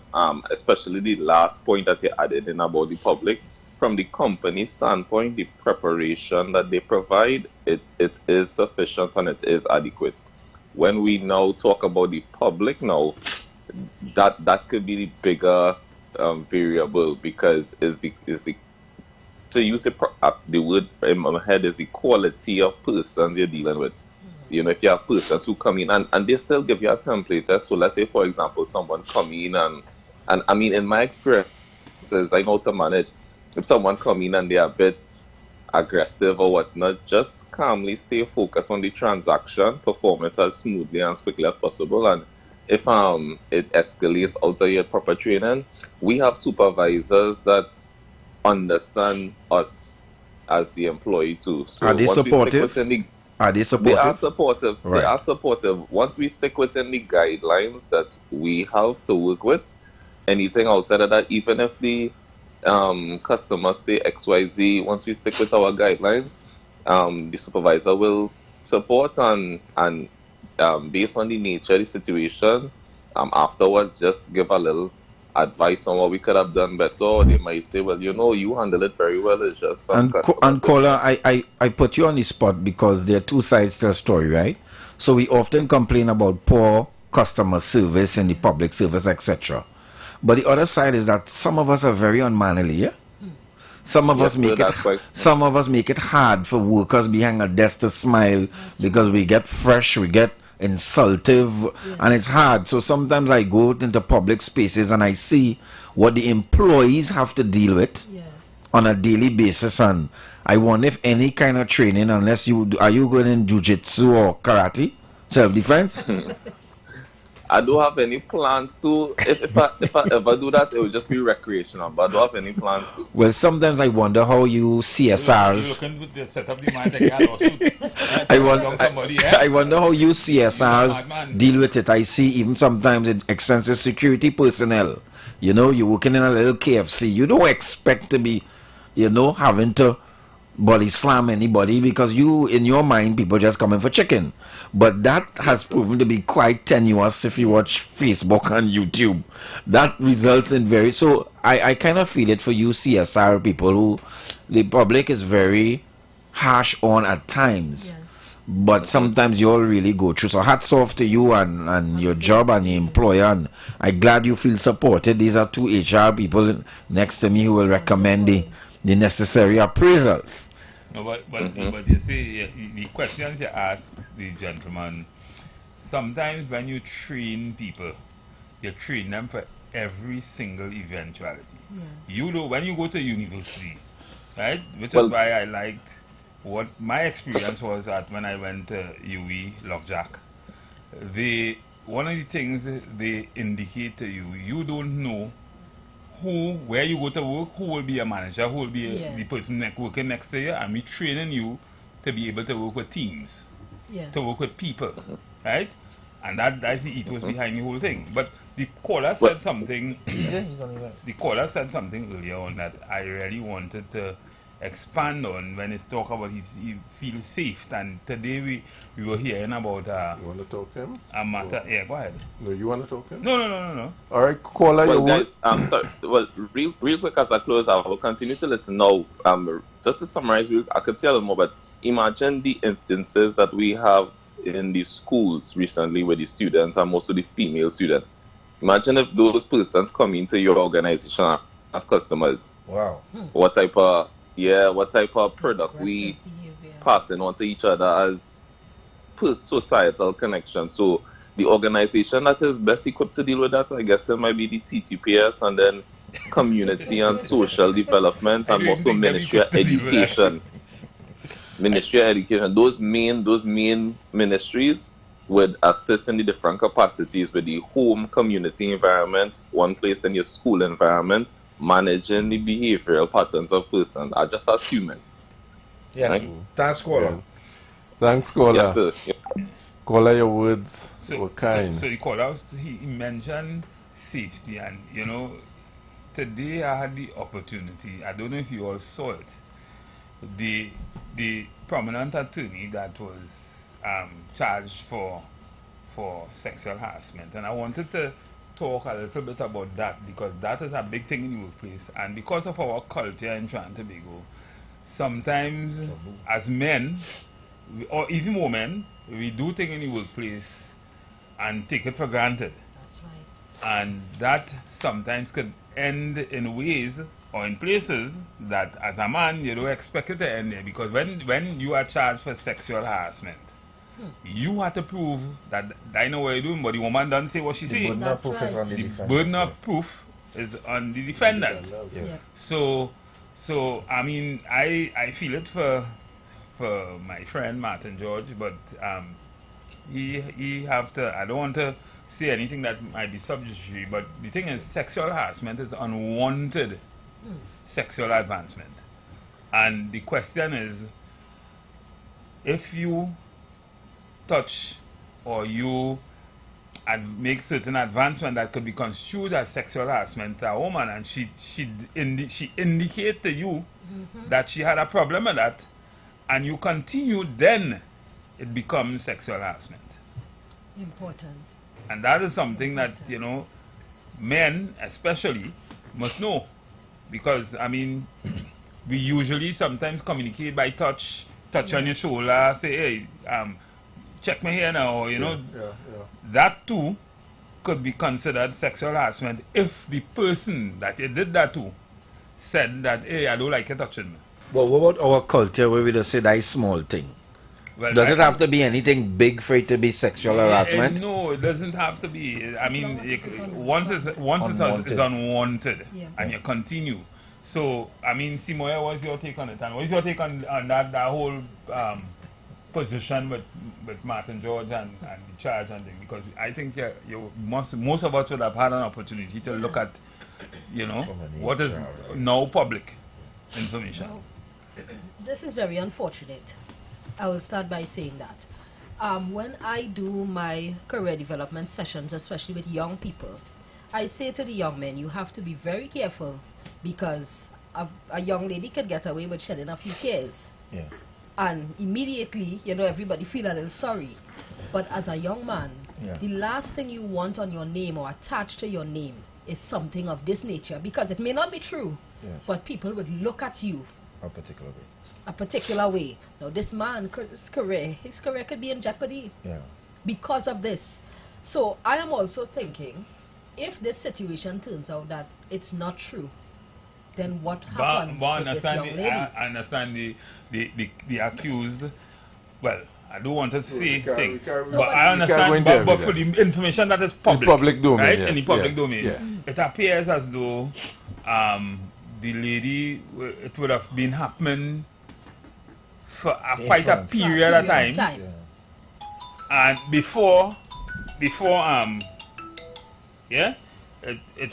especially the last point that you added in about the public. From the company standpoint, the preparation that they provide, it is sufficient and it is adequate. When we now talk about the public now, that could be the bigger variable, because is the to use the word in my head is the quality of persons you're dealing with. If you have persons who come in and they still give you a template. So let's say, for example, someone come in and I mean, in my experiences, I know to manage. If someone come in and they're a bit aggressive or whatnot, just calmly stay focused on the transaction, perform it as smoothly and as quickly as possible. And if it escalates out of your proper training, we have supervisors that understand us as the employee too. So are they supportive? Are they supportive? They are supportive. Right. They are supportive. Once we stick within the guidelines that we have to work with, anything outside of that, even if the customers say XYZ, once we stick with our guidelines, the supervisor will support and based on the nature of the situation, afterwards just give a little advice on what we could have done better. Or they might say, well, you handle it very well. It's just some and caller, I put you on the spot because there are two sides to the story, right? So we often complain about poor customer service in the public service, etc. But the other side is that some of us are very unmannerly, yeah? Some of us make it hard for workers behind a desk to smile because we get fresh, we get insultive, and it's hard. So sometimes I go into public spaces and I see what the employees have to deal with on a daily basis, and I wonder if any kind of training, unless are you going in jiu-jitsu or karate, self-defense? I don't have any plans to. If I ever do that, it will just be recreational. But I don't have any plans to. Well, sometimes I wonder how you CSRs. I wonder how you CSRs deal with it. I see even sometimes it extensive security personnel. You know, you're working in a little KFC. You don't expect to be, you know, having to body slam anybody because you, in your mind, people just coming for chicken. But that has proven to be quite tenuous if you watch Facebook and YouTube. That results in very... So I kind of feel it for you CSR people who the public is very harsh on at times. Yes. But sometimes you all really go through. So hats off to you and your job and your employer. And I'm glad you feel supported. These are two HR people next to me who will recommend the necessary appraisals. No, but you see, the questions you ask the gentleman, sometimes when you train people, you train them for every single eventuality. Yeah. You know, when you go to university, right, which is why I liked what my experience was at when I went to IWE Lockjack. One of the things they indicate to you, you don't know where you go to work, who will be a manager, who will be the person working next to you, and we training you to be able to work with teams, to work with people, right? And that's the ethos behind the whole thing. But the caller said something. The caller said something earlier on that I really wanted to expand on when it's talk about he feels safe. And today we were hearing about you want to talk to him? A matter. Yeah, go ahead. No, you want to talk to him? No. All right, caller. Well, guys, sorry. Well, real quick as I close, I will continue to listen now. Just to summarize, I could say a little more, but imagine the instances that we have in the schools recently with the students and most of the female students. Imagine if those persons come into your organization as customers. Wow. What type of product we passing on to each other as societal connection. So the organization that is best equipped to deal with that, I guess it might be the TTPS, and then community and social development, and also Ministry of Education. Ministry of Education. Those main ministries would assist in the different capacities with the home community environment, one place in your school environment, managing the behavioral patterns of persons. I just assuming. Yes. Right? Thanks, caller. Yeah. Thanks, caller. Yes, sir. Yeah. Caller, your words were kind. So the caller, he mentioned safety, and you know, today I had the opportunity. I don't know if you all saw it. The prominent attorney that was charged for sexual harassment, and I wanted to talk a little bit about that because that is a big thing in the workplace, and because of our culture in Trinidad and Tobago, sometimes as men or even women, we do things in the workplace and take it for granted. That's right. And that sometimes could end in ways or in places that as a man you don't expect it to end there, because when you are charged for sexual harassment, you have to prove that I know what you're doing, but the woman doesn't say what she said. That's right. The burden of proof is on the defendant. Yeah. So I mean, I feel it for my friend Martin George, but he have to. I don't want to say anything that might be subjugatory, but the thing is, sexual harassment is unwanted sexual advancement, and the question is, if you touch or you make certain advancement that could be construed as sexual harassment to a woman, and she indicate to you that she had a problem with that, and you continue, then it becomes sexual harassment. Important. And that is something that, you know, men especially must know, because I mean, we usually sometimes communicate by touch on your shoulder, say, hey, check me here now, you know. That too could be considered sexual harassment if the person that you did that to said that, hey, I don't like you touching me. Well, what about our culture where we just say that small thing? Well, does it have to be anything big for it to be sexual harassment? No, it doesn't have to be. I mean, once it's unwanted, and you continue. So, I mean, Simoya, what's your take on it? And what's your take on that whole position with Martin George and the charge and thing, because I think most of us would have had an opportunity to look at, you know, what is now public information. This is very unfortunate. I will start by saying that. When I do my career development sessions, especially with young people, I say to the young men, you have to be very careful, because a young lady could get away with shedding a few tears. Yeah. And immediately, you know, everybody feel a little sorry. But as a young man, the last thing you want on your name or attached to your name is something of this nature, because it may not be true, but people would look at you A particular way. a particular way. Now, this man, his career could be in jeopardy because of this. So I am also thinking, if this situation turns out that it's not true, then what happens with this young lady? I understand the accused. Well, I don't want to say things, but I understand. But for the information that is public, public domain, right? yes, In the public domain, it appears as though the lady, it would have been happening for quite a period of time. And before it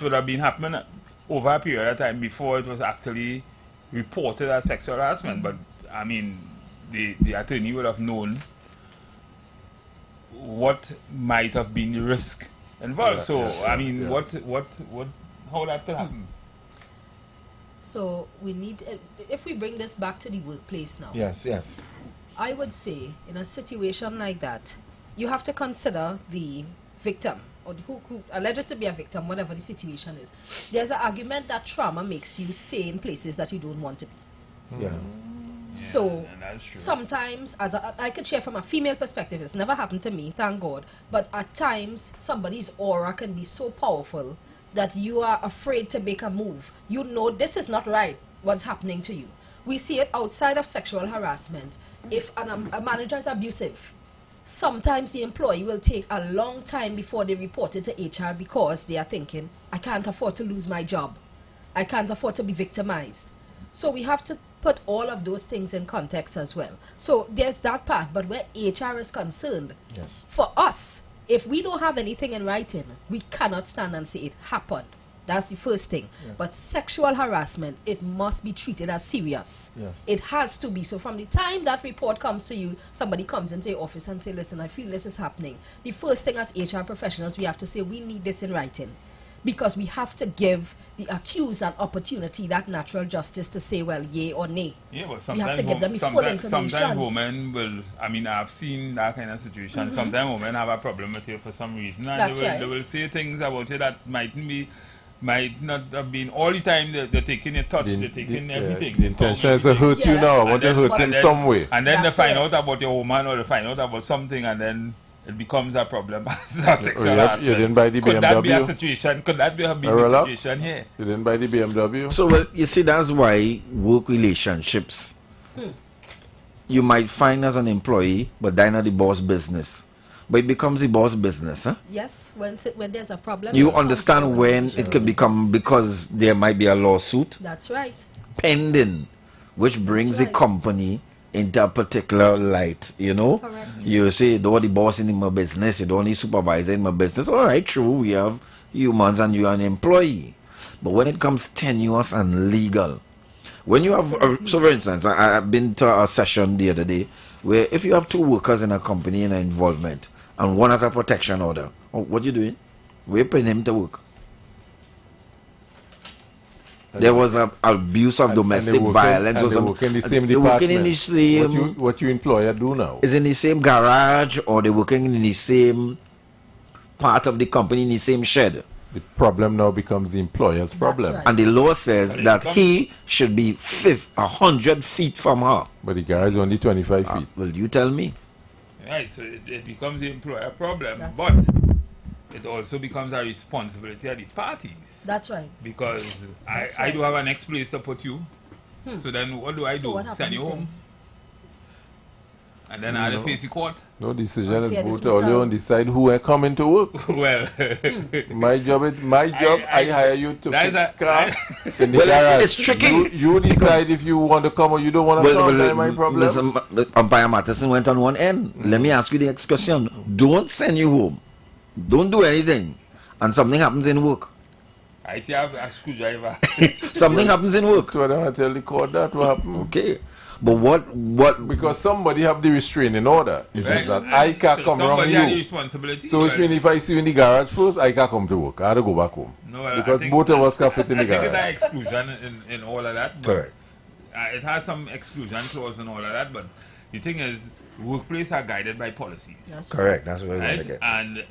would have been happening over a period of time before it was actually reported as sexual harassment. But I mean, the attorney would have known what might have been the risk involved. I mean, how that could happen? So we need, if we bring this back to the workplace now. Yes. I would say, in a situation like that, you have to consider the victim, or who alleged to be a victim, whatever the situation is. There's an argument that trauma makes you stay in places that you don't want to be. So sometimes, I could share from a female perspective, it's never happened to me, thank God, but at times somebody's aura can be so powerful that you are afraid to make a move. You know this is not right, what's happening to you. We see it outside of sexual harassment. If a manager is abusive, sometimes the employee will take a long time before they report it to HR, because they are thinking, I can't afford to lose my job. I can't afford to be victimized. So we have to put all of those things in context as well. So there's that part, but where HR is concerned, for us, if we don't have anything in writing, we cannot stand and say it happened. That's the first thing. But sexual harassment, it must be treated as serious. It has to be. So from the time that report comes to you, somebody comes into your office and say, listen, I feel this is happening. The first thing as HR professionals, we have to say, we need this in writing. Because we have to give the accused an opportunity, that natural justice, to say, well, yay or nay. Yeah, but we have to give them the full information. Sometimes women will, I mean, I've seen that kind of situation. Sometimes women have a problem with you for some reason. And they will say things about you that might not have been all the time. They're taking your touch, they're taking everything. The intention is to hurt you now. I want to hurt him some way. And then they find out about your woman, or they find out about something, and then it becomes a problem. Sexual harassment. You didn't buy the BMW? Could that be a situation? Could that have been the situation here? You didn't buy the BMW? So, well, you see, that's why work relationships, you might find as an employee, but then not the boss business. But it becomes the boss business, huh? Yes, when there's a problem. You understand when it could become, because there might be a lawsuit. That's right. Pending, which brings the company into a particular light, you know. Correct. You say, you don't want the boss in my business, you don't want the supervisor in my business. All right, true, we have humans and you are an employee. But when it comes tenuous and legal, when you have, so for instance, I've been to a session the other day where if you have two workers in a company in an involvement and one has a protection order, what are you doing? We're paying him to work. There was an abuse of domestic violence. And they work in the same department. In the same, what your employer do now? Is in the same garage, or they're working in the same part of the company, in the same shed. The problem now becomes the employer's problem. Right. And the law says that he should be 100 feet from her. But the guy is only 25 feet. Well, you tell me. Right, so it becomes the employer problem. That's but it also becomes a responsibility of the parties. That's right. Because I do have a next place to put you. So then what do I do? What Send you happens home? And then I face the court. No decision is about all you on decide who are coming to work. Well, my job. I hire you to fix car in the well, garage. it's tricky. You decide if you want to come or you don't want to come. That's my problem. Mr. Umpire Matterson went on one end. Let me ask you the next question. Don't send you home. Don't do anything. And something happens in work. I have a screwdriver. Something happens in work. So I don't tell the court that what happened. Okay. But what? Because somebody have the restraining order. It means that I can't come around you. Somebody responsibility. So it means if I see you in the garage first, I can't come to work. I have to go back home. No, because both of us can fit in the garage. I think it's an exclusion in all of that. Correct. It has some exclusion clause and all of that. But the thing is, workplaces are guided by policies. That's correct. That's what we want to get.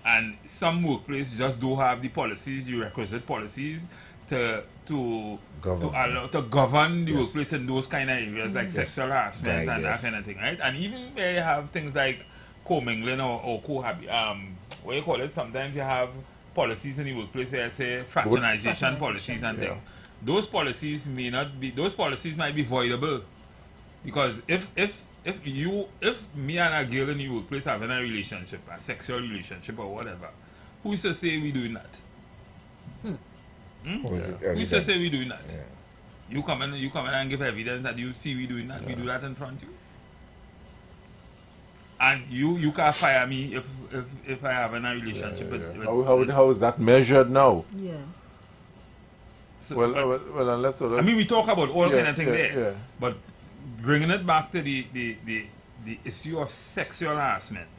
And some workplaces just don't have the policies, the requisite policies to govern the workplace in those kind of areas like sexual harassment and that kind of thing, right? And even where you have things like commingling or what you call it, sometimes you have policies in the workplace where I say fraternization policies and things. Those policies may not be, those policies might be voidable, because if me and a girl in the workplace having a relationship, a sexual relationship or whatever, who's to say we doing that? Who's to say we doing that? You come in and give evidence that you see we doing that. We do that in front of you. And you can't fire me if I have a relationship with how is that measured now? Yeah. So, well, unless I mean, we talk about all kind of things there, but bringing it back to the issue of sexual harassment,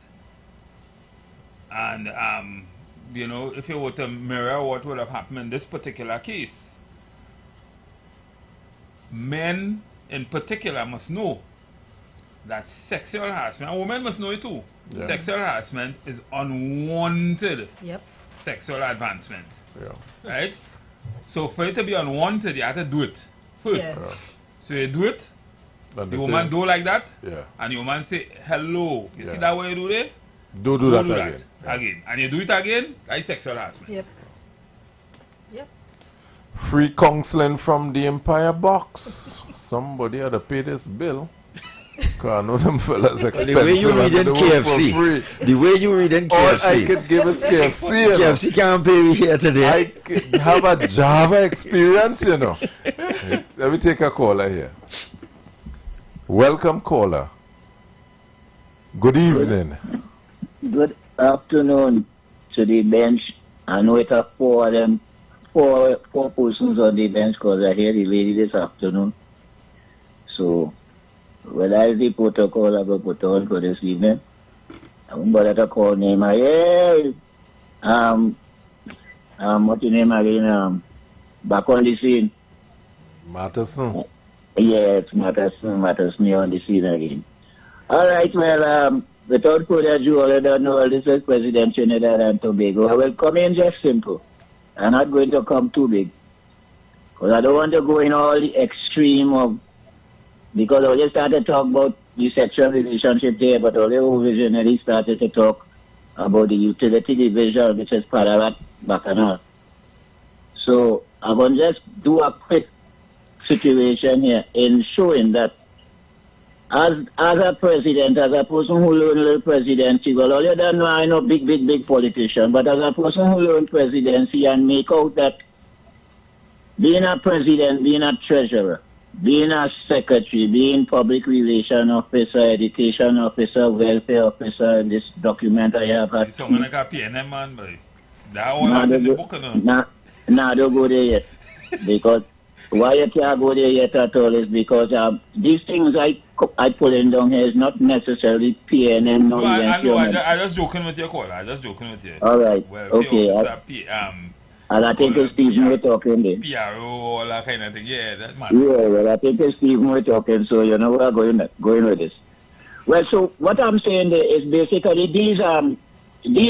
and you know, if you were to mirror what would have happened in this particular case, men in particular must know that sexual harassment, and women must know it too. Yeah. Sexual harassment is unwanted sexual advancement. Yeah. Right? So for it to be unwanted, you have to do it first. Yeah. So you do it, the woman do like that, and the woman say, hello, you see that way you do it? Don't do that again. And you do it again, that's sexual harassment. Yep. Free counseling from the Empire Box. Somebody had to pay this bill. Cause I know them fellas expensive. The way you read in KFC. The way you read in KFC. All I could give is KFC. KFC can't pay me here today. I could have a Java experience, you know. Let me take a caller here. Welcome, caller. Good evening. Good afternoon to the bench. I know it's four of them, four persons on the bench because I hear the lady this afternoon. So, well, as the protocol I will put on for this evening, I'm going to call name. Hey, what's your name again? Back on the scene. Matterson. Yes, Matterson on the scene again. All right, well, without further ado, I don't know, this is President Trinidad and Tobago. I will come in just simple. I'm not going to come too big. Because I don't want to go in all the extreme of, because I just started to talk about the sexual relationship there, but I originally started to talk about the utility division, which is part of that bacchanal. So I'm going to just do a quick situation here in showing that as a president, as a person who learned little presidency, well, all you don't know, I know big politician, but as a person who learned presidency and make out that being a president, being a treasurer, being a secretary, being public relation officer, education officer, welfare officer, in this document I have. Someone like a PNM man, boy. That one is in the book, no? Nah, don't go there yet. Because why you can't go there yet at all is because these things I put in down here is not necessarily PNM. No, I just joking with your call. I just joking with you. All right. Well, okay. And I think it's Steve we're talking there. PRO, all that kind of thing. Yeah, that matters. Yeah, well, I think it's Steve we're talking, so you know where I'm going with this. Well, so what I'm saying there is basically these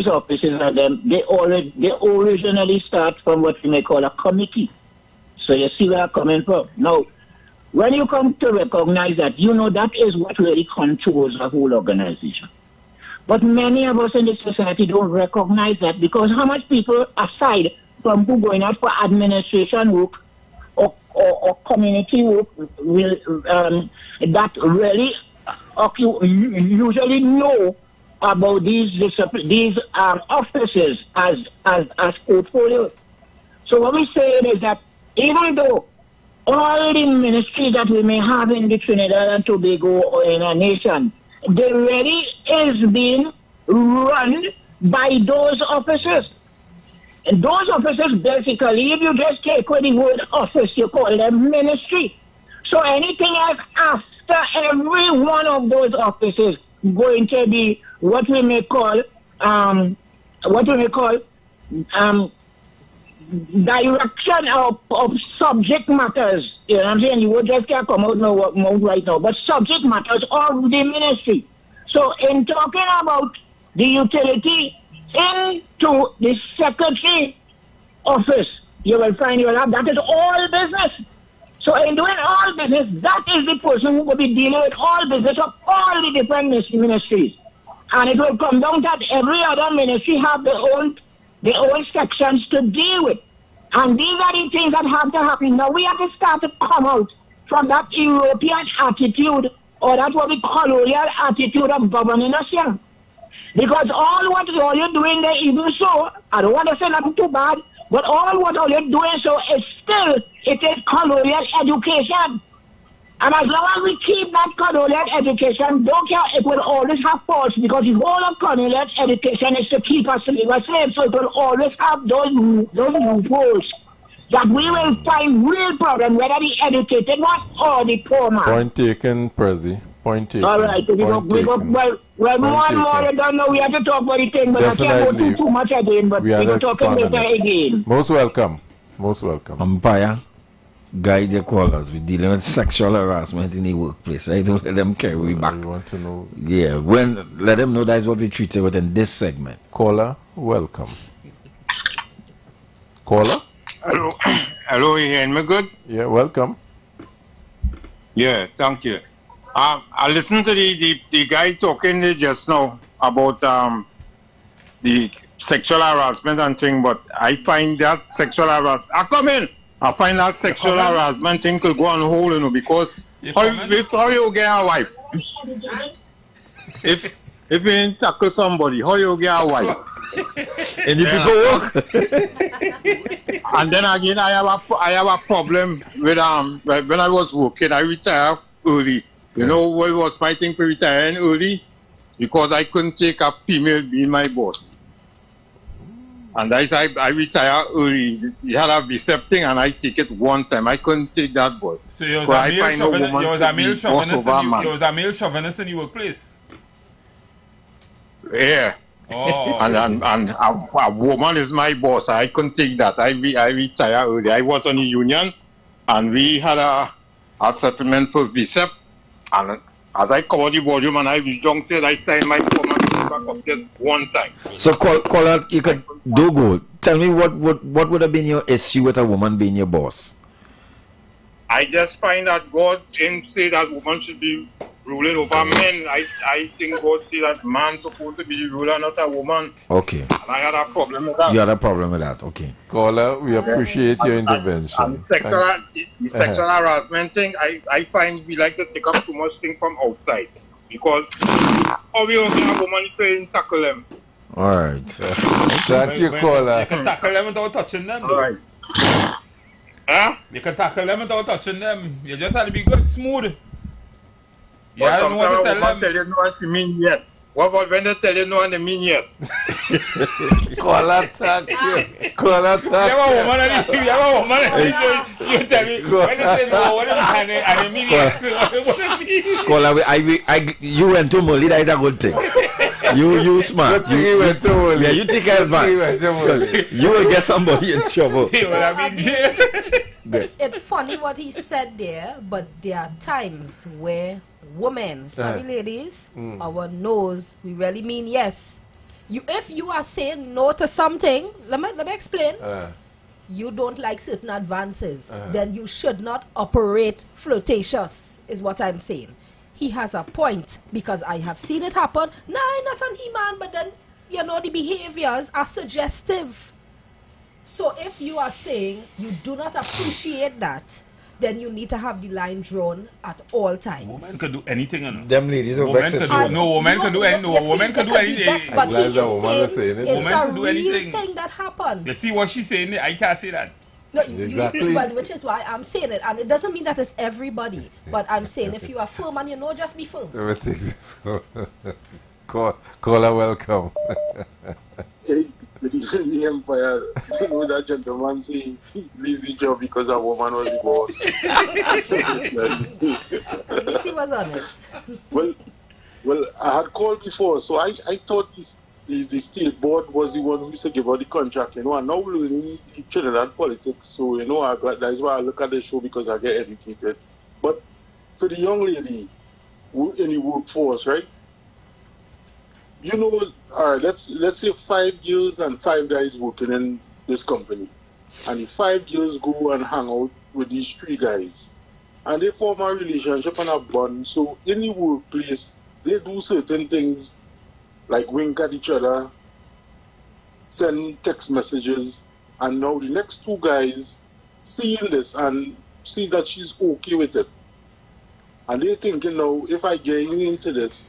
offices are them. They originally start from what we may call a committee. So you see where I'm coming from. Now, when you come to recognize that, you know that is what really controls the whole organization. But many of us in this society don't recognize that, because how much people aside from who going out for administration work or community work will, that really usually know about these offices as portfolios. So what we're saying is that even though all the ministries that we may have in the Trinidad and Tobago or in our nation, they really is being run by those officers. And those officers, basically, if you just take away the word office, you call them ministry. So anything else after every one of those offices going to be what we may call direction of subject matters. You know what I'm saying? You would just can't come out right now, but subject matters of the ministry. So in talking about the utility into the secretary office, you will find that is all business. So in doing all business, that is the person who will be dealing with all business of all the different ministries. And it will come down that every other ministry have their own sections to deal with. And these are the things that have to happen. Now we have to start to come out from that European attitude, or that what we colonial attitude of governing us here. Because all you're doing there, even so, I don't want to say nothing too bad, but all you're doing so is still, it is colonial education. And as long as we keep that colonial education, don't care, it will always have faults, because the whole of colonial education is to keep us slaves, so it will always have those loopholes that we will find real problem, whether the educated one or the poor man. Point taken, Prezi. Point taken. All right. Well, more and more, I don't know, we have to talk about the thing, but Definitely. I can't go too much again, but we will talk later again. Most welcome. Most welcome. Umpire, guide your callers. We're dealing with sexual harassment in the workplace. Right? Don't let them carry back. We want to know. Yeah, let them know that's what we treated with in this segment. Caller, welcome. Caller? Hello, hello, you hearing me good? Yeah, welcome. Yeah, thank you. I listened to the guy talking just now about the sexual harassment and thing, but I find that sexual harassment. I find that sexual harassment thing could go on hold, you know, because how you get a wife? If you ain't tackle somebody, how you get a wife? And if you go work. And then again, I have a problem with when I was working, I retired early. You know what was my thing for retiring early? Because I couldn't take a female being my boss. And I retired early. He had a bicep thing, and I take it one time. I couldn't take that boy. So you was a male chauvinist in your workplace? Yeah. Oh. And a woman is my boss. I couldn't take that. I retired early. I was on the union, and we had a settlement for bicep. And as I covered the volume and I was young, said I signed my form and back up just one time. So call out, you could do good. Tell me what would have been your issue with a woman being your boss? I just find that God didn't say that woman should be ruling over men. I think God said that man supposed to be the ruler, not a woman. Okay. And I had a problem with that. You had a problem with that, okay. Caller, we appreciate your intervention. And the sexual harassment thing, I find we like to take up too much thing from outside. Because how we don't get a woman to tackle them. Alright. Thank you, caller. You can tackle them without touching them, though. Alright. Huh? You can tackle them without touching them. You just have to be good, smooth. You But don't know what to tell them. Tell you no and they mean yes. What about when they tell you no and they mean yes? Caller, thank you. Caller, thank you. You have a woman, you tell me, when they say no, what is it? And they mean yes. What does it mean? Caller, you went to Molly, that is a good thing. You smart. You went to Molly. Yeah, you take advantage. You will get somebody in trouble. It's funny what he said there, but there are times where women, sorry ladies, our no's, we really mean yes. If you are saying no to something, let me explain. You don't like certain advances, then you should not operate flirtatious, is what I'm saying. He has a point, because I have seen it happen. Nah, not an he-man, but then, you know, the behaviors are suggestive. So if you are saying you do not appreciate that, then you need to have the line drawn at all times. Women could do anything, you know. Them ladies are Women vexed. could do, no, women could do anything. No, women could do anything. But he is woman saying it. it's Women a could do real anything. thing that happens. You see what she's saying? I can't say that. No, Exactly. but which is why I'm saying it, and it doesn't mean that it's everybody. But I'm saying if you are firm and you know, just be firm. Let me take this. Caller, welcome. Hey, the Empire, you know that gentleman saying he leaves the job because a woman was the boss. At least he was honest. Well, I had called before, so I thought the state board was the one who used to give out the contract, you know, and now we're learning the Trinidad politics, so, you know, that's why I look at the show, because I get educated. But, so the young lady in the workforce, right? You know, all right, let's say 5 girls and 5 guys working in this company. And the 5 girls go and hang out with these 3 guys. And they form a relationship and a bond. So in the workplace, they do certain things like wink at each other, send text messages. And now the next 2 guys seeing this and see that she's okay with it. And they thinking, now, if I get into this,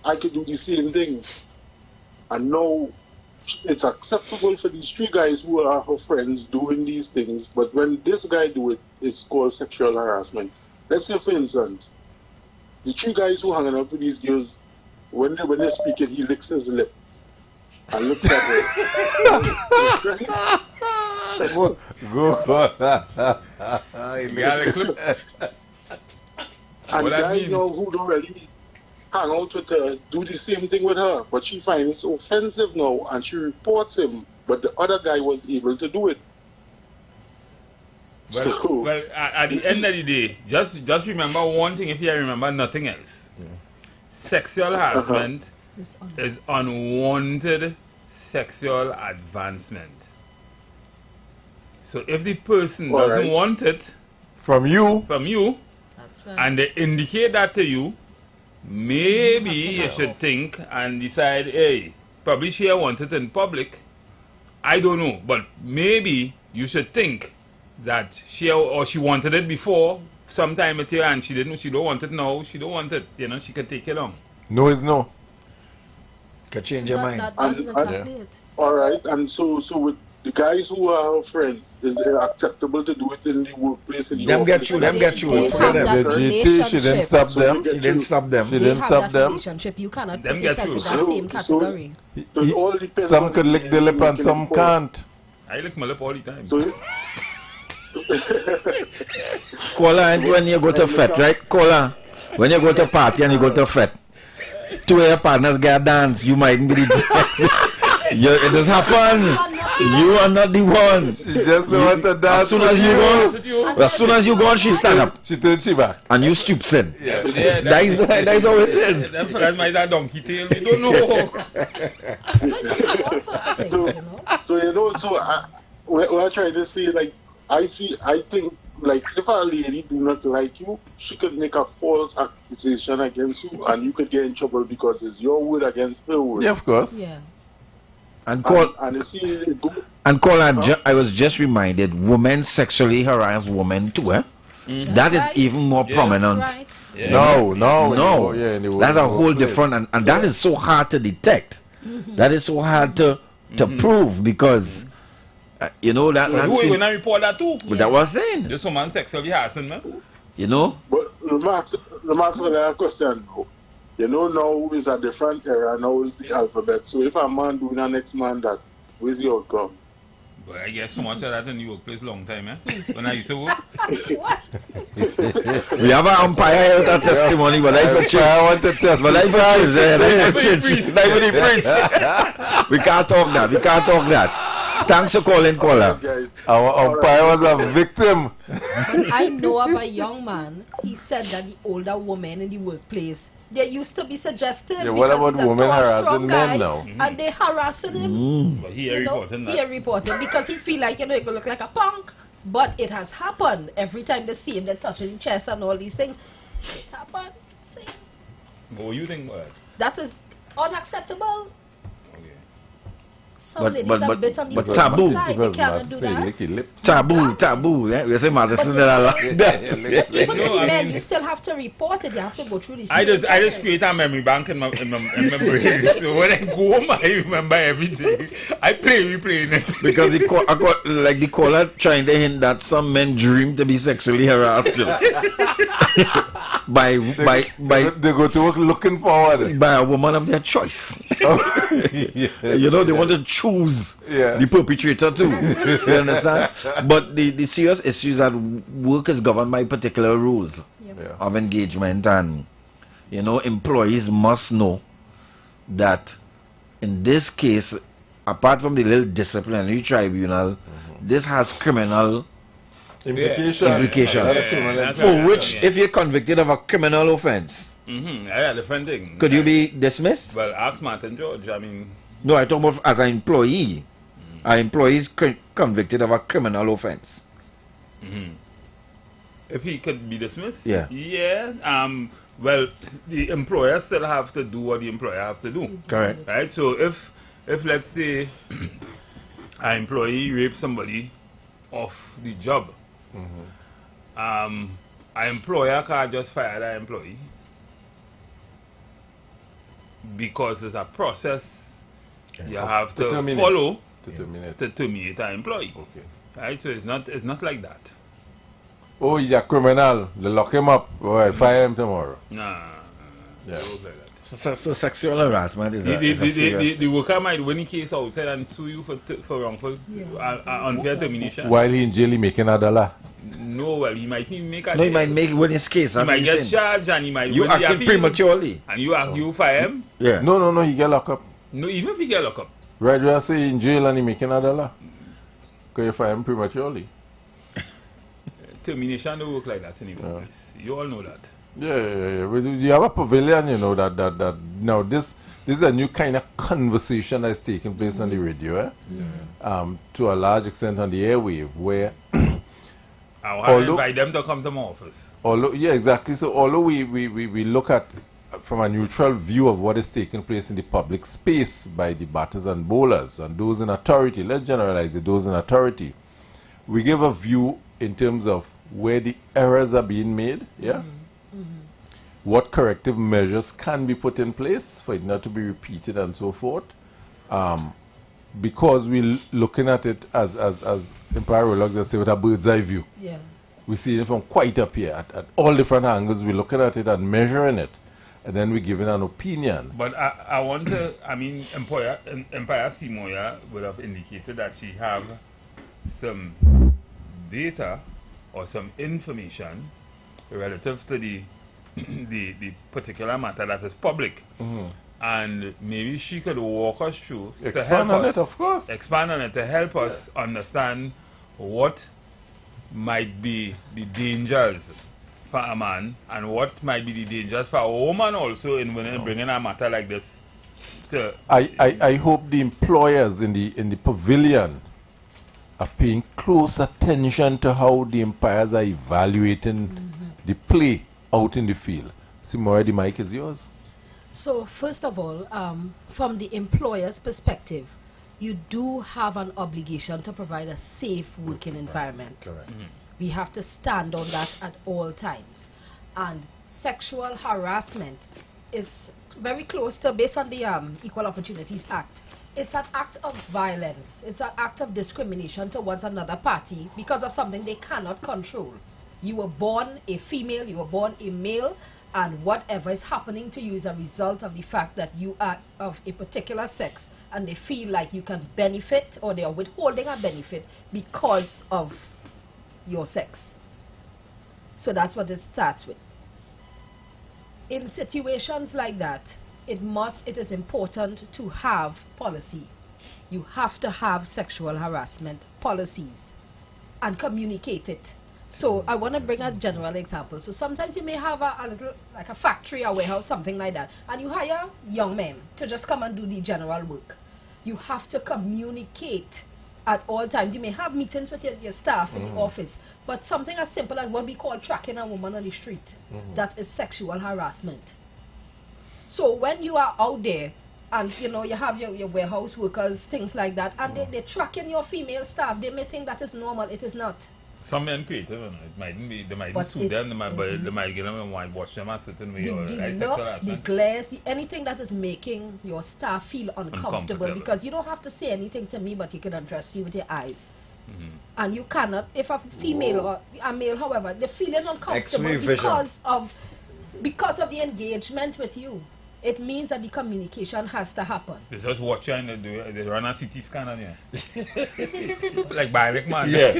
I could do the same thing. And now it's acceptable for these 3 guys who are her friends doing these things, but when this guy do it, it's called sexual harassment. Let's say, for instance, the 3 guys who hanging out with these girls, when they're speaking, he licks his lip and looks at her. Go. And the guy, you know, who don't really hang out with her, do the same thing with her, but she finds it offensive now, and she reports him, but the other guy was able to do it. Well, at the end of the day, just remember one thing if you remember nothing else. Yeah. Sexual harassment is unwanted sexual advancement. So if the person doesn't want it from you, that's right, and they indicate that to you, maybe you should think and decide, hey, probably she wants it in public. I don't know, but maybe you should think that she wanted it before, sometime with you, and she don't want it now, she don't want it. You know, she can take it on. No is no. Can change your mind. That's exactly it. All right, and so with the guys who are her friend, is it acceptable to do it in the workplace? Them get you. Forget them. The GT, she didn't stop them. She didn't stop them. She didn't stop them. Relationship. You cannot put yourself in that same category. Some could lick the lip and some can't. I lick my lip all the time. Caller, and when you go to FET, right? Caller, when you go to party and you go to FET, 2 of your partners get a dance, you mightn't be the it does happen. You are not the one. She just want to dance. As soon as you go on, she stand up. She turns she back. And you stoop in. Yeah, that is how it is. Them fellas might have donkey tail. We don't know. So you know, we're trying to say, like, I think, like, if a lady do not like you, she could make a false accusation against you, and you could get in trouble because it's your word against her word. Yeah, of course. Yeah. And I was just reminded, women sexually harass women too, eh? Mm-hmm. That is even more prominent. Right. Yeah. No. That's a whole different, and that is so hard to detect. Mm-hmm. That is so hard to prove, because you know that. You will not report that too. But that was saying. There's some man sexually harassing, man. You know. But remarks for that question. You know, now is a different era. Now is the alphabet. So if a man doing the next man that, where's the outcome? But I guess so much of that in the workplace long time, eh? When I used to work. We have an umpire with a testimony, but I want to test. But I We can't talk that. Thanks for calling, caller. Our umpire was a victim. But I know of a young man, he said that the older women in the workplace, they used to be suggestive. Yeah, what about women harassing men now? And they harassing him. But he reporting that. He reporting because he feel like, you know, he could look like a punk. But it has happened. Every time they see him, they're touching his chest and all these things. It happened. See? What do you think about it? That is unacceptable. Okay. Some ladies are a bit on the taboo. side. They cannot do that. Taboo. Yeah, we say Madison that. Even with the men, you still have to report it. You have to go through this. I just create a memory bank in my brain. So when I go home, I remember everything. I replay it. Because like the caller trying to hint that some men dream to be sexually harassed. They go to work looking forward by a woman of their choice. You know, they want to choose the perpetrator too. You understand? But the serious issue is that work is governed by particular rules of engagement, and you know, employees must know that in this case, apart from the little disciplinary tribunal, this has criminal implication. For which, if you're convicted of a criminal offense, different thing. Could you be dismissed? Well, ask Martin George. I mean, no, I talk about as an employee. An employee is convicted of a criminal offense. If he could be dismissed, yeah. Well, the employer still have to do what the employer have to do. Correct. Right. So if let's say an employee rapes somebody off the job, an employer can't just fire that employee, because there's a process you have to follow to terminate an employee. Right. So it's not like that. Oh, he's a criminal. They lock him up. Or fire him tomorrow. Nah. Yeah. So sexual harassment is the worker might win the case outside and sue you for wrongful unfair termination. While he in jail, he making $1. No, well, he might make a... No, he might make win his case. He might get charged and he might you win the acted prematurely. And you fire him? Yeah. No, he get locked up. No, even if he get locked up. Right, you say in jail and he making $1. Because you fire him prematurely. Termination don't work like that anymore. You all know that. Yeah. You have a pavilion, you know, that now this is a new kind of conversation that's taking place on the radio, to a large extent on the airwave, where I want to invite them to come to my office. Exactly. So although we look at from a neutral view of what is taking place in the public space by the batters and bowlers and those in authority, let's generalize it, those in authority, we give a view in terms of where the errors are being made, what corrective measures can be put in place for it not to be repeated and so forth, because we're looking at it as Empire Rolex say with a bird's eye view. We see it from quite up here at all different angles. We're looking at it and measuring it, and then we're giving an opinion. But I want to, I mean, Empire Seymour would have indicated that she have some data or some information relative to the particular matter that is public, and maybe she could walk us through to help us expand on it to help us understand what might be the dangers for a man and what might be the dangers for a woman also in bringing a matter like this to. I hope the employers in the pavilion are paying close attention to how the umpires are evaluating the play out in the field. Simora, the mic is yours. So first of all, from the employer's perspective, you do have an obligation to provide a safe working environment. Correct. We have to stand on that at all times. And sexual harassment is very close to, based on the Equal Opportunities Act, it's an act of violence. It's an act of discrimination towards another party because of something they cannot control. You were born a female, you were born a male, and whatever is happening to you is a result of the fact that you are of a particular sex, and they feel like you can benefit, or they are withholding a benefit because of your sex. So that's what it starts with. In situations like that, it is important to have policy. You have to have sexual harassment policies and communicate it. So I want to bring a general example. So sometimes you may have a little, like a factory, a warehouse, something like that, and you hire young men to just come and do the general work. You have to communicate at all times. You may have meetings with your staff in the office, but something as simple as what we call tracking a woman on the street, that is sexual harassment. So when you are out there and you know, you have your warehouse workers, things like that, and they tracking your female staff. They may think that is normal. It is not. Some men creative, you know. It mightn't be. They might sue them. They might get them and might watch them a certain way. The looks, the glares, anything that is making your staff feel uncomfortable, because you don't have to say anything to me, but you can address me with your eyes. And you cannot, if a female or a male, however, they're feeling uncomfortable because of the engagement with you. It means that the communication has to happen. They just watch you and they run a CT scan on you. Like Bionic Man. Yeah.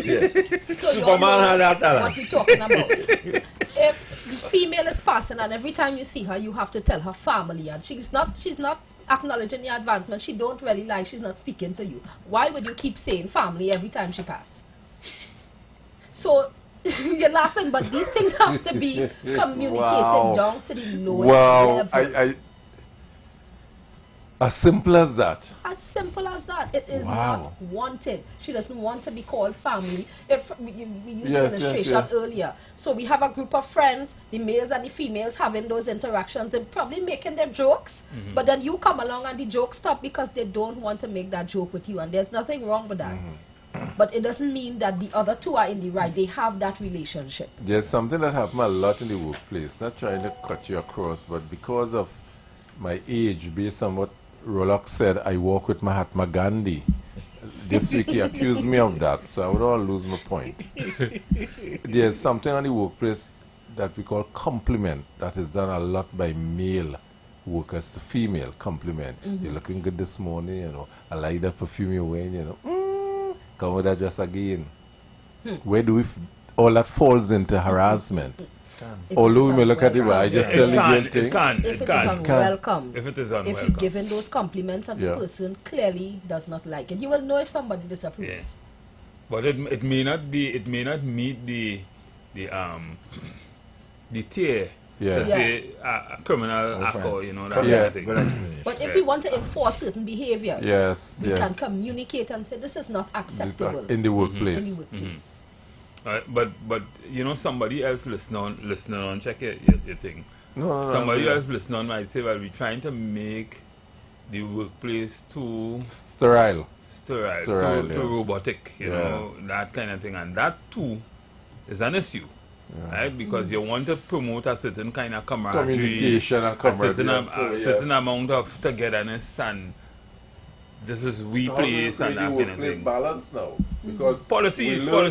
So Superman had that talent. What we're talking about. If the female is passing and every time you see her, you have to tell her family, and she's not acknowledging the advancement. She don't really like, she's not speaking to you. Why would you keep saying family every time she pass? So you're laughing, but these things have to be communicated down to the lowest level. As simple as that. As simple as that. It is not wanted. She doesn't want to be called family. If we used the illustration earlier. So we have a group of friends, the males and the females having those interactions and probably making their jokes. But then you come along and the jokes stop because they don't want to make that joke with you. And there's nothing wrong with that. But it doesn't mean that the other two are in the right. They have that relationship. There's something that happens a lot in the workplace. Not trying to cut you across, but because of my age, based on what Rollock said, I walk with Mahatma Gandhi. This week he accused me of that, so I would all lose my point. There's something on the workplace that we call compliment that is done a lot by male workers to female. Compliment. You're looking good this morning, you know. I like that perfume you're wearing, you know. Come with that just again. Where do we all that falls into harassment? Although we may look at it, but I just tell you the thing. If it is unwelcome. If it is unwelcome. If you're giving those compliments and the person clearly does not like it, you will know if somebody disapproves. But it may not meet the tier to say a criminal act or, you know, that kind of thing. But if we want to enforce certain behaviors, we can communicate and say this is not acceptable in the workplace. In the workplace. But you know, somebody else listening on check your thing. Somebody else listening on might say, well, we're trying to make the workplace too sterile, too robotic, you know, that kind of thing, and that too is an issue. Right, because you want to promote a certain kind of camaraderie, communication and camaraderie, a certain amount of togetherness, and this is we place and that kind of thing. Balance now, because policies all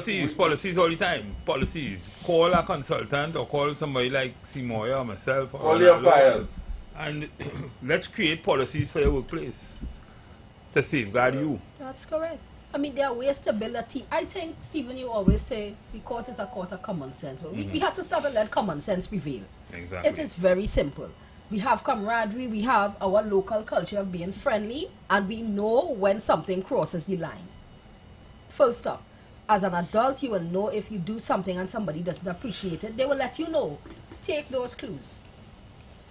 the time. Policies. Call a consultant or call somebody like Seymour or myself. Or call your buyers. And let's create policies for your workplace to safeguard you. That's correct. I mean, there are ways to build a team. I think, Stephen, you always say the court is a court of common sense. We have to start to let common sense prevail. Exactly. It is very simple. We have camaraderie, we have our local culture of being friendly, and we know when something crosses the line. Full stop. As an adult, you will know if you do something and somebody doesn't appreciate it, they will let you know. Take those clues.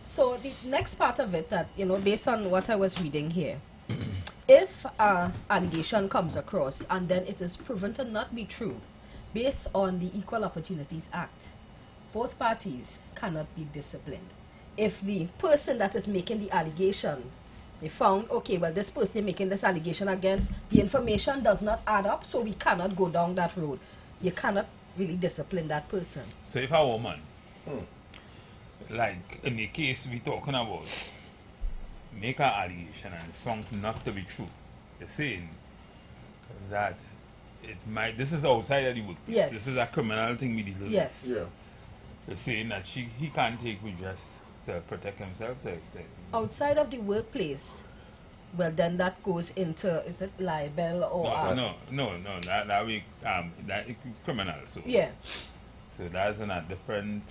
So the next part of it that, you know, based on what I was reading here, if an allegation comes across and then it is proven to not be true, based on the Equal Opportunities Act, both parties cannot be disciplined. If the person that is making the allegation, they found, okay, well, this person making this allegation against, the information does not add up, so we cannot go down that road. You cannot really discipline that person. So if a woman, like in the case we're talking about, make an allegation and it's found not to be true, you're saying that it might, this is outside of the workplace. Yes. This is a criminal thing we deal with. Yes. Yeah. You're saying that he can't take redress to protect himself. Outside of the workplace, well, then that goes into, is it libel or no, that we that criminal. So yeah. So that's in a different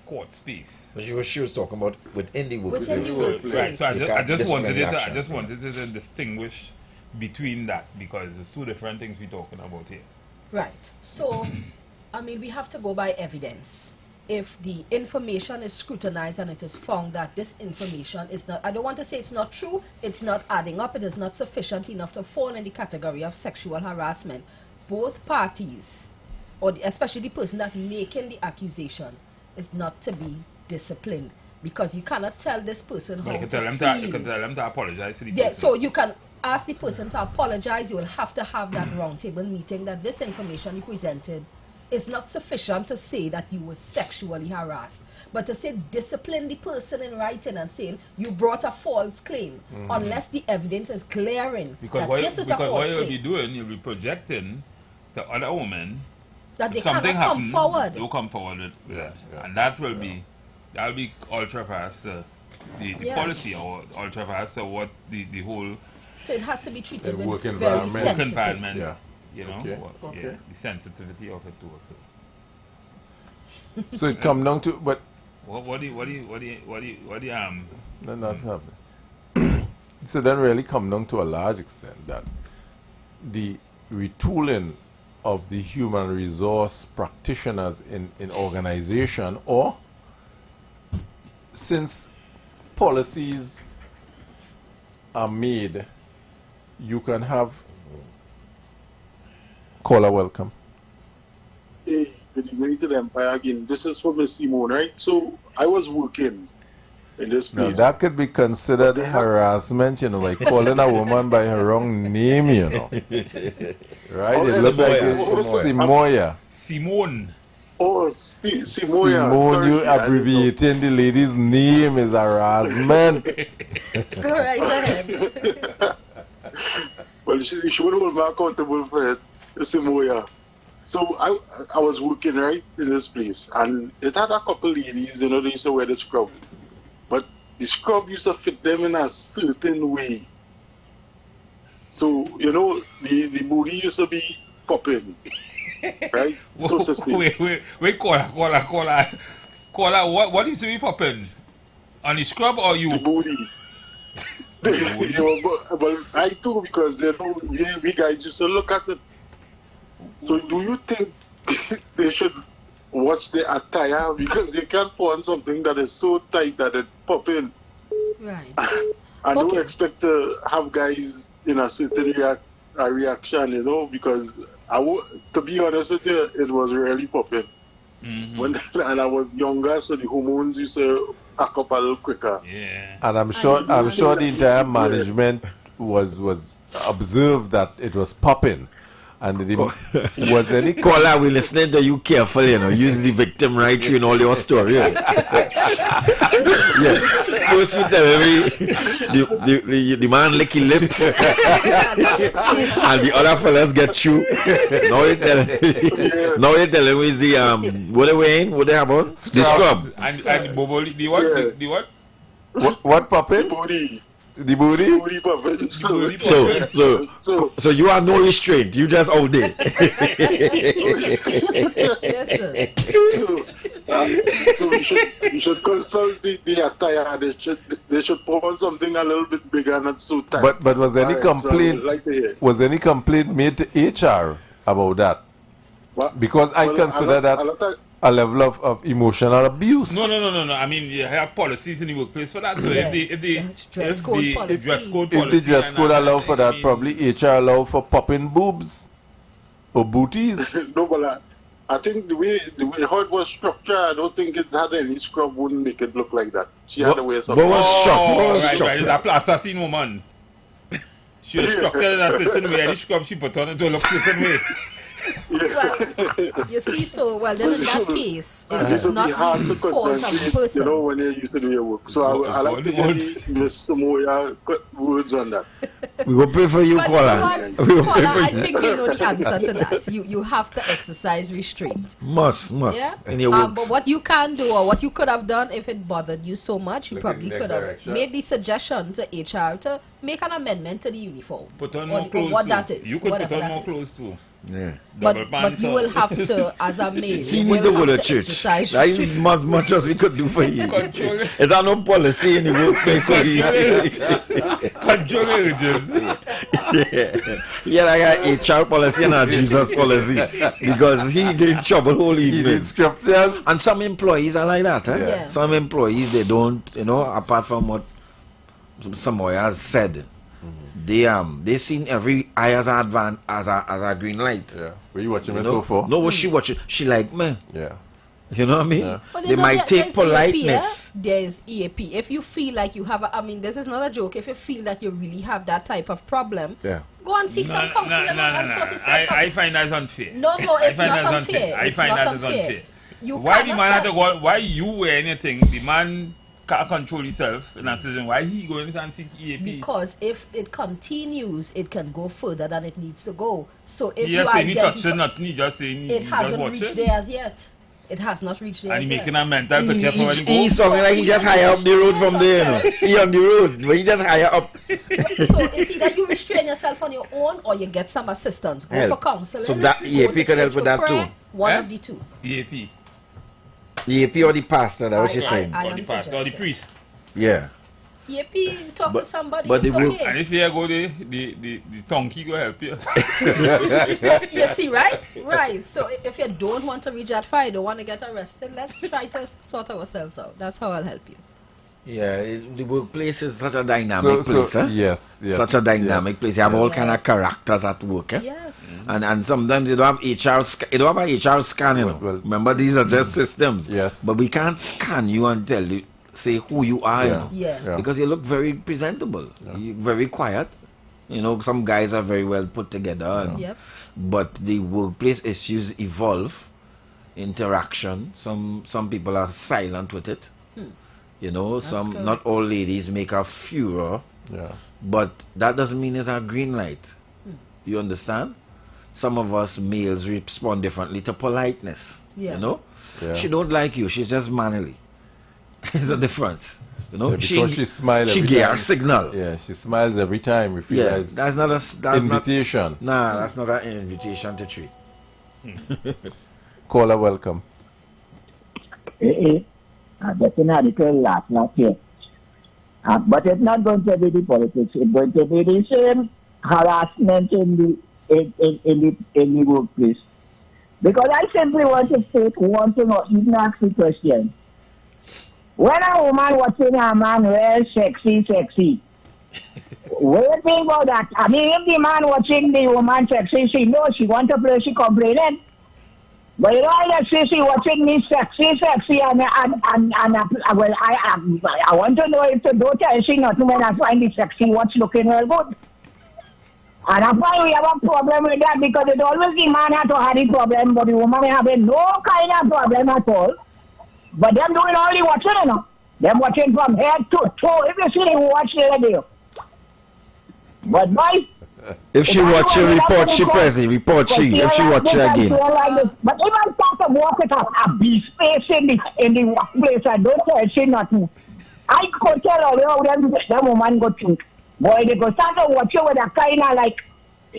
court space. So she was talking about within the workplace. Within the workplace. Right. So I just wanted to distinguish between that, because there's two different things we're talking about here. Right. So, I mean, we have to go by evidence. If the information is scrutinized and it is found that this information is not, I don't want to say it's not true, it's not adding up, it is not sufficient enough to fall in the category of sexual harassment, both parties, or especially the person that's making the accusation, is not to be disciplined. because you cannot tell this person how You can to tell them feel. you can tell them to apologize to the Yeah, person. so you can ask the person to apologize. You will have to have that roundtable meeting that this information you presented is not sufficient to say that you were sexually harassed, but to say discipline the person in writing and saying you brought a false claim unless the evidence is clearing that this is a false what you'll claim. be doing, you'll be projecting to other women That they if something cannot come happened, forward. they'll come forward with it. And that will be ultra fast. The policy or ultra fast or what the whole So it has to be treated with work very environment. sensitive. work environment. Yeah. You know, Okay. the sensitivity of it too. Also. So it come down to, but What do you then that's happening. So then really come down to a large extent that the retooling of the human resource practitioners in organization, or since policies are made, you can have caller welcome. Hey, good evening to the Empire again. This is for Miss Simone, right? So I was working in this Now place. that could be considered harassment, you know, like calling a woman by her wrong name, you know. Right? It looks like it's Simoya. Simone. Oh, Simoya. Simone, Sorry, you I didn't know. abbreviating the lady's name is harassment. Go right ahead. Well, she would hold me accountable for it, Simoya. So I was working right in this place, and it had a couple ladies, you know, they used to wear the scrub. But the scrub used to fit them in a certain way. So, you know, the booty used to be popping. Right? So to speak. Wait, caller. What is we popping? On the scrub or you? The booty. but I too, because you know, we guys used to look at it. So do you think they should watch the attire, because they can't put on something that is so tight that it pop in? Right. I don't expect to have guys in a certain reaction, you know, because to be honest with you, it was really popping. And I was younger, so the hormones used to pack up a little quicker. Yeah. And I'm sure the entire management was observed that it was popping. And was any caller, we listening to you carefully, you know, use the victim right through in all your story. Yeah. First you tell me the man licky lips and the other fellas get you. Now you tell me is the what they wearing? What they have on? The scrub. And the what? The what? What puppet? The booty? So you have no restraint. You just out there. So we should consult the attire. They should put on something a little bit bigger, not so tight. But was any complaint? So like to hear. Was any complaint made to HR about that? Because I consider that a level of emotional abuse. No. I mean, you have policies in the workplace for that. So if the dress code policy, if the dress code allow for that, probably HR allow for popping boobs or booties. No, but I think the way how it was structured, I don't think it had any scrub wouldn't make it look like that. She had to wear something. Right. That plasticine woman. She was structured in a certain way. Any scrub she put on it to look certain way. Well, you see, then in that case, it is not the fault of the person. You know, when you're used to do your work. So I like to get Miss Samoya words on that. We will pray for you, caller. I think you know the answer to that. You have to exercise restraint. Must. Yeah? In your work. But what you can do, or what you could have done if it bothered you so much, you probably could have made the suggestion to HR to make an amendment to the uniform. Put on more clothes. What that is. You could put on more clothes too. Yeah. But you will have to, as a male, he need to go to church. That is much as we could do for you. It's no policy in the workplace. Control urges. Yeah, I got HR policy and a Jesus policy because he get in trouble whole evening. Scriptures. And some employees are like that. Eh? Yeah. Some employees, they don't, apart from what somebody has said. They seen every eye as a green light. Yeah. Were you watching me so far? No, was she watching? She like me. Yeah. You know what I mean? Yeah. But They might take politeness. There's EAP. If you feel like you have I mean, this is not a joke. If you feel that you really have that type of problem, go and seek some counseling and sort yourself out. I find that unfair. No, it's not unfair. I find that is unfair. You Why the cannot man have say- to go? Why you wear anything? The man can't control himself in a situation. Why he going and seek EAP? Because if it continues, it can go further than it needs to go. So if He you just saying he identify, touching nothing. He just saying it he hasn't just reached watching. there as yet. It has not reached there And as he yet. making a mental picture for when he He's goes. something like he just higher up the road from there. You know? He on the road, but he just higher up. So it's either you restrain yourself on your own or you get some assistance. Go Help. for counseling. So that go EAP to can help church with for that prayer, too. One of the two. EAP. EAP or the pastor, that's what you're saying. I Or am the pastor or the suggesting. priest. Yeah. EAP, talk to somebody. but It's the okay. And if you go the donkey go help you. You see, right? Right. So if you don't want to reach that far, you don't want to get arrested, let's try to sort ourselves out. That's how I'll help you. Yeah, the workplace is such a dynamic place. Yes. Such a dynamic place. You have all kind of characters at work. Yes. And sometimes you don't have you don't have a HR scan, you know. Remember, these are just systems. Yes. But we can't scan you and tell you, say who you are, you know. Yeah. Because you look very presentable. You're very quiet. You know, some guys are very well put together. And, Yep. But the workplace issues evolve. Interaction. Some people are silent with it. You know, That's not all ladies make a furor. Yeah. But that doesn't mean it's a green light. You understand? Some of us males respond differently to politeness. Yeah. You know? Yeah. She don't like you, she's just manly. There's a difference. You know? Yeah, because she smiles She every gave time. a signal. Yeah, she smiles every time. We feel Yeah, that's that's not a invitation. Nah, that's not an invitation to treat. Caller, welcome. I'm getting a little last year. But it's not going to be the politics. It's going to be the same harassment in the workplace. Because I simply want to know, even ask the question. When a woman watching a man wear sexy, what do you think about that? I mean, if the man watching the woman sexy, she knows she wants to play, she complaining. But you know, let's say she watching me sexy, and well, I want to know if the daughter is she not when I find the sexy watch looking well good. And I find we have a problem with that because it always the man has to have the problem, but the woman having no kind of problem at all. But them doing all the watching, you know. Them watching from head to toe. If you see them watch the video. But boy, If she watch you, report she Prezi, report she. If she watch you again. But if I start to walk with a bee space in the workplace, I don't tell she nothing. I could tell all them that woman go think. Boy, they go start to watch you with a kind of like,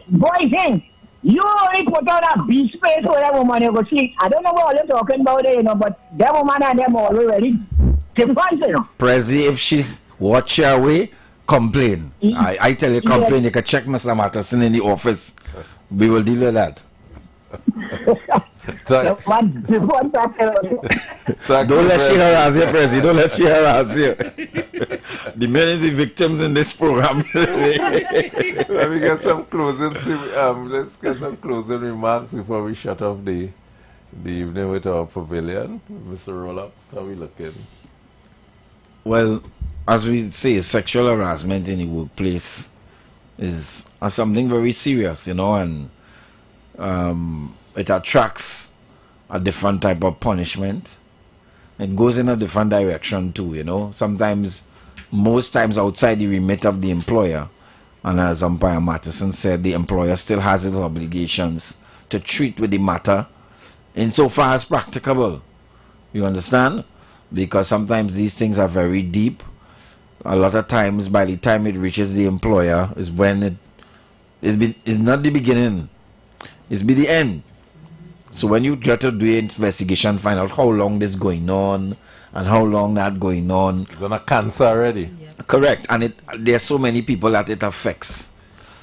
boy thing. You only put on a bee space with that woman, you go see. I don't know what you're talking about there, you know, but that woman and them always very different, you know. Prezi, if she watch your way, complain. I tell you, complain. You can check Mr. Matterson in the office. We will deal with that. Don't let she harass you, Prezi. Don't let she harass you. The many the victims in this program. Let me get some closing. Let's get some closing remarks before we shut off the evening with our pavilion. Mr. Rollup, how we looking? Well, as we say, sexual harassment in the workplace is something very serious, you know, and it attracts a different type of punishment. It goes in a different direction too, you know. Sometimes, most times outside the remit of the employer, and as Umpire Matterson said, the employer still has its obligations to treat with the matter insofar as practicable. You understand? Because sometimes these things are very deep. A lot of times, by the time it reaches the employer, is when it's not the beginning, it's be the end. So when you try to do an investigation, find out how long this going on and how long that going on. It's on a cancer already. Yeah. Correct, and there are so many people that it affects.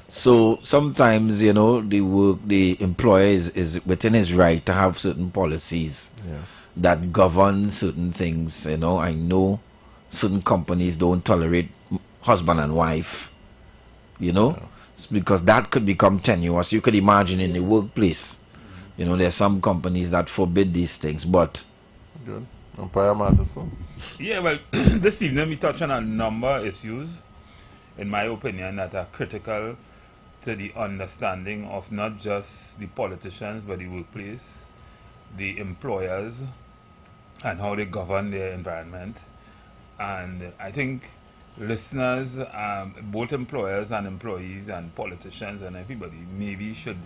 So sometimes, you know, the employer is within his right to have certain policies that govern certain things. You know, I know certain companies don't tolerate husband and wife, you know, because that could become tenuous. You could imagine in the workplace, you know, there are some companies that forbid these things, but Good. Umpire Madison. Yeah, well, this evening we touch on a number of issues, in my opinion, that are critical to the understanding of not just the politicians, but the workplace, the employers, and how they govern their environment. And I think listeners, both employers and employees and politicians and everybody, maybe should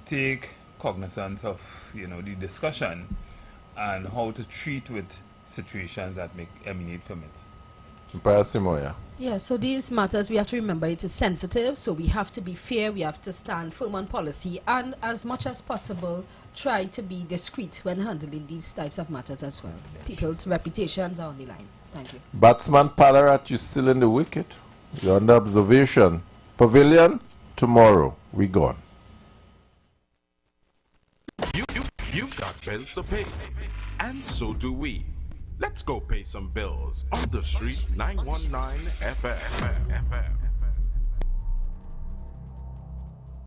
take cognizance of, the discussion and how to treat with situations that emanate from it. Umpire Simoya. Yeah, so these matters, we have to remember it is sensitive, so we have to be fair, we have to stand firm on policy, and as much as possible, try to be discreet when handling these types of matters as well. People's reputations are on the line. Thank you. Batsman Padarat, you still in the wicket? You're under observation. Pavilion, tomorrow. We gone. You've got bills to pay, and so do we. Let's go pay some bills on the street 919 FM.